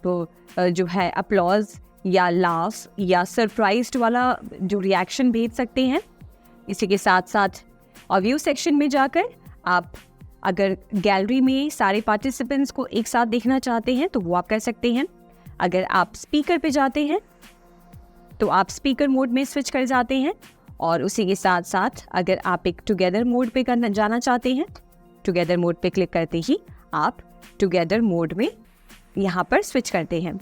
जो है अपलॉज या लाफ या सरप्राइज्ड वाला जो रिएक्शन भेज सकते हैं। इसी के साथ साथ व्यू सेक्शन में जाकर आप अगर गैलरी में सारे पार्टिसिपेंट्स को एक साथ देखना चाहते हैं तो वो आप कर सकते हैं। अगर आप स्पीकर पे जाते हैं तो आप स्पीकर मोड में स्विच कर जाते हैं, और उसी के साथ साथ अगर आप एक टुगेदर मोड पे जाना चाहते हैं, टुगेदर मोड पे क्लिक करते ही आप टुगेदर मोड में यहाँ पर स्विच करते हैं।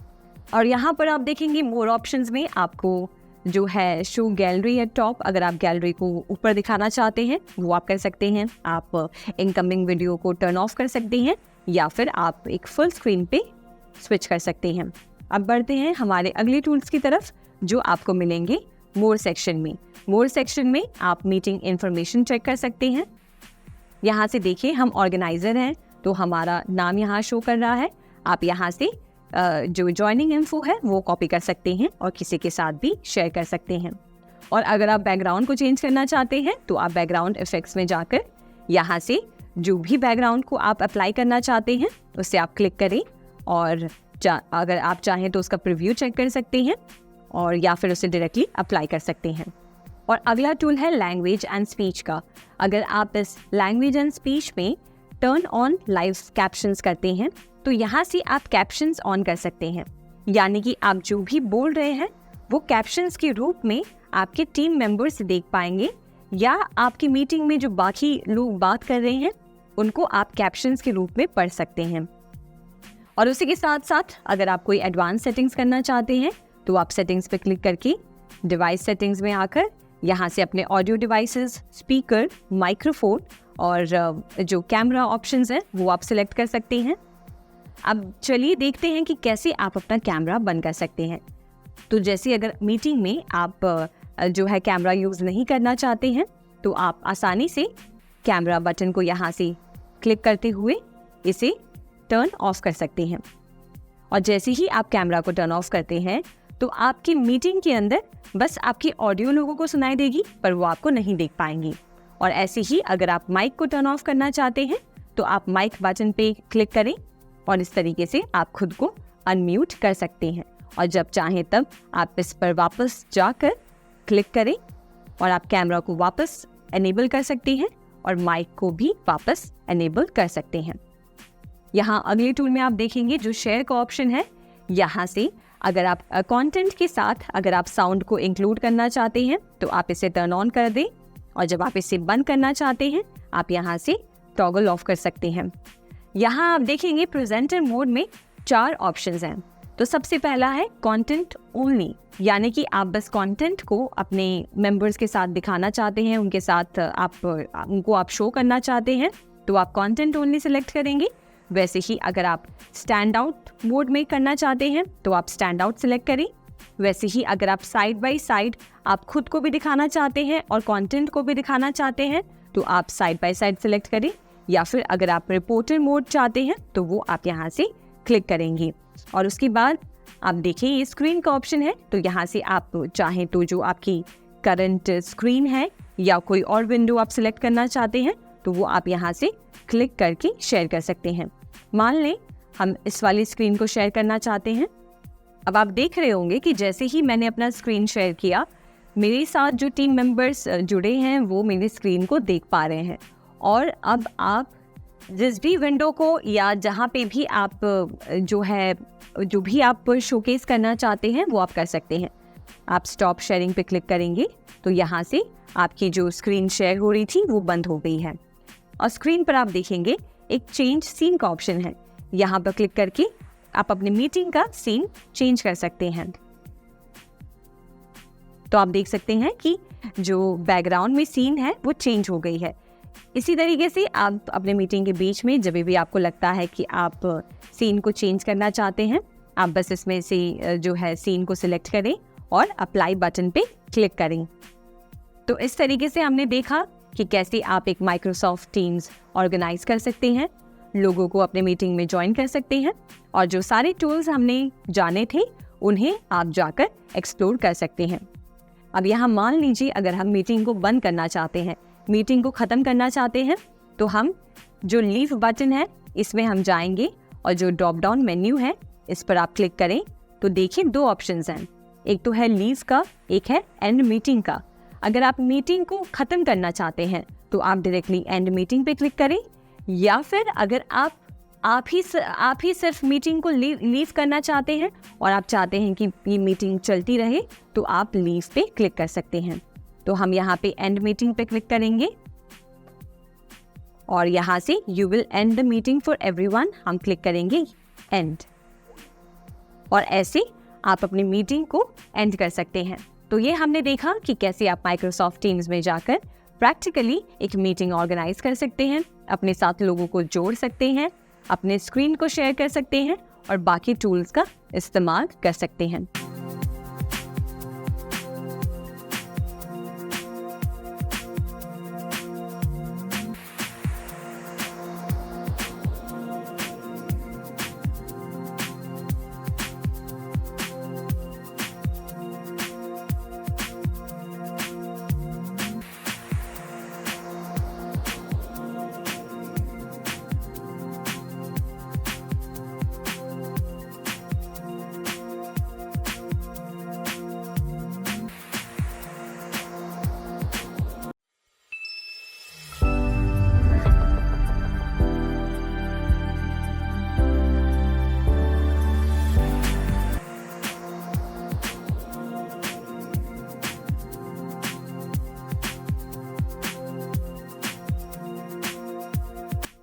और यहाँ पर आप देखेंगे मोर ऑप्शंस में आपको जो है शो गैलरी एट टॉप, अगर आप गैलरी को ऊपर दिखाना चाहते हैं वो आप कर सकते हैं। आप इनकमिंग वीडियो को टर्न ऑफ कर सकते हैं या फिर आप एक फुल स्क्रीन पे स्विच कर सकते हैं। अब बढ़ते हैं हमारे अगले टूल्स की तरफ जो आपको मिलेंगे मोर सेक्शन में। मोर सेक्शन में आप मीटिंग इन्फॉर्मेशन चेक कर सकते हैं। यहाँ से देखिए हम ऑर्गेनाइजर हैं तो हमारा नाम यहाँ शो कर रहा है। आप यहाँ से जो ज्वाइनिंग इन्फो है वो कॉपी कर सकते हैं और किसी के साथ भी शेयर कर सकते हैं। और अगर आप बैकग्राउंड को चेंज करना चाहते हैं तो आप बैकग्राउंड इफेक्ट्स में जाकर यहाँ से जो भी बैकग्राउंड को आप अप्लाई करना चाहते हैं उससे आप क्लिक करें, और अगर आप चाहें तो उसका प्रीव्यू चेक कर सकते हैं और या फिर उसे डायरेक्टली अप्लाई कर सकते हैं। और अगला टूल है लैंग्वेज एंड स्पीच का। अगर आप इस लैंग्वेज एंड स्पीच में टर्न ऑन लाइव कैप्शंस करते हैं तो यहाँ से आप कैप्शंस ऑन कर सकते हैं, यानी कि आप जो भी बोल रहे हैं वो कैप्शंस के रूप में आपके टीम मेंबर्स देख पाएंगे, या आपकी मीटिंग में जो बाकी लोग बात कर रहे हैं उनको आप कैप्शंस के रूप में पढ़ सकते हैं। और उसी के साथ साथ अगर आप कोई एडवांस सेटिंग्स करना चाहते हैं तो आप सेटिंग्स पे क्लिक करके डिवाइस सेटिंग्स में आकर यहाँ से अपने ऑडियो डिवाइसेस, स्पीकर, माइक्रोफोन और जो कैमरा ऑप्शंस हैं वो आप सिलेक्ट कर सकते हैं। अब चलिए देखते हैं कि कैसे आप अपना कैमरा बंद कर सकते हैं। तो जैसे अगर मीटिंग में आप जो है कैमरा यूज़ नहीं करना चाहते हैं तो आप आसानी से कैमरा बटन को यहाँ से क्लिक करते हुए इसे टर्न ऑफ कर सकते हैं। और जैसे ही आप कैमरा को टर्न ऑफ करते हैं तो आपकी मीटिंग के अंदर बस आपकी ऑडियो लोगों को सुनाई देगी, पर वो आपको नहीं देख पाएंगे। और ऐसे ही अगर आप माइक को टर्न ऑफ करना चाहते हैं तो आप माइक बटन पे क्लिक करें और इस तरीके से आप खुद को अनम्यूट कर सकते हैं। और जब चाहें तब आप इस पर वापस जाकर क्लिक करें और आप कैमरा को वापस एनेबल कर सकते हैं और माइक को भी वापस एनेबल कर सकते हैं। यहाँ अगले टूल में आप देखेंगे जो शेयर का ऑप्शन है। यहाँ से अगर आप कंटेंट के साथ अगर आप साउंड को इंक्लूड करना चाहते हैं तो आप इसे टर्न ऑन कर दें, और जब आप इसे बंद करना चाहते हैं आप यहाँ से टॉगल ऑफ कर सकते हैं। यहाँ आप देखेंगे प्रेजेंटर मोड में 4 ऑप्शंस हैं। तो सबसे पहला है कंटेंट ओनली, यानी कि आप बस कंटेंट को अपने मेंबर्स के साथ दिखाना चाहते हैं, उनके साथ उनको शो करना चाहते हैं तो आप कंटेंट ओनली सिलेक्ट करेंगे। वैसे ही अगर आप स्टैंड आउट मोड में करना चाहते हैं तो आप स्टैंड आउट सिलेक्ट करें। वैसे ही अगर आप साइड बाय साइड आप खुद को भी दिखाना चाहते हैं और कंटेंट को भी दिखाना चाहते हैं तो आप साइड बाय साइड सिलेक्ट करें। या फिर अगर आप रिपोर्टर मोड चाहते हैं तो वो आप यहाँ से क्लिक करेंगे और उसके बाद आप देखिए ये स्क्रीन का ऑप्शन है। तो यहाँ से आप चाहें तो जो आपकी करंट स्क्रीन है या कोई और विंडो आप सिलेक्ट करना चाहते हैं तो वो आप यहाँ से क्लिक करके शेयर कर सकते हैं। मान लें हम इस वाली स्क्रीन को शेयर करना चाहते हैं। अब आप देख रहे होंगे कि जैसे ही मैंने अपना स्क्रीन शेयर किया, मेरे साथ जो टीम मेंबर्स जुड़े हैं वो मेरी स्क्रीन को देख पा रहे हैं। और अब आप जिस भी विंडो को या जहाँ पे भी आप जो भी आप शोकेस करना चाहते हैं वो आप कर सकते हैं। आप स्टॉप शेयरिंग पे क्लिक करेंगे तो यहाँ से आपकी जो स्क्रीन शेयर हो रही थी वो बंद हो गई है। और स्क्रीन पर आप देखेंगे एक चेंज सीन का ऑप्शन है। यहाँ पर क्लिक करके आप अपनी मीटिंग का सीन चेंज कर सकते हैं। तो आप देख सकते हैं कि जो बैकग्राउंड में सीन है वो चेंज हो गई है। इसी तरीके से आप अपने मीटिंग के बीच में जब भी आपको लगता है कि आप सीन को चेंज करना चाहते हैं, आप बस इसमें से जो है सीन को सिलेक्ट करें और अप्लाई बटन पे क्लिक करें। तो इस तरीके से हमने देखा कि कैसे आप एक माइक्रोसॉफ्ट टीम्स ऑर्गेनाइज कर सकते हैं, लोगों को अपने मीटिंग में ज्वाइन कर सकते हैं और जो सारे टूल्स हमने जाने थे उन्हें आप जाकर एक्सप्लोर कर सकते हैं। अब यहाँ मान लीजिए अगर हम मीटिंग को बंद करना चाहते हैं, मीटिंग को ख़त्म करना चाहते हैं, तो हम जो लीव बटन है इसमें हम जाएंगे और जो ड्रॉप डाउन मेन्यू है इस पर आप क्लिक करें तो देखिए 2 ऑप्शंस हैं। एक तो है लीव का, एक है एंड मीटिंग का। अगर आप मीटिंग को ख़त्म करना चाहते हैं तो आप डायरेक्टली एंड मीटिंग पे क्लिक करें, या फिर अगर आप ही सिर्फ मीटिंग को लीव करना चाहते हैं और आप चाहते हैं कि ये मीटिंग चलती रहे तो आप लीव पे क्लिक कर सकते हैं। तो हम यहाँ पे एंड मीटिंग पे क्लिक करेंगे और यहाँ से you will and the meeting for everyone हम क्लिक करेंगे एंड, और ऐसे आप अपनी मीटिंग को एंड कर सकते हैं। तो ये हमने देखा कि कैसे आप माइक्रोसॉफ्ट टीम्स में जाकर प्रैक्टिकली एक मीटिंग ऑर्गेनाइज कर सकते हैं, अपने साथ लोगों को जोड़ सकते हैं, अपने स्क्रीन को शेयर कर सकते हैं और बाकी टूल्स का इस्तेमाल कर सकते हैं।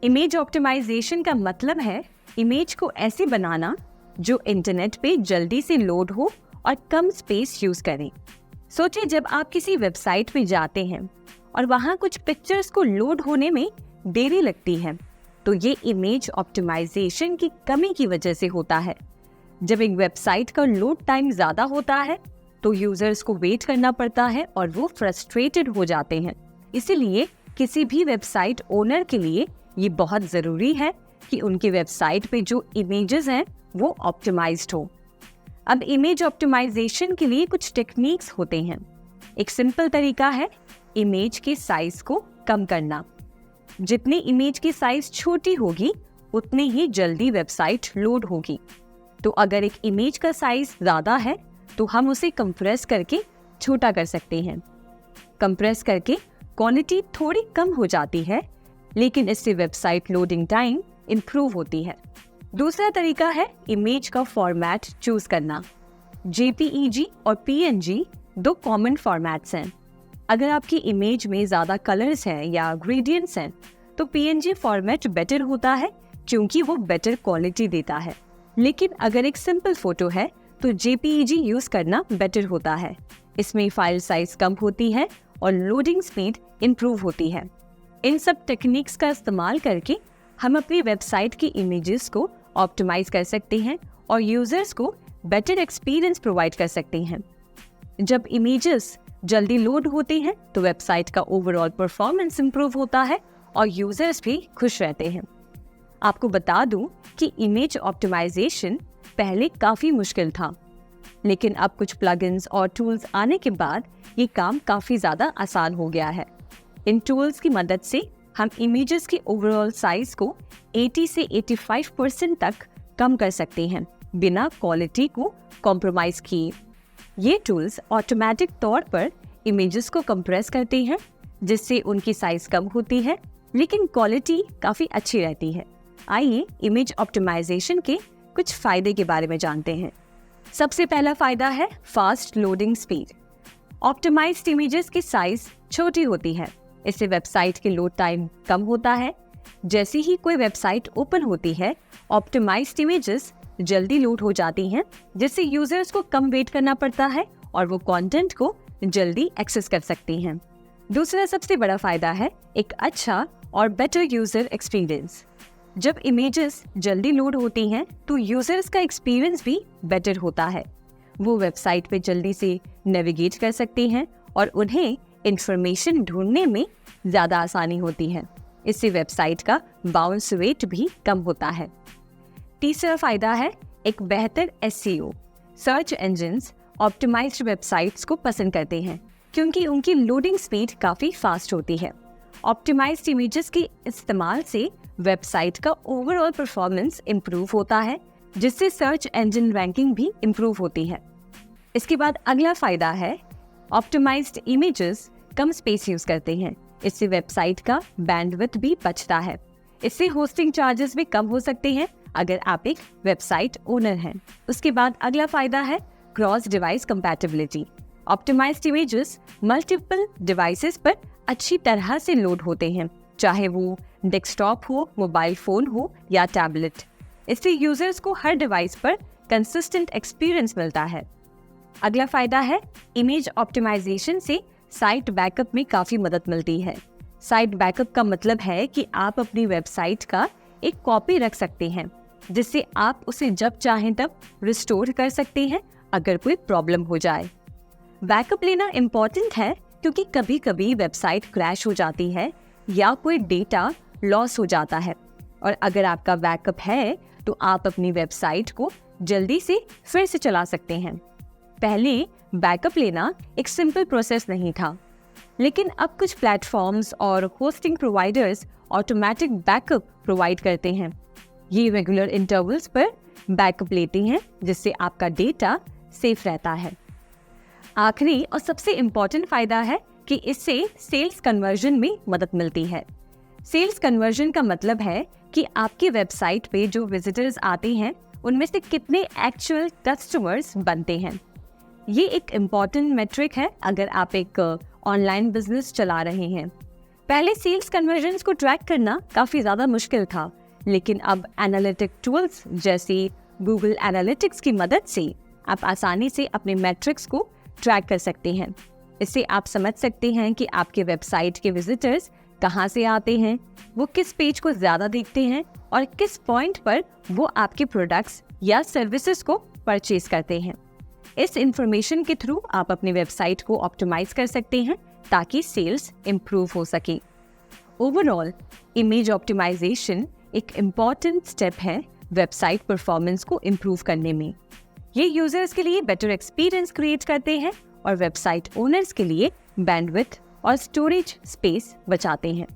इमेज ऑप्टिमाइजेशन का मतलब है इमेज को ऐसे बनाना जो इंटरनेट पे जल्दी से लोड हो और कम स्पेस यूज करें। सोचिए जब आप किसी वेबसाइट पे जाते हैं और वहाँ कुछ पिक्चर्स को लोड होने में देरी लगती है, तो ये इमेज ऑप्टिमाइजेशन की कमी की वजह से होता है। जब एक वेबसाइट का लोड टाइम ज़्यादा होता है तो यूजर्स को वेट करना पड़ता है और वो फ्रस्ट्रेटेड हो जाते हैं। इसीलिए किसी भी वेबसाइट ओनर के लिए ये बहुत ज़रूरी है कि उनकी वेबसाइट पे जो इमेजेस हैं वो ऑप्टिमाइज्ड हो। अब इमेज ऑप्टिमाइजेशन के लिए कुछ टेक्निक्स होते हैं। एक सिंपल तरीका है इमेज के साइज को कम करना। जितनी इमेज की साइज छोटी होगी उतनी ही जल्दी वेबसाइट लोड होगी। तो अगर एक इमेज का साइज ज़्यादा है तो हम उसे कंप्रेस करके छोटा कर सकते हैं। कंप्रेस करके क्वालिटी थोड़ी कम हो जाती है, लेकिन इससे वेबसाइट लोडिंग टाइम इम्प्रूव होती है। दूसरा तरीका है इमेज का फॉर्मेट चूज करना। JPEG और PNG दो कॉमन फॉर्मेट्स हैं। अगर आपकी इमेज में ज़्यादा कलर्स हैं या ग्रेडियंट्स हैं तो PNG फॉर्मेट बेटर होता है क्योंकि वो बेटर क्वालिटी देता है। लेकिन अगर एक सिंपल फोटो है तो JPEG यूज़ करना बेटर होता है। इसमें फाइल साइज कम होती है और लोडिंग स्पीड इम्प्रूव होती है। इन सब टेक्निक्स का इस्तेमाल करके हम अपनी वेबसाइट की इमेजेस को ऑप्टिमाइज कर सकते हैं और यूजर्स को बेटर एक्सपीरियंस प्रोवाइड कर सकते हैं। जब इमेजेस जल्दी लोड होती हैं तो वेबसाइट का ओवरऑल परफॉर्मेंस इम्प्रूव होता है और यूजर्स भी खुश रहते हैं। आपको बता दूं कि इमेज ऑप्टिमाइजेशन पहले काफ़ी मुश्किल था, लेकिन अब कुछ प्लगइन्स और टूल्स आने के बाद ये काम काफ़ी ज़्यादा आसान हो गया है। इन टूल्स की मदद से हम इमेजेस की ओवरऑल साइज को 80 से 85% तक कम कर सकते हैं बिना क्वालिटी को कॉम्प्रोमाइज किए। ये टूल्स ऑटोमेटिक तौर पर इमेजेस को कंप्रेस करते हैं, जिससे उनकी साइज कम होती है लेकिन क्वालिटी काफ़ी अच्छी रहती है। आइए इमेज ऑप्टिमाइजेशन के कुछ फ़ायदे के बारे में जानते हैं। सबसे पहला फ़ायदा है fast loading speed. Optimised images की साइज छोटी होती है, इससे वेबसाइट के लोड टाइम कम होता है। जैसे ही कोई वेबसाइट ओपन होती है, ऑप्टिमाइज्ड इमेजेस जल्दी लोड हो जाती हैं, जिससे यूजर्स को कम वेट करना पड़ता है और वो कंटेंट को जल्दी एक्सेस कर सकती हैं। दूसरा सबसे बड़ा फायदा है एक अच्छा और बेटर यूजर एक्सपीरियंस। जब इमेजेस जल्दी लोड होती हैं तो यूजर्स का एक्सपीरियंस भी बेटर होता है। वो वेबसाइट पे जल्दी से नेविगेट कर सकते हैं और उन्हें इंफॉर्मेशन ढूंढने में ज़्यादा आसानी होती है। इससे वेबसाइट का बाउंस रेट भी कम होता है। तीसरा फायदा है एक बेहतर SEO। Search engines optimised websites को पसंद करते हैं क्योंकि उनकी लोडिंग स्पीड काफ़ी फास्ट होती है। ऑप्टिमाइज्ड इमेजेस के इस्तेमाल से वेबसाइट का ओवरऑल परफॉर्मेंस इम्प्रूव होता है, जिससे सर्च इंजन रैंकिंग भी इम्प्रूव होती है। इसके बाद अगला फायदा है ऑप्टिमाइज्ड इमेजेस कम स्पेस यूज करते हैं, इससे वेबसाइट का बैंडविड्थ भी बचता है। इससे होस्टिंग चार्जेस भी कम हो सकते हैं अगर आप एक वेबसाइट ओनर हैं। उसके बाद अगला फायदा है cross device compatibility. Optimised images multiple devices पर अच्छी तरह से लोड होते हैं, चाहे वो डेस्कटॉप हो, मोबाइल फोन हो या टैबलेट। इससे यूजर्स को हर डिवाइस पर कंसिस्टेंट एक्सपीरियंस मिलता है। अगला फायदा है इमेज ऑप्टिमाइजेशन से साइट बैकअप में काफ़ी मदद मिलती है। साइट बैकअप का मतलब है कि आप अपनी वेबसाइट का एक कॉपी रख सकते हैं, जिससे आप उसे जब चाहें तब रिस्टोर कर सकते हैं अगर कोई प्रॉब्लम हो जाए। बैकअप लेना इम्पॉर्टेंट है क्योंकि कभी कभी वेबसाइट क्रैश हो जाती है या कोई डेटा लॉस हो जाता है, और अगर आपका बैकअप है तो आप अपनी वेबसाइट को जल्दी से फिर से चला सकते हैं। पहले बैकअप लेना एक सिंपल प्रोसेस नहीं था, लेकिन अब कुछ प्लेटफॉर्म्स और hosting providers automatic backup provide करते हैं। ये रेगुलर इंटरवल्स पर बैकअप लेते हैं, जिससे आपका डेटा सेफ रहता है। आखिरी और सबसे इम्पॉर्टेंट फायदा है कि इससे सेल्स कन्वर्जन में मदद मिलती है। सेल्स कन्वर्जन का मतलब है कि आपकी वेबसाइट पे जो विजिटर्स आते हैं उनमें से कितने एक्चुअल कस्टमर्स बनते हैं। ये एक इम्पॉर्टेंट मेट्रिक है अगर आप एक ऑनलाइन बिजनेस चला रहे हैं। पहले सेल्स कन्वर्जन्स को ट्रैक करना काफ़ी ज़्यादा मुश्किल था, लेकिन अब एनालिटिक टूल्स जैसे गूगल एनालिटिक्स की मदद से आप आसानी से अपने मैट्रिक्स को ट्रैक कर सकते हैं। इससे आप समझ सकते हैं कि आपके वेबसाइट के विजिटर्स कहाँ से आते हैं, वो किस पेज को ज़्यादा देखते हैं और किस पॉइंट पर वो आपके प्रोडक्ट्स या सर्विसेज को परचेज करते हैं। इस इंफॉर्मेशन के थ्रू आप अपनी वेबसाइट को ऑप्टिमाइज कर सकते हैं ताकि सेल्स इम्प्रूव हो सके। ओवरऑल इमेज ऑप्टिमाइजेशन एक इम्पॉर्टेंट स्टेप है वेबसाइट परफॉर्मेंस को इम्प्रूव करने में। ये यूजर्स के लिए बेटर एक्सपीरियंस क्रिएट करते हैं और वेबसाइट ओनर्स के लिए बैंडविड्थ और स्टोरेज स्पेस बचाते हैं।